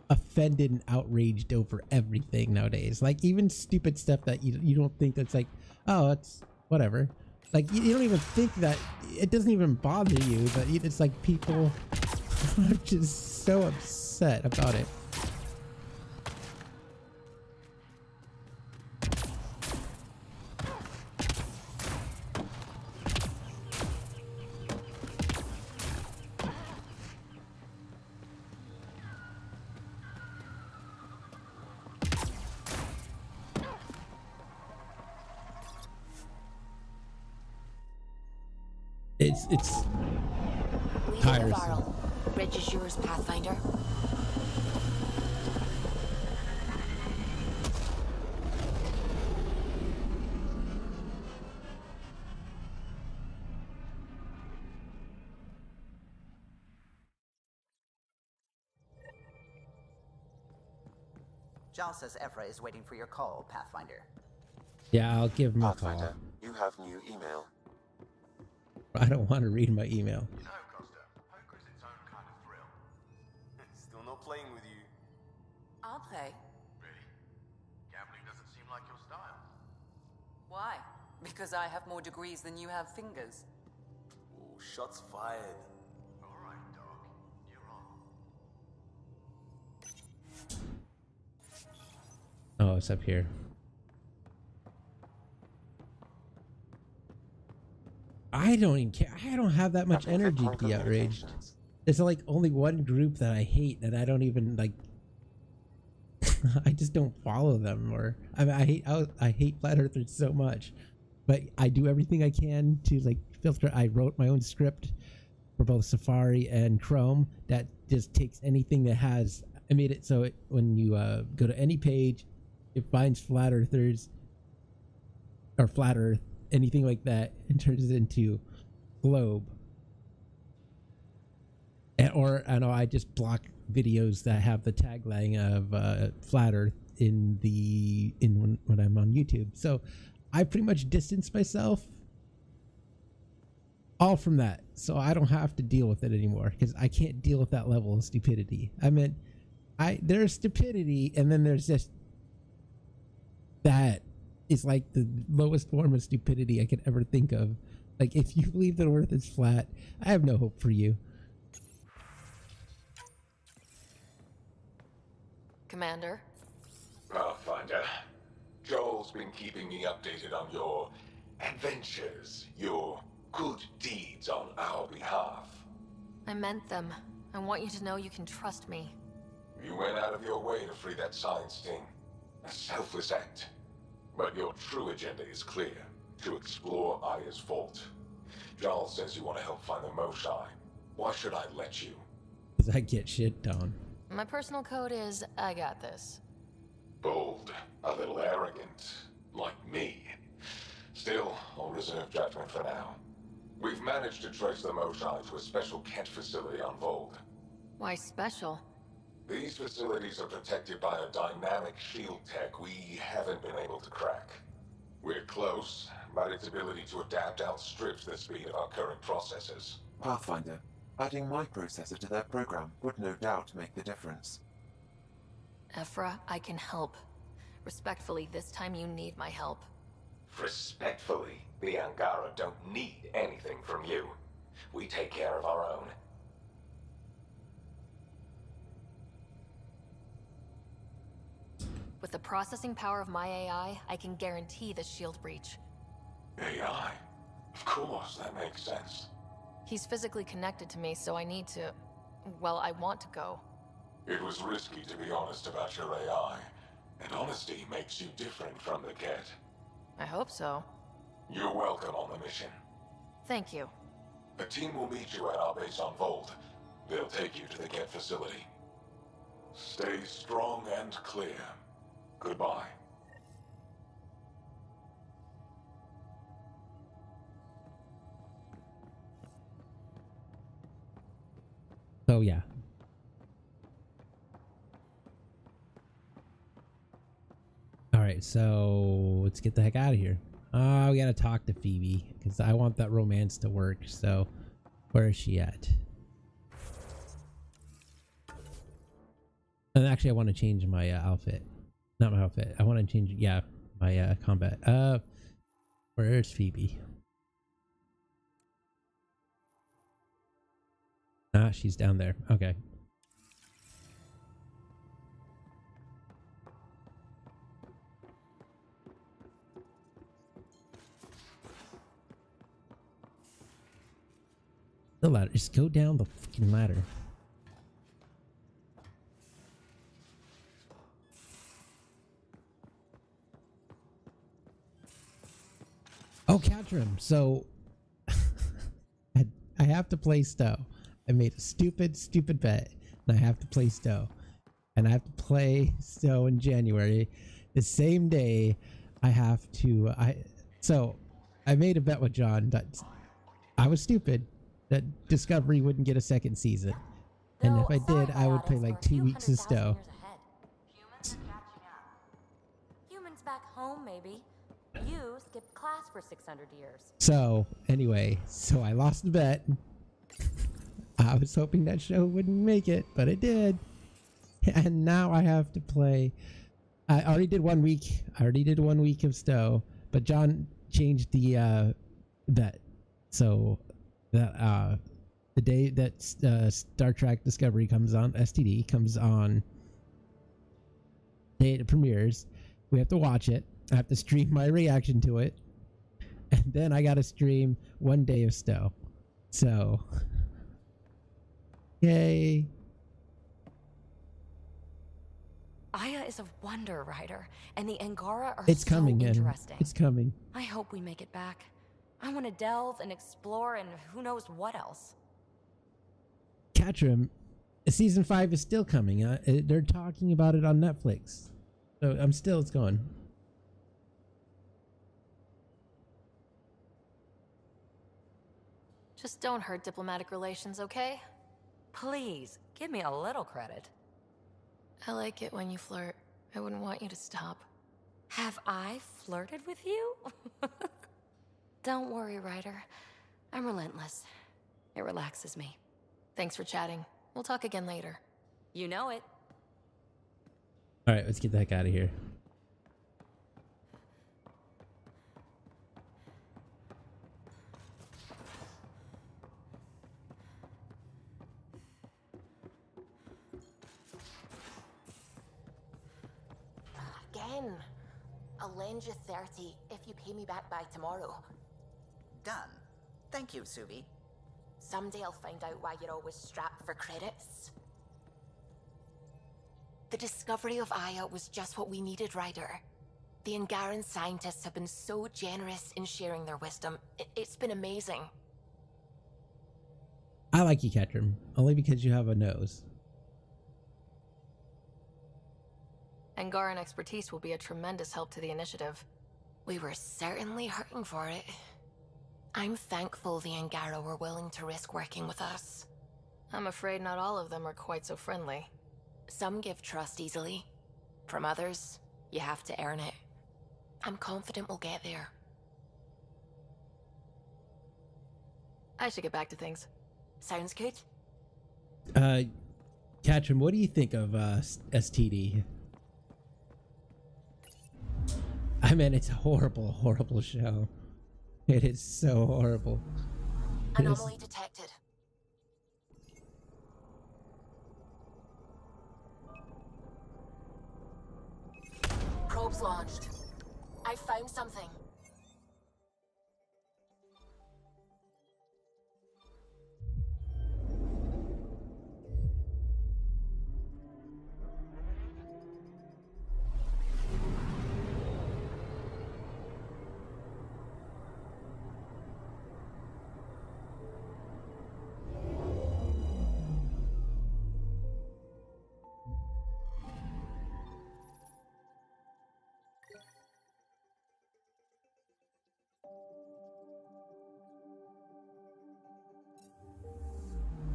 offended and outraged over everything nowadays? Like, even stupid stuff that you don't think that's like, oh, it's whatever. Like, you don't even think that, it doesn't even bother you, but it's like people are just so upset about it. It's tiresome. Bridge is yours, Pathfinder. Jal says Ephra is waiting for your call, Pathfinder. Yeah, I'll give him a call. Pathfinder, you have new email. I don't want to read my email. You know, Costa, poker is its own kind of thrill. Still not playing with you. I'll play. Really? Gambling doesn't seem like your style. Why? Because I have more degrees than you have fingers. Oh, shots fired. Alright, dog. You're on. Oh, it's up here. I don't even care. I don't have that much energy to be outraged. There's like only one group that I hate, and I don't even like. I just don't follow them, or I mean, I hate flat earthers so much, but I do everything I can to like filter. I wrote my own script for both Safari and Chrome that just takes anything that has. I made it so when you go to any page, it finds flat earthers or flat Earth, anything like that, and turns it into globe. Or I know I just block videos that have the tagline of flat Earth in when I'm on YouTube. So I pretty much distance myself all from that, so I don't have to deal with it anymore because I can't deal with that level of stupidity. I mean, there's stupidity, and then there's just that is like the lowest form of stupidity I could ever think of. Like, if you believe that Earth is flat, I have no hope for you. Commander? Pathfinder, Joel's been keeping me updated on your adventures, your good deeds on our behalf. I meant them. I want you to know you can trust me. You went out of your way to free that science team. A selfless act. But your true agenda is clear. To explore Aya's vault. Jarl says you want to help find the Moshae. Why should I let you? Because I get shit done. My personal code is, I got this. Bold. A little arrogant. Like me. Still, I'll reserve judgment for now. We've managed to trace the Moshae to a special Kent facility on Vold. Why special? These facilities are protected by a dynamic shield tech we haven't been able to crack. We're close, but its ability to adapt outstrips the speed of our current processors. Pathfinder, adding my processor to their program would no doubt make the difference. Ephra, I can help. Respectfully, this time you need my help. Respectfully, the Angara don't need anything from you. We take care of our own. With the processing power of my AI, I can guarantee the shield breach. AI? Of course, that makes sense. He's physically connected to me, so I need to... well, I want to go. It was risky to be honest about your AI, and honesty makes you different from the Ket. I hope so. You're welcome on the mission. Thank you. A team will meet you at our base on Vold. They'll take you to the Ket facility. Stay strong and clear. Goodbye. So yeah. Alright, so let's get the heck out of here. We gotta talk to Phoebe, because I want that romance to work, so where is she at? And actually I want to change my outfit. Not my outfit. I want to change, yeah, my combat. Where's Phoebe? Ah, she's down there. Okay. The ladder. Just go down the freaking ladder. Oh, Catherine. So I have to play Stowe. I made a stupid bet, and I have to play Stowe. And I have to play Stowe in January. The same day I have to... So I made a bet with John that I was stupid, that Discovery wouldn't get a second season. And if I did, I would play like 2 weeks of Stowe. maybe. You skipped class for 600 years. So, anyway, so I lost the bet. I was hoping that show wouldn't make it, but it did. And now I have to play. I already did 1 week. I already did 1 week of Stowe, but John changed the bet. So that the day that Star Trek Discovery comes on, STD comes on, day it premieres, we have to watch it. I have to stream my reaction to it, and then I got to stream 1 day of Stowe. So, yay! Aya is a wonder, Ryder, and the Angara are It's so coming, interesting. It's coming. I hope we make it back. I want to delve and explore and who knows what else. Catrim, season 5 is still coming. They're talking about it on Netflix, so it's going. Just don't hurt diplomatic relations, okay? Please, give me a little credit. I like it when you flirt. I wouldn't want you to stop. Have I flirted with you? Don't worry, Ryder. I'm relentless. It relaxes me. Thanks for chatting. We'll talk again later. You know it. All right, let's get the heck out of here. Again. I'll lend you 30 if you pay me back by tomorrow. Done. Thank you, Suvi. Someday I'll find out why you're always strapped for credits. The discovery of Aya was just what we needed, Ryder. The Angaran scientists have been so generous in sharing their wisdom. It's been amazing. I like you, Catrim, only because you have a nose. Angaran expertise will be a tremendous help to the initiative. We were certainly hurting for it. I'm thankful the Angara were willing to risk working with us. I'm afraid not all of them are quite so friendly. Some give trust easily. From others, you have to earn it. I'm confident we'll get there. I should get back to things. Sounds good. Catrim, what do you think of STD? I mean, it's a horrible, horrible show. It is so horrible. Anomaly detected. Probes launched. I found something.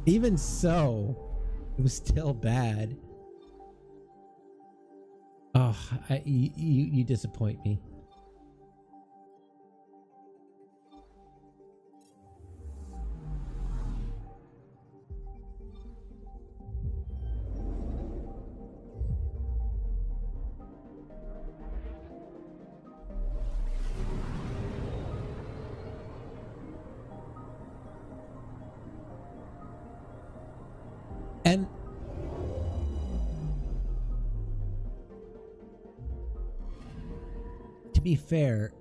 Even so, it was still bad. Oh, you disappoint me. And to be fair,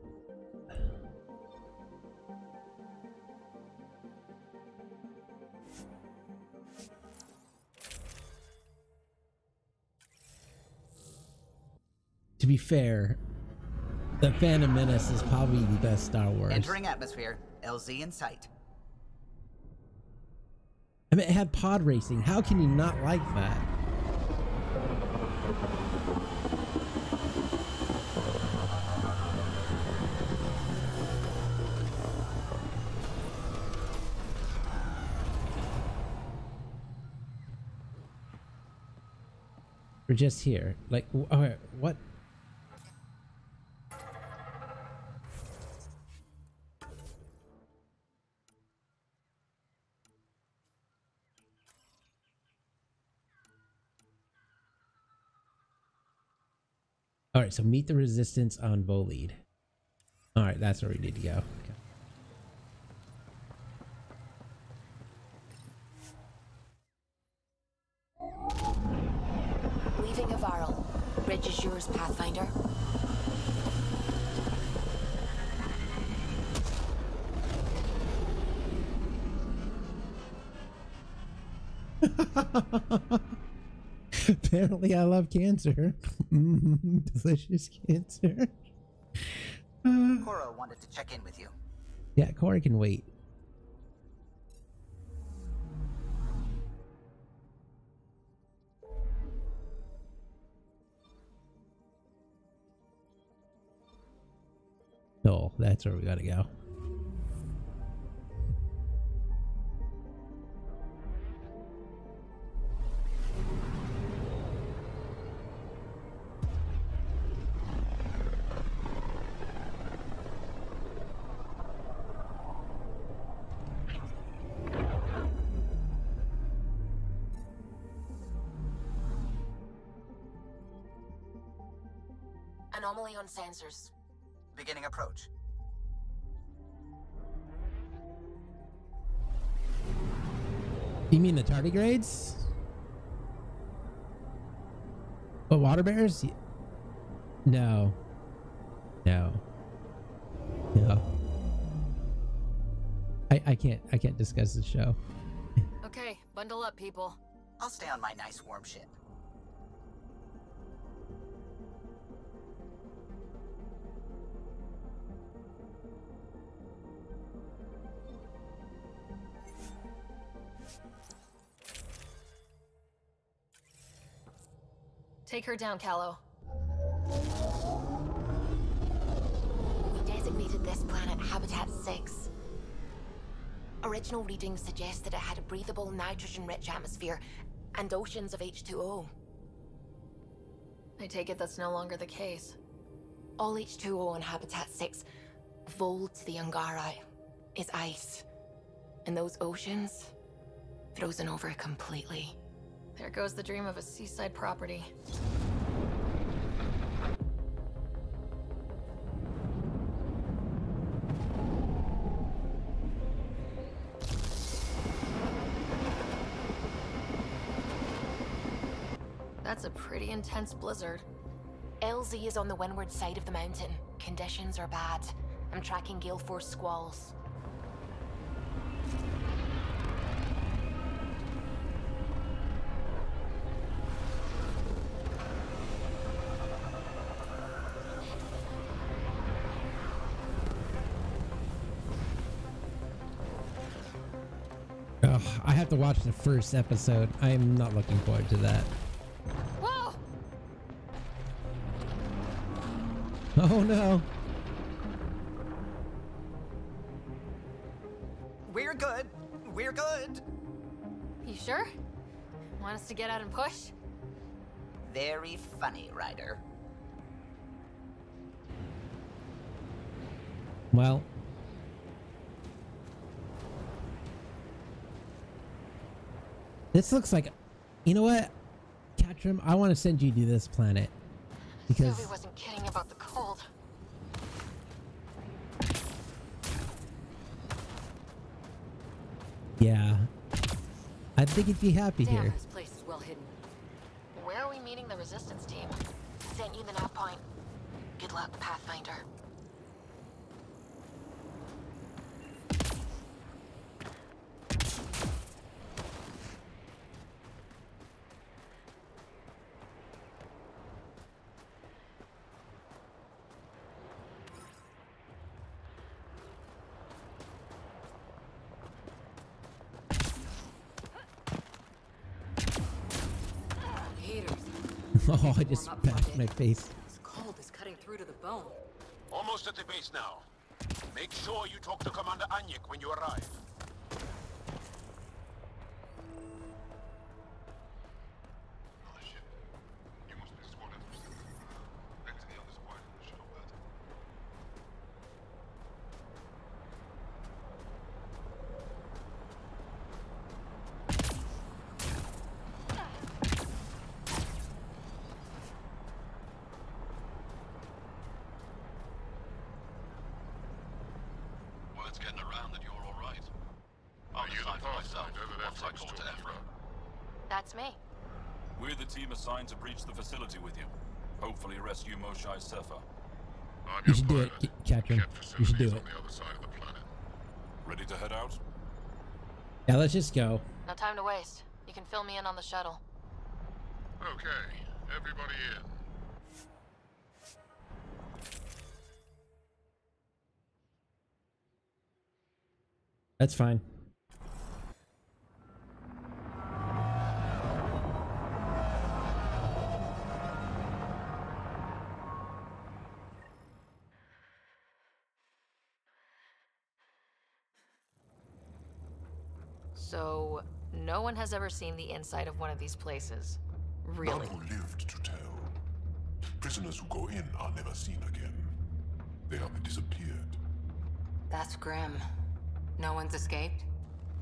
The Phantom Menace is probably the best Star Wars. Entering atmosphere. LZ in sight. I mean, it had pod racing. How can you not like that? We're just here. Like, alright, what? All right, so meet the resistance on Vollead. All right, that's where we need to go. Okay. Leaving Avarl. Bridge is yours, Pathfinder. Apparently I love cancer. Delicious cancer. Cora wanted to check in with you. Yeah, Cora can wait. Oh, that's where we gotta go. Anomaly on sensors. Beginning approach. You mean the tardigrades? What, water bears? No. No. No. I can't discuss the show. Okay, bundle up, people. I'll stay on my nice warm ship. Take her down, Callow. We designated this planet Habitat 6. Original readings suggest that it had a breathable, nitrogen-rich atmosphere and oceans of H2O. I take it that's no longer the case. All H2O on Habitat 6, vol to the Angara, is ice. And those oceans, frozen over completely. There goes the dream of a seaside property. That's a pretty intense blizzard. LZ is on the windward side of the mountain. Conditions are bad. I'm tracking gale force squalls. Ugh, I have to watch the first episode. I'm not looking forward to that. Whoa! Oh no. We're good. We're good. You sure? Want us to get out and push? Very funny, Ryder. Well. This looks like, you know what, Catrim, I want to send you to this planet because Sylvie wasn't kidding about the cold. yeah, I think you'd be happy Damn, here. this place is well hidden. Where are we meeting the resistance team? Sent you the nav point. Good luck, Pathfinder. Oh, I just bashed my face. This cold is cutting through to the bone. Almost at the base now. Make sure you talk to Commander Anyek when you arrive. word's getting around that you're all right. Are you the Pathfinder that Ephraim's talking about? That's me. We're the team assigned to breach the facility with you. Hopefully rescue Moshae Sefer. I'm You should do it, Catherine. You should do it. on the other side of the planet. Ready to head out? Yeah, let's just go. No time to waste. You can fill me in on the shuttle. Okay, everybody in. That's fine. So, no one has ever seen the inside of one of these places. Really? None who lived to tell. Prisoners who go in are never seen again. They have disappeared. That's grim. No one's escaped?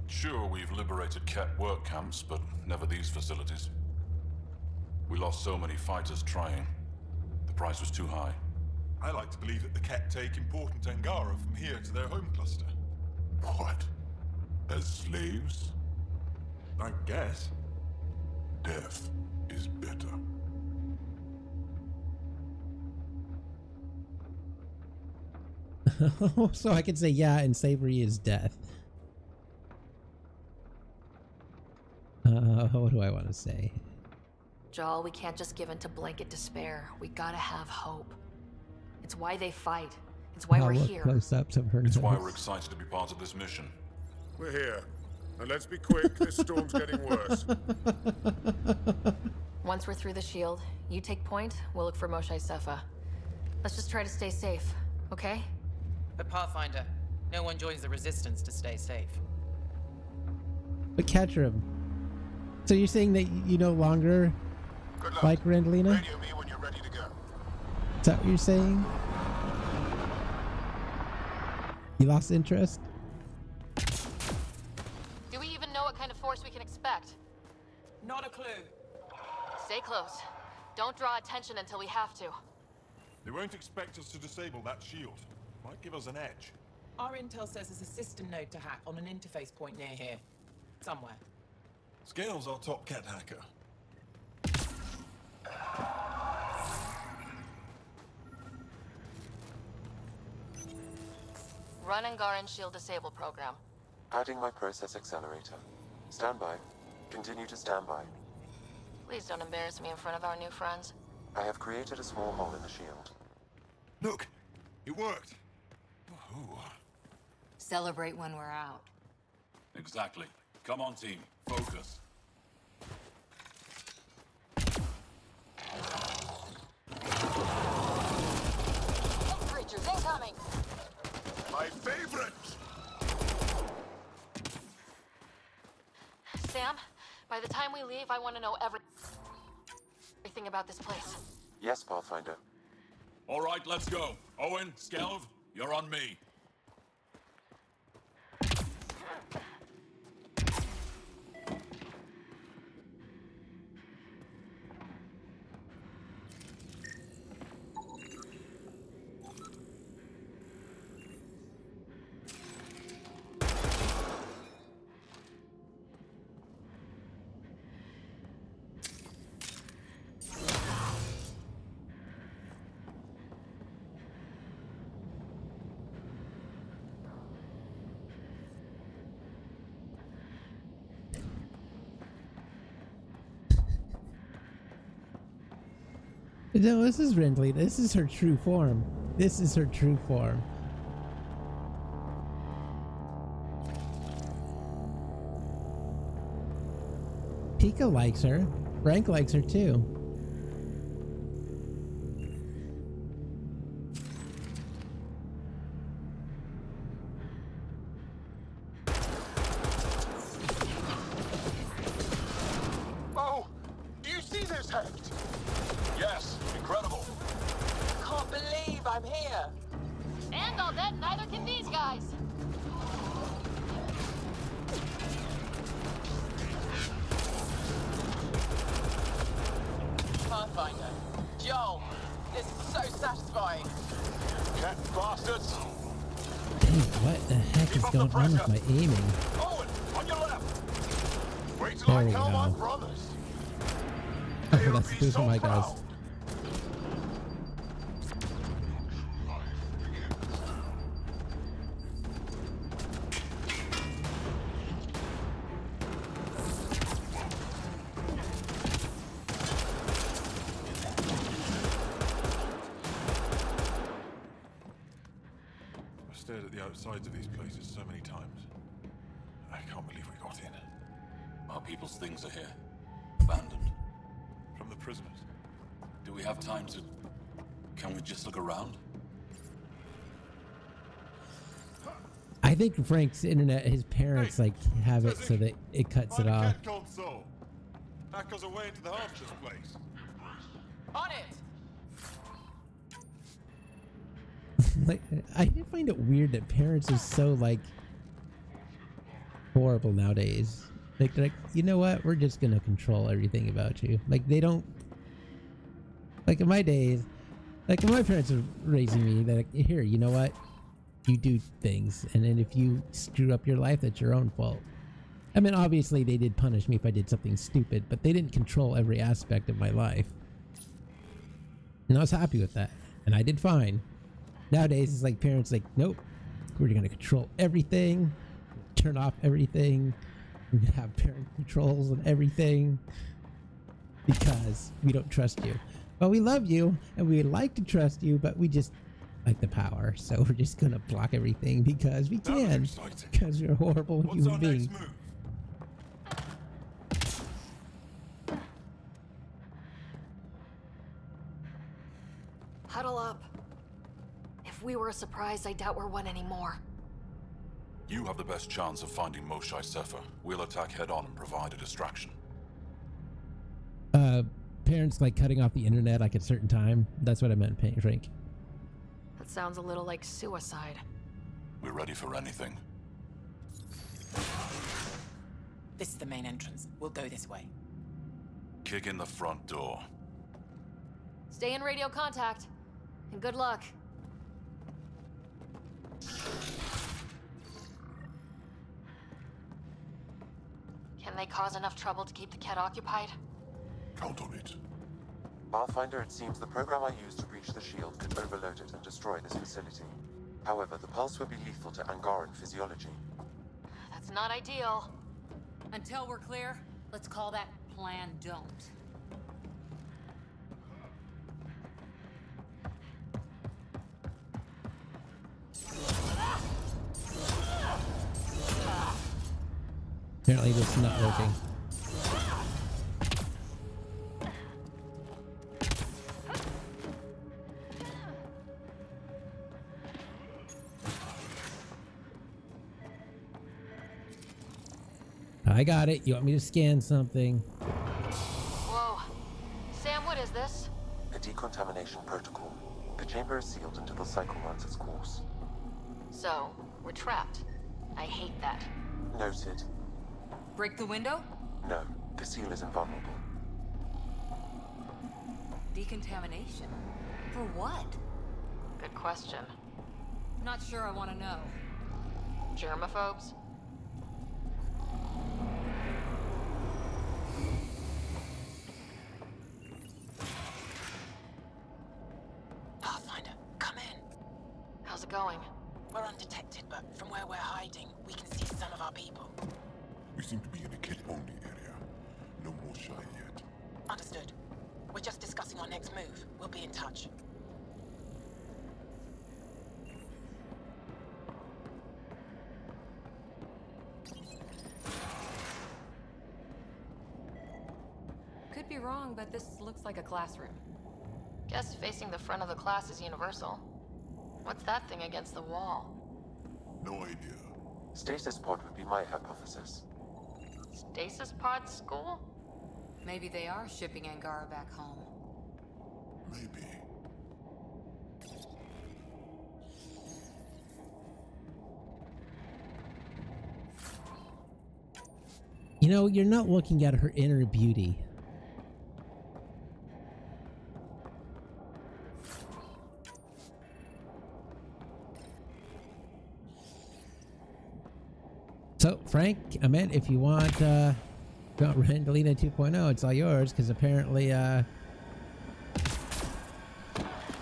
Sure, we've liberated Ket work camps, but never these facilities. We lost so many fighters trying. The price was too high. I like to believe that the Ket take important Angara from here to their home cluster. What? As slaves? I guess. Death is better. So I can say yeah, and slavery is death. What do I want to say? Jal, we can't just give in to blanket despair. We gotta have hope. It's why they fight. It's why we're here. Close-ups of her It's why nose. we're excited to be part of this mission. We're here. And let's be quick, this storm's getting worse. Once we're through the shield, you take point, we'll look for Moshae Sefer. Let's just try to stay safe, okay? But Pathfinder, no one joins the Resistance to stay safe. But Catherine, so you're saying that you no longer like Randallina? Radio me when you're ready to go. Is that what you're saying? You lost interest? Do we even know what kind of force we can expect? Not a clue. Stay close. Don't draw attention until we have to. They won't expect us to disable that shield. Might give us an edge. Our intel says there's a system node to hack on an interface point near here. Somewhere. Scale's our top Ket hacker. Run Angaran Shield Disable program. Adding my process accelerator. Stand by. Continue to stand by. Please don't embarrass me in front of our new friends. I have created a small hole in the shield. Look, it worked. Ooh. Celebrate when we're out. Exactly. Come on, team. Focus. Creatures incoming! My favorite! Sam, by the time we leave, I want to know everything about this place. Yes, Pathfinder. All right, let's go. Owen, Skelv, you're on me. No, this is Randallina. This is her true form. This is her true form. Pika likes her. Frank likes her too. Oh! Do you see this, Hect? Yes, incredible. Can't believe I'm here. And I'll bet neither can these guys. Pathfinder. Joel, this is so satisfying. Cat bastards! What the heck is going on with my aiming? Owen, on your left. Wait till There I we tell my go. brothers. Oh, that's two for my guys. I've stared at the outsides of these places so many times. I can't believe we got in. Our people's things are here. Abandoned. From the prisoners. Do we have time to... Can we just look around? I think Frank's internet, his parents like have it so that it cuts it off. Console. That goes away into the heart of this place. On it! Like, I did find it weird that parents are so like horrible nowadays. Like they're like, you know what? We're just gonna control everything about you. Like they don't. Like in my days, like when my parents were raising me, they're like, here, you know what? You do things, and then if you screw up your life, that's your own fault. I mean, obviously they did punish me if I did something stupid, but they didn't control every aspect of my life. And I was happy with that, and I did fine. Nowadays, it's like parents like, nope, we're gonna control everything, turn off everything, we're gonna have parent controls on everything because we don't trust you. Well, we love you and we like to trust you, but we just like the power, so we're just gonna block everything because we can, because we're horrible human beings. Huddle up. If we were a surprise, I doubt we're one anymore. You have the best chance of finding Moshae Sefer. We'll attack head-on and provide a distraction. Parents like cutting off the internet like at a certain time. That's what I meant, Frank. That sounds a little like suicide. We're ready for anything. This is the main entrance. We'll go this way. Kick in the front door. Stay in radio contact, and good luck. Can they cause enough trouble to keep the Ket occupied? Count on it. Pathfinder, it seems the program I used to breach the shield could overload it and destroy this facility. However, the pulse would be lethal to Angaran physiology. That's not ideal. Until we're clear, let's call that plan don't. Apparently this is not working. I got it. You want me to scan something? Whoa. Sam, what is this? A decontamination protocol. The chamber is sealed until the cycle runs its course. So, we're trapped. I hate that. Noted. Break the window? No, the seal is invulnerable. Decontamination? For what? Good question. Not sure I want to know. Germaphobes? Pathfinder, come in. How's it going? We're undetected, but from where we're hiding, we can see some of our people. We seem to be in a kid-only area. No more shy yet. Understood. We're just discussing our next move. We'll be in touch. Could be wrong, but this looks like a classroom. Guess facing the front of the class is universal. What's that thing against the wall? No idea. Stasis pod would be my hypothesis. Stasis pod school? Maybe they are shipping Angara back home. Maybe. You know, you're not looking at her inner beauty. So, Frank, Ahmet, if you want Randallina 2.0, it's all yours, because apparently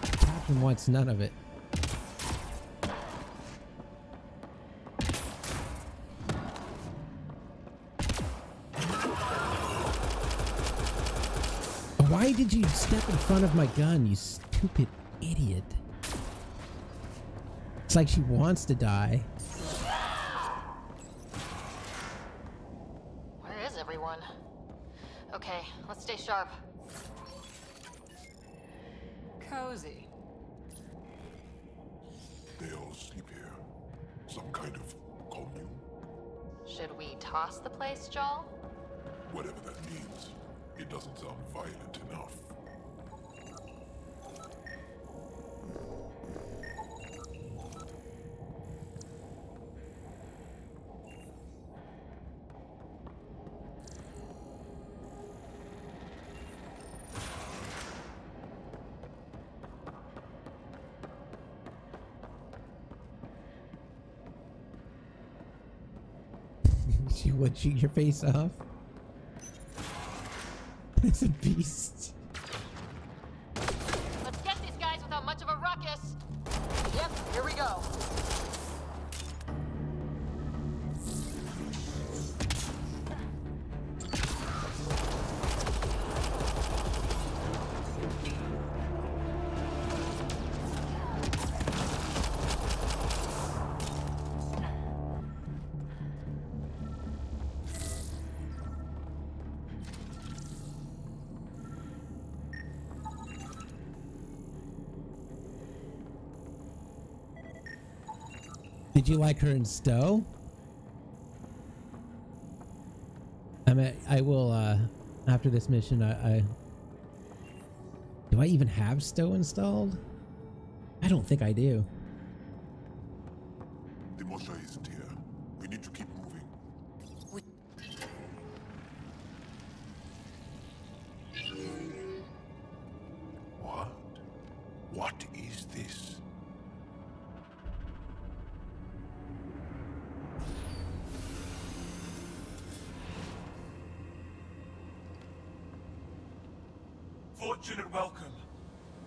Captain wants none of it. Why did you step in front of my gun, you stupid idiot? It's like she wants to die. Where is everyone? Okay, let's stay sharp. Cozy. They all sleep here. Some kind of commune? Should we toss the place, Joel? Whatever that means. It doesn't sound violent enough. She would shoot your face off. It's a beast. Let's get these guys without much of a ruckus. Yep, here we go. Did you like her in Stowe? I mean, I will, after this mission, do I even have Stowe installed? I don't think I do. The Mosha isn't here. We need to keep moving. What? What is this? Fortunate welcome.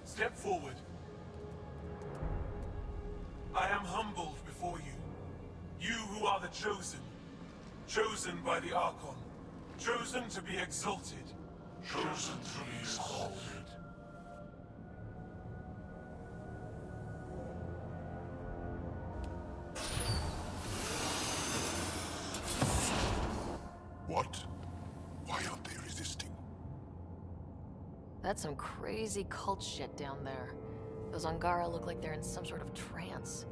Step forward. I am humbled before you. You who are the chosen. Chosen by the Archon. Chosen to be exalted. Chosen to be exalted. What? Why aren't they resisting? That's some crazy cult shit down there. Those Angara look like they're in some sort of trance.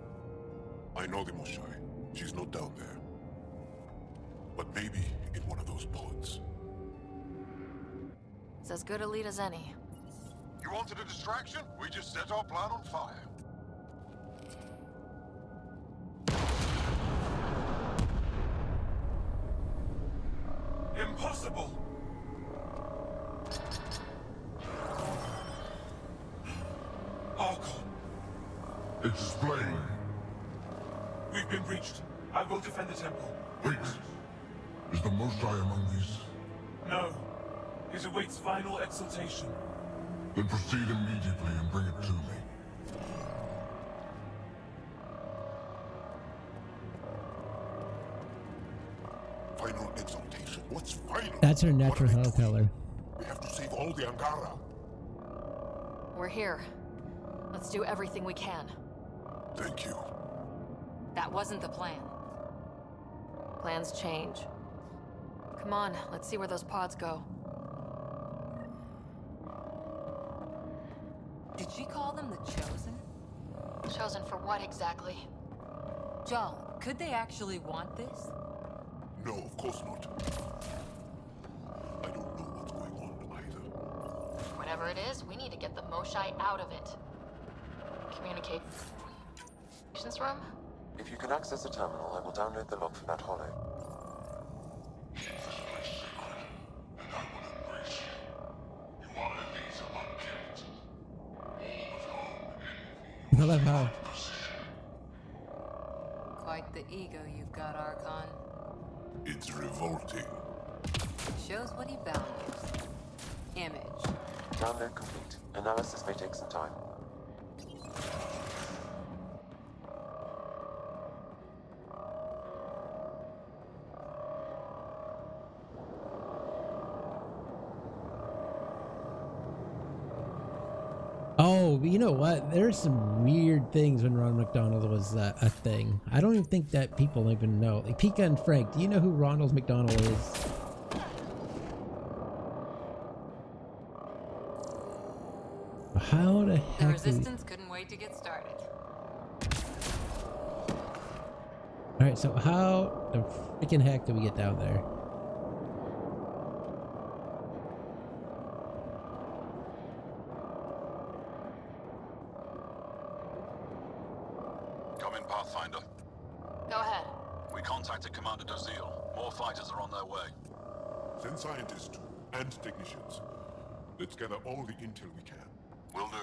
I know the Moshai. She's not down there. But maybe in one of those pods. It's as good a lead as any. You wanted a distraction? We just set our plan on fire. Impossible! Archon. Explain. We've been breached. I will defend the temple. Wait. Is the Mosai among these? No. It awaits final exaltation. Then proceed immediately and bring it to me. Final exaltation? What's final? That's her natural hell color. We have to save all the Angara. We're here. Let's do everything we can. Thank you. That wasn't the plan. Plans change. Come on, let's see where those pods go. Did she call them the Chosen? Chosen for what exactly? Joel, could they actually want this? No, of course not. I don't know what's going on either. Whatever it is, we need to get the Moshai out of it. Communications room? If you can access a terminal, I will download the log for that holo. I love how Quite the ego you've got, Archon. It's revolting. Shows what he values. Image. Download complete. Analysis may take some time. Oh, you know what? There's some weird things when Ronald McDonald was a thing. I don't even think that people even know. Like Pika and Frank, do you know who Ronald McDonald is? How the heck? The resistance couldn't wait to get started. All right, so how the freaking heck do we get down there? Come in, Pathfinder. Go ahead. We contacted Commander Dozil. More fighters are on their way. Send scientists too, and technicians. Let's gather all the intel we can. Will do.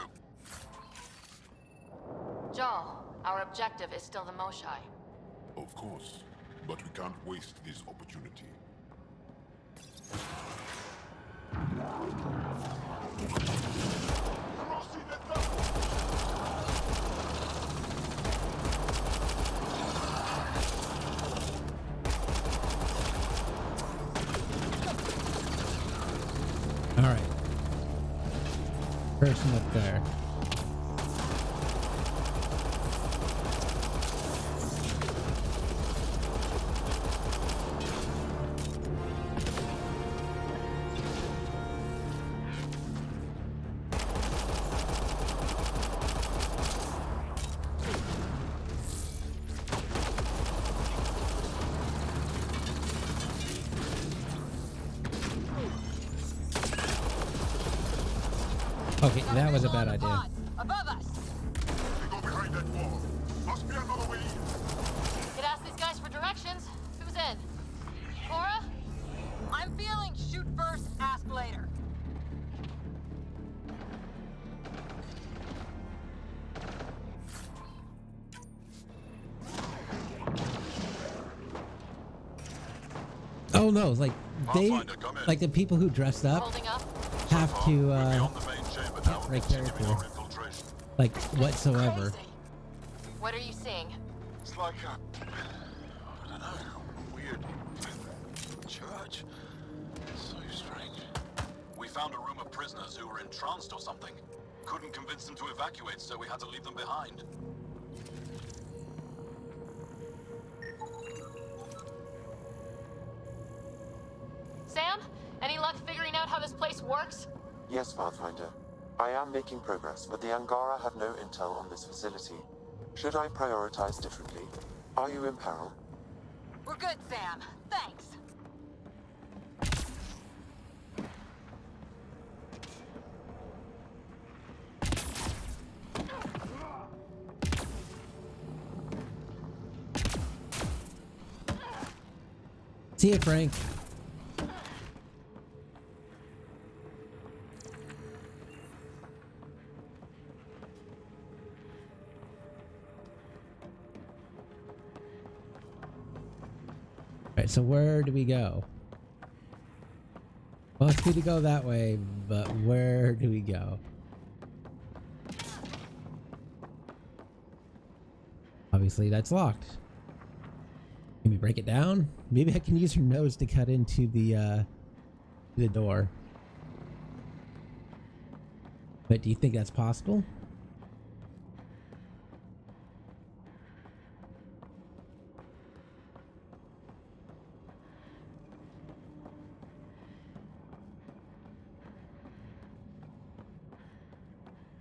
Joel, our objective is still the Moshai. Of course, but we can't waste this opportunity. All right. Person up there. Okay, that was a bad idea. Above us. Go behind that wall. Must be another way in. Could ask these guys for directions. Who's in? Cora? I'm feeling shoot first, ask later. Oh no, like they, like the people who dressed up have to break character, like whatsoever. What are you seeing? It's like a, I don't know, weird church. So strange. We found a room of prisoners who were entranced or something. Couldn't convince them to evacuate, so we had to leave them behind. Sam? Any luck figuring out how this place works? Yes, Pathfinder. I am making progress, but the Angara have no intel on this facility. Should I prioritize differently? Are you in peril? We're good, Sam. Thanks. See you, Frank. Alright, so where do we go? Well, it's good to go that way, but where do we go? Obviously, that's locked. Can we break it down? Maybe I can use her nose to cut into the door. But do you think that's possible?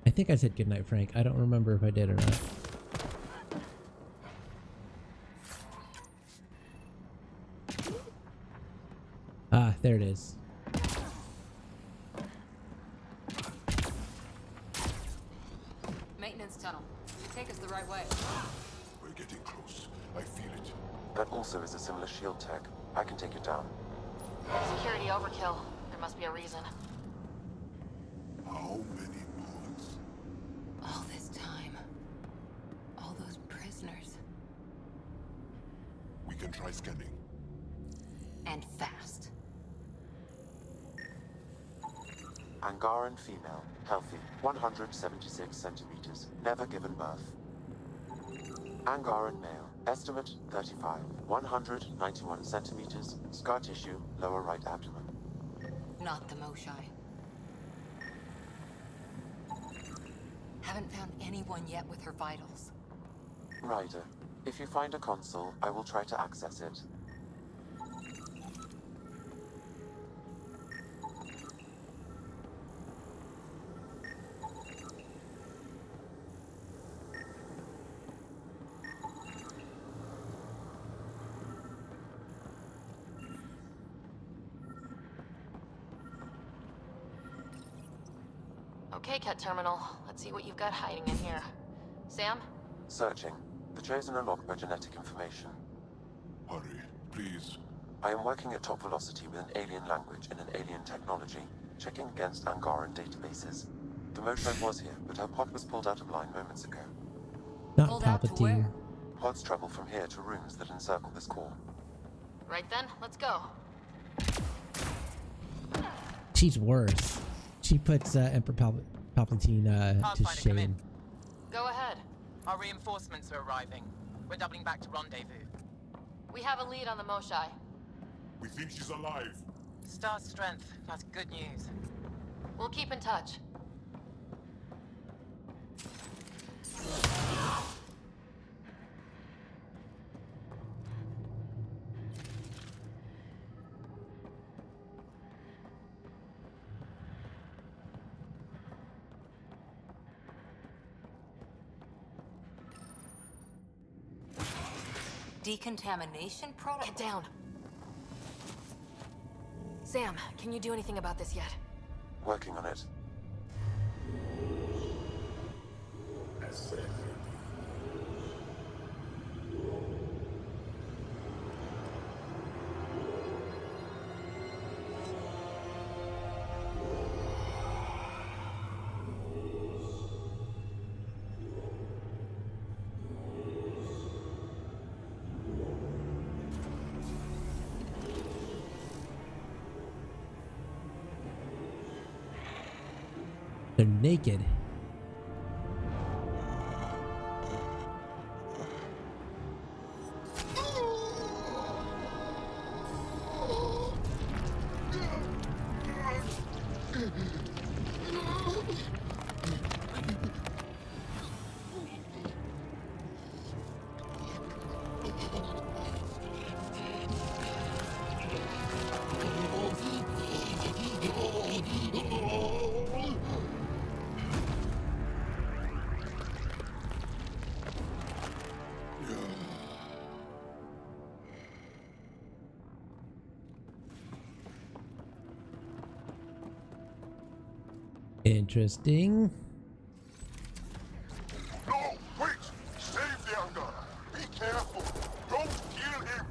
I think I said goodnight, Frank. I don't remember if I did or not. Ah, there it is. Maintenance tunnel. Should take us the right way. We're getting close. I feel it. That also is a similar shield tech. I can take it down. Security overkill. There must be a reason. How many bullets? All this time. All those prisoners. We can try scanning. And fast. Angaran female, healthy, 176 centimeters, never given birth. Angaran male, estimate 35, 191 centimeters, scar tissue, lower right abdomen. Not the Moshai. Haven't found anyone yet with her vitals. Ryder, if you find a console, I will try to access it. Okay, Ket Terminal. Let's see what you've got hiding in here. Sam? Searching. The Chosen are logged by genetic information. Hurry, please. I am working at top velocity with an alien language and an alien technology, checking against Angaran databases. The Moshai was here, but her pod was pulled out of line moments ago. Not Palpatine. Pods travel from here to rooms that encircle this core. Right then, let's go. She's worse. She puts Emperor Palpatine to shame. Go ahead. Our reinforcements are arriving. We're doubling back to rendezvous. We have a lead on the Moshai. We think she's alive. Star strength. That's good news. We'll keep in touch. Decontamination product? Get down. Sam, can you do anything about this yet? Working on it. They're naked. Interesting. No, wait! Save the Angara! Be careful! Don't kill him!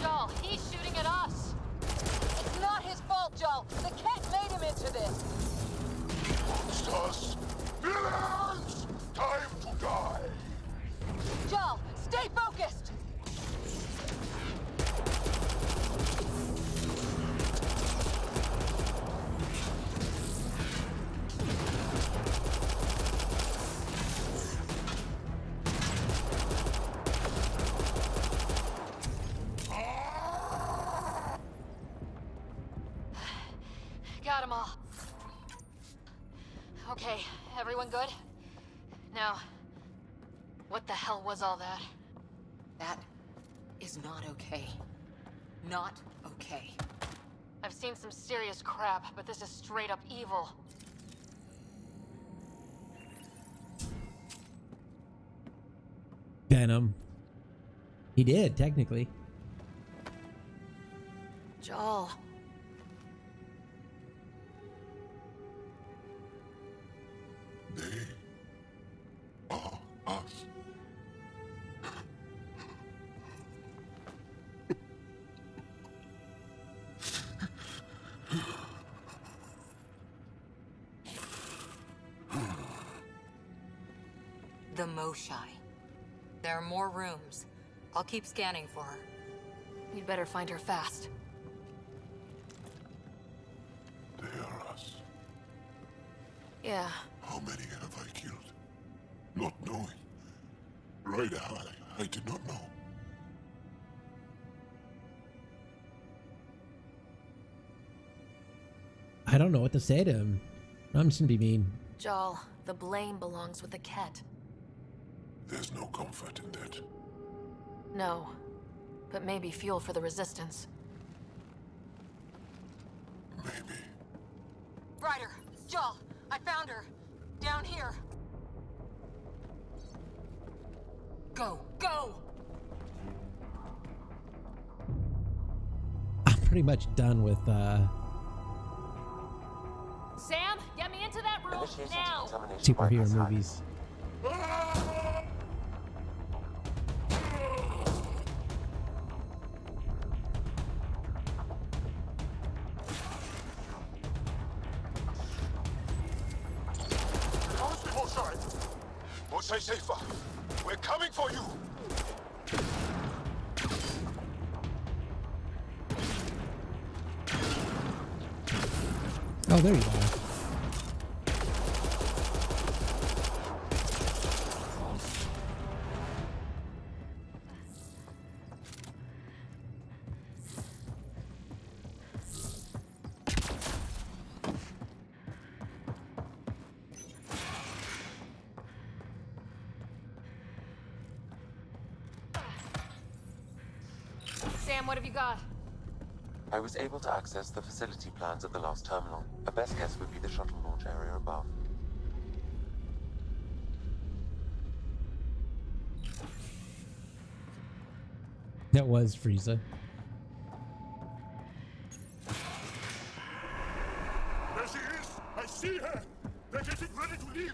Joel, he's shooting at us! It's not his fault, Joel! The cat made him into this! Monsters! Villains! Time to die! Joel, stay focused! Got 'em all. Okay, everyone good? Now, what the hell was all that? That is not okay. Not okay. I've seen some serious crap, but this is straight up evil. Venom. He did, technically. Joel. They are us. The Moshai. There are more rooms. I'll keep scanning for her. We'd better find her fast. They are us. Yeah. How many have I killed? Not knowing. Ryder, I did not know. I don't know what to say to him. I'm just gonna be mean. Jal, the blame belongs with the Ket. There's no comfort in that. No, but maybe fuel for the Resistance. Maybe. Ryder, Jal, I found her. Down here. Go, go! I'm pretty much done with Sam, get me into that room now! superhero movies. Moshe Safer, we're coming for you! Oh, there you are. Sam, what have you got? I was able to access the facility plans at the last terminal. A best guess would be the shuttle launch area above. That was Frieza. There she is! I see her! They're getting ready to leave!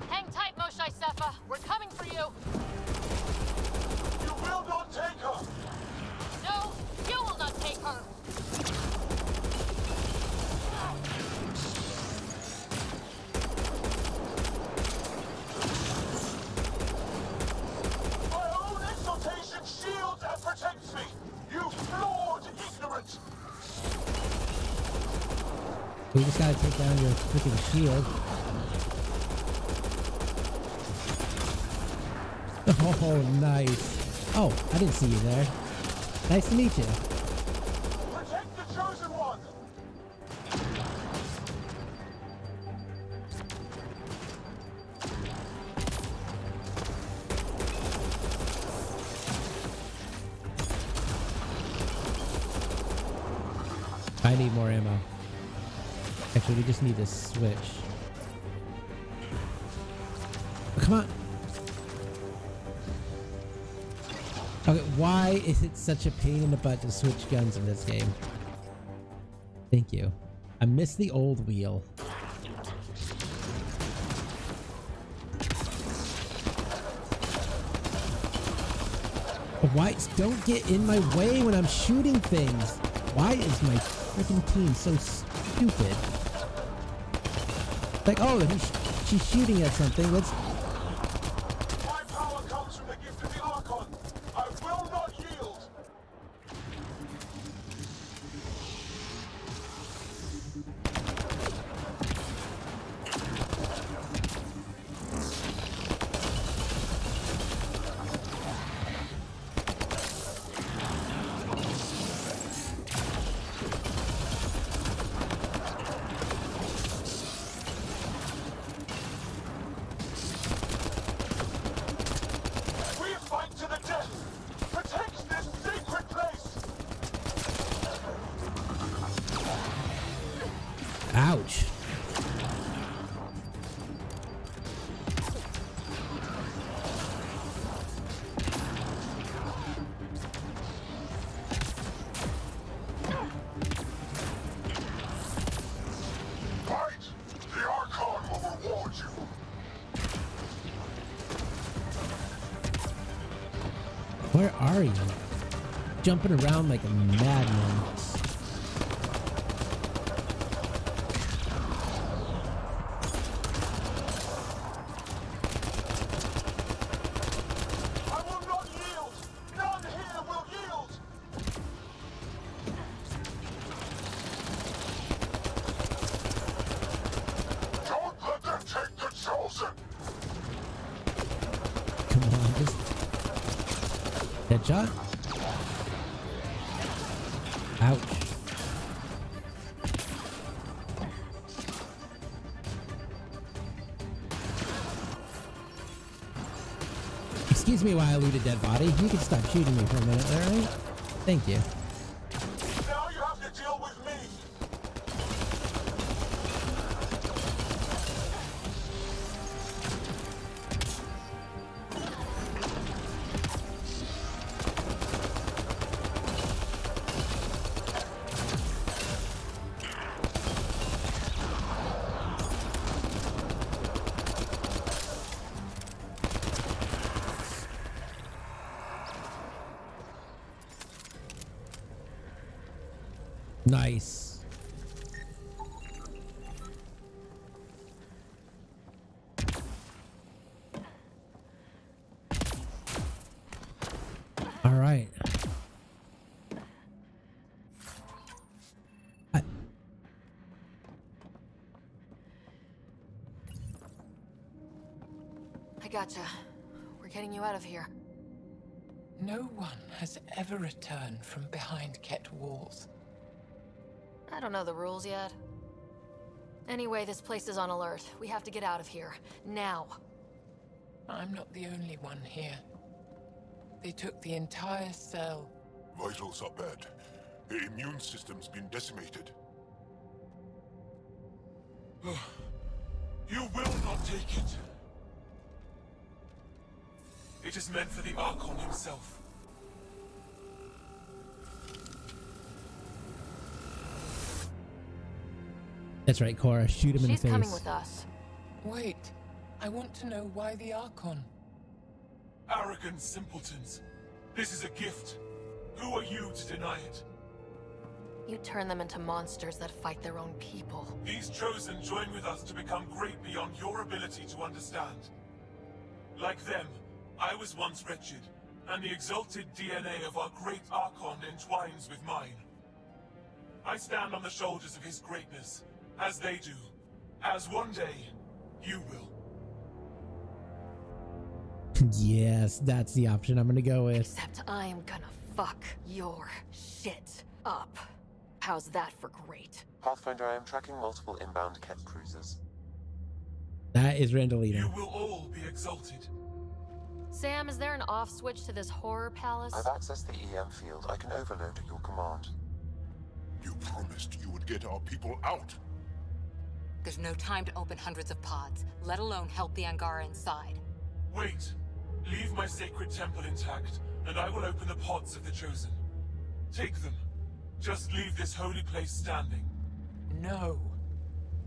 Hang tight, Moshe Sefa. We're coming for you. You will not take her! No, you will not take her. My own exaltation shields and protects me! You flawed ignorant! We just gotta take down your freaking shield. Oh, nice. Oh, I didn't see you there. Nice to meet you. Protect the chosen one! I need more ammo. Actually, we just need to switch. Oh, come on. Okay, why is it such a pain in the butt to switch guns in this game? Thank you. I miss the old wheel. Why? Don't get in my way when I'm shooting things. Why is my freaking team so stupid? Like, oh, she's shooting at something. Let's. My power comes from the gift of the Archon. I will not yield. We fight to the death. Protect this sacred place. Ouch. Fight! The Archon will reward you! Where are you? Jumping around like a madman. I will not yield. None here will yield. Headshot. Ouch. Excuse me while I loot a dead body. You can stop shooting me for a minute, alright? Thank you. Now you have to deal with me. Nice. All right. I gotcha. We're getting you out of here. No one has ever returned from behind Ket walls. I don't know the rules yet. Anyway, this place is on alert. We have to get out of here. Now. I'm not the only one here. They took the entire cell. Vitals are bad. The immune system's been decimated. You will not take it. It is meant for the Archon himself. That's right, Cora. Shoot him in the face. She's coming with us. Wait. I want to know why the Archon. Arrogant simpletons. This is a gift. Who are you to deny it? You turn them into monsters that fight their own people. These Chosen join with us to become great beyond your ability to understand. Like them, I was once wretched, and the exalted DNA of our great Archon entwines with mine. I stand on the shoulders of his greatness, as they do, as one day, you will. Yes, that's the option I'm gonna go with. Except I am gonna fuck your shit up. How's that for great? Pathfinder, I am tracking multiple inbound Ket cruisers. That is Randallina. You will all be exalted. Sam, is there an off switch to this horror palace? I've accessed the EM field. I can overload at your command. You promised you would get our people out. There's no time to open hundreds of pods, let alone help the Angara inside. Wait. Leave my sacred temple intact, and I will open the pods of the Chosen. Take them. Just leave this holy place standing. No.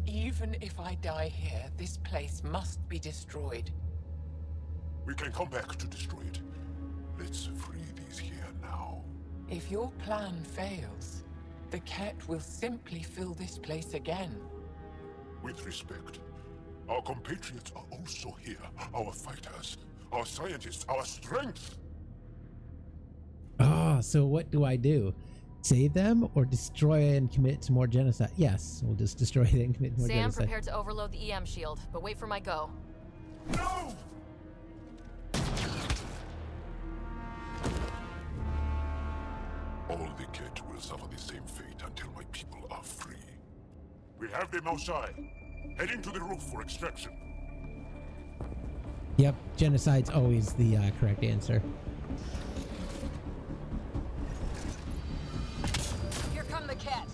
Even if I die here, this place must be destroyed. We can come back to destroy it. Let's free these here now. If your plan fails, the Ket will simply fill this place again. With respect, our compatriots are also here. Our fighters, our scientists, our strength. Ah, so what do I do? Save them or destroy and commit to more genocide? Yes, we'll just destroy them and commit more genocide. Sam, prepare to overload the EM shield, but wait for my go. No! All the Ket will suffer the same fate until my people are free. We have them outside, heading to the roof for extraction. Yep, genocide's always the correct answer. Here come the Ket.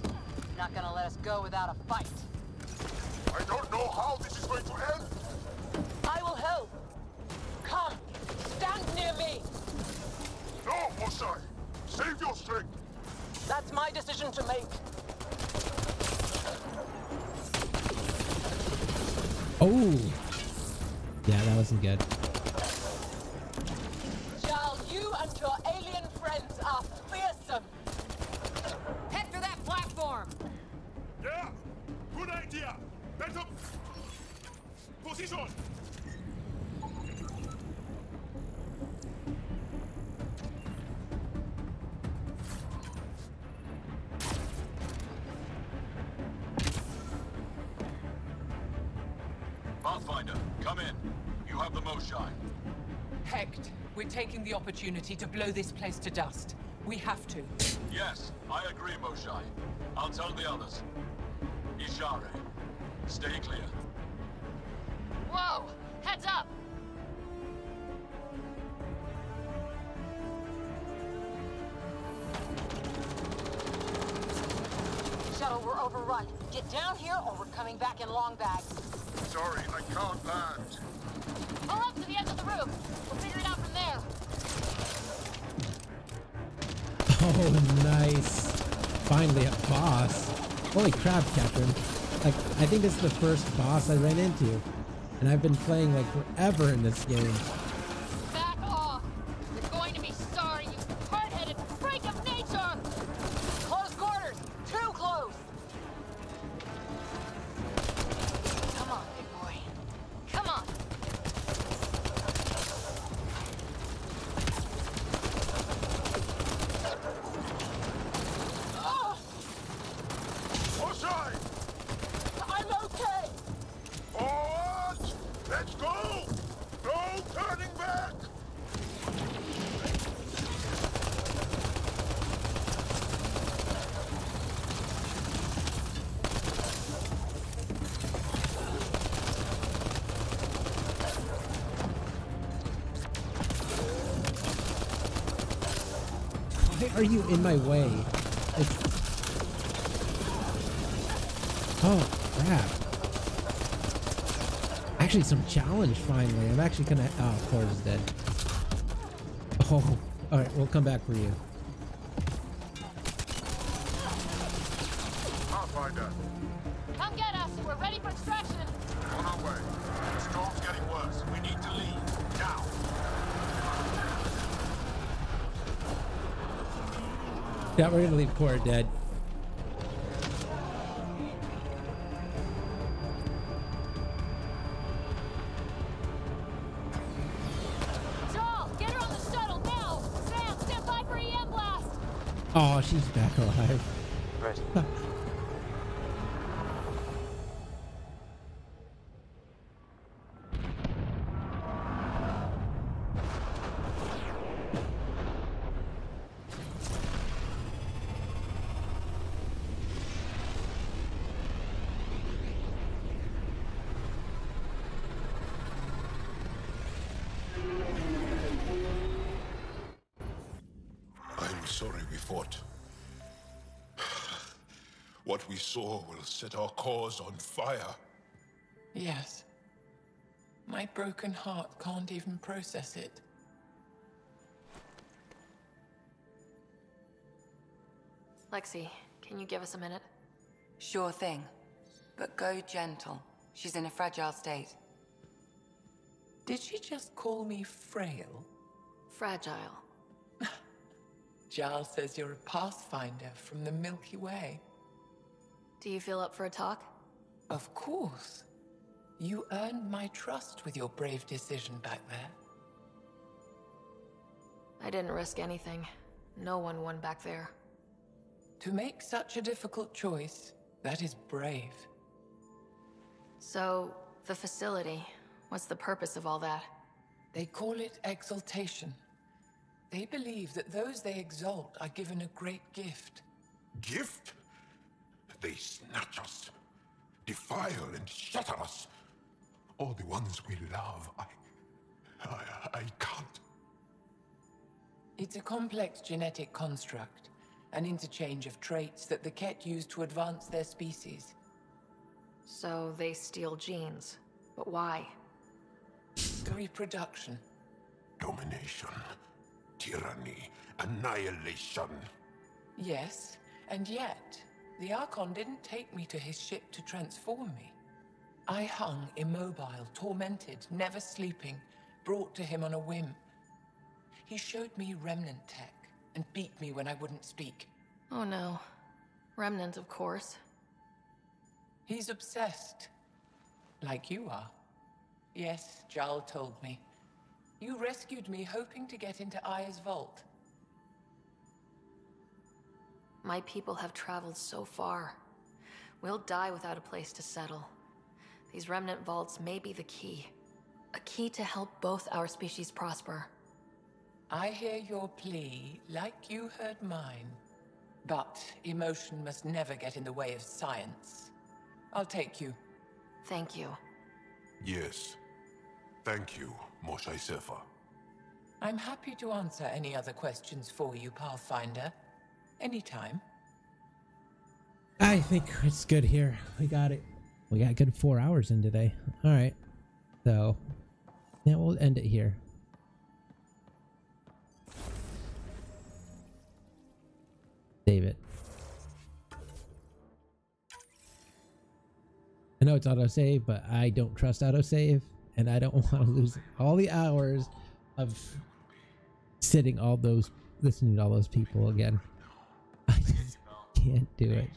Not gonna let us go without a fight. I don't know how this is going to end. I will help. Come, stand near me. No, Osai. Save your strength. That's my decision to make. Oh! Yeah, that wasn't good. Jarl, you and your alien friends are fearsome. Head for that platform! Yeah! Good idea! Better... Position! Pathfinder, come in. You have the most shine. Hecht, We're taking the opportunity to blow this place to dust. We have to. Yes, I agree, Moshai. I'll tell the others. Ishare, stay clear. Whoa! Heads up! Shuttle, we're overrun. Get down here or we're coming back in long bags. Sorry, I can't land. Pull up to the edge of the roof. We'll figure it out from there. Oh, nice. Finally a boss. Holy crap, Captain. Like, I think this is the first boss I ran into. And I've been playing like forever in this game. Back off! You're going to be sorry, you hard-headed freak of nature! Close quarters! Too close! Come on, big boy. Come on! Oh! Moshai! I'm okay! Forward! Let's go! No turning back! Why are you in my way? Oh, crap. Actually, some challenge finally. I'm actually gonna... Oh, Cor is dead. Oh, alright, we'll come back for you. Pathfinder, Come get us! We're ready for extraction! on our way. The storm's getting worse. We need to leave. Now! Yeah, we're gonna leave Cor dead. Joel, get her on the shuttle now! Sam, stand by for EM blast! Oh, she's back alive. Ready. I'm sorry we fought. What we saw will set our cause on fire. Yes. My broken heart can't even process it. Lexi, can you give us a minute? Sure thing. But go gentle. She's in a fragile state. Did she just call me frail? Fragile. Giles says you're a pathfinder from the Milky Way. Do you feel up for a talk? Of course. You earned my trust with your brave decision back there. I didn't risk anything. No one won back there. To make such a difficult choice, that is brave. So, the facility, what's the purpose of all that? They call it exaltation. They believe that those they exalt are given a great gift. Gift? They snatch us, defile and shatter us. All the ones we love. I can't. It's a complex genetic construct, an interchange of traits that the Ket use to advance their species. So they steal genes. But why? Reproduction. Domination, tyranny, annihilation. Yes, and yet, the Archon didn't take me to his ship to transform me. I hung immobile, tormented, never sleeping, brought to him on a whim. He showed me remnant tech and beat me when I wouldn't speak. Oh no. Remnant, of course. He's obsessed. Like you are. Yes, Jal told me. You rescued me hoping to get into Aya's vault. My people have traveled so far. We'll die without a place to settle. These remnant vaults may be the key. A key to help both our species prosper. I hear your plea like you heard mine. But emotion must never get in the way of science. I'll take you. Thank you. Yes. Thank you, Moshe Sefa. I'm happy to answer any other questions for you, Pathfinder. Anytime. I think it's good here. We got it. We got a good 4 hours in today. All right. So, yeah, we'll end it here. Save it. I know it's autosave, but I don't trust autosave, and I don't want to lose all the hours of listening to all those people again. I just can't do it.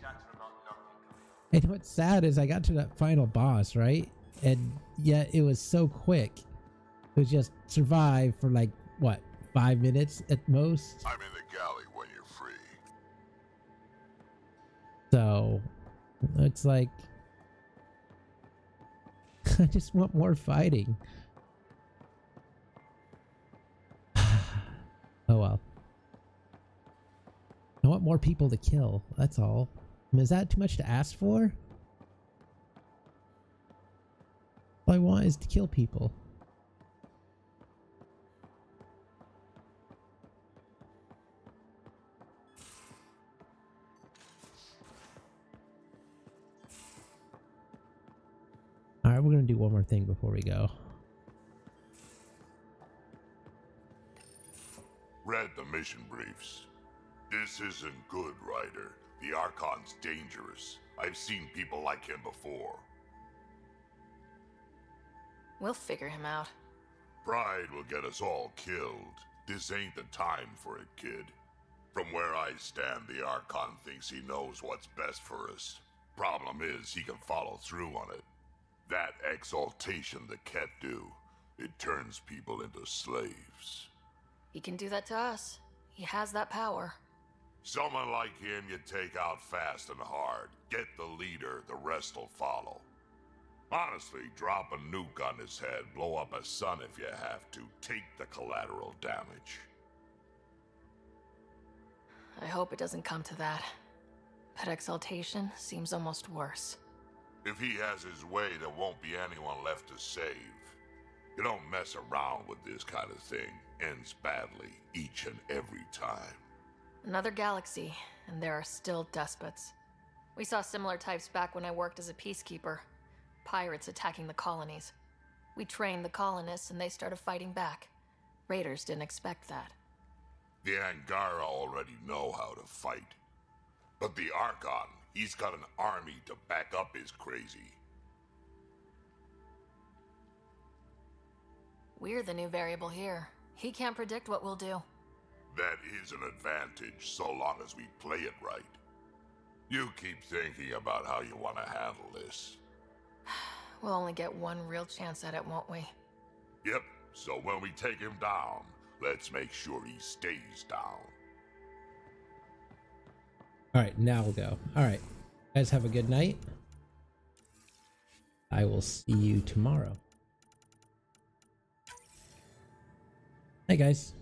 And what's sad is I got to that final boss, right? And yet it was so quick. It was just survive for like, what, 5 minutes at most? I'm in the galley when you're free. So, it's like, I just want more fighting. Oh well. I want more people to kill, that's all. I mean, is that too much to ask for? All I want is to kill people. Alright, we're gonna do one more thing before we go. Read the mission briefs. This isn't good, Ryder. The Archon's dangerous. I've seen people like him before. We'll figure him out. Pride will get us all killed. This ain't the time for it, kid. From where I stand, the Archon thinks he knows what's best for us. Problem is, he can follow through on it. That exaltation the Ket do, it turns people into slaves. He can do that to us. He has that power. Someone like him you take out fast and hard. Get the leader, the rest will follow. Honestly, drop a nuke on his head, blow up a sun if you have to. Take the collateral damage. I hope it doesn't come to that. That exaltation seems almost worse. If he has his way, there won't be anyone left to save. You don't mess around with this kind of thing. Ends badly, each and every time. Another galaxy, and there are still despots. We saw similar types back when I worked as a peacekeeper. Pirates attacking the colonies. We trained the colonists and they started fighting back. Raiders didn't expect that. The Angara already know how to fight. But the Archon, he's got an army to back up his crazy. We're the new variable here. He can't predict what we'll do. That is an advantage, so long as we play it right. You keep thinking about how you want to handle this. We'll only get one real chance at it, won't we? Yep, so when we take him down, let's make sure he stays down. Alright, now we'll go. Alright, guys have a good night. I will see you tomorrow. Hey guys.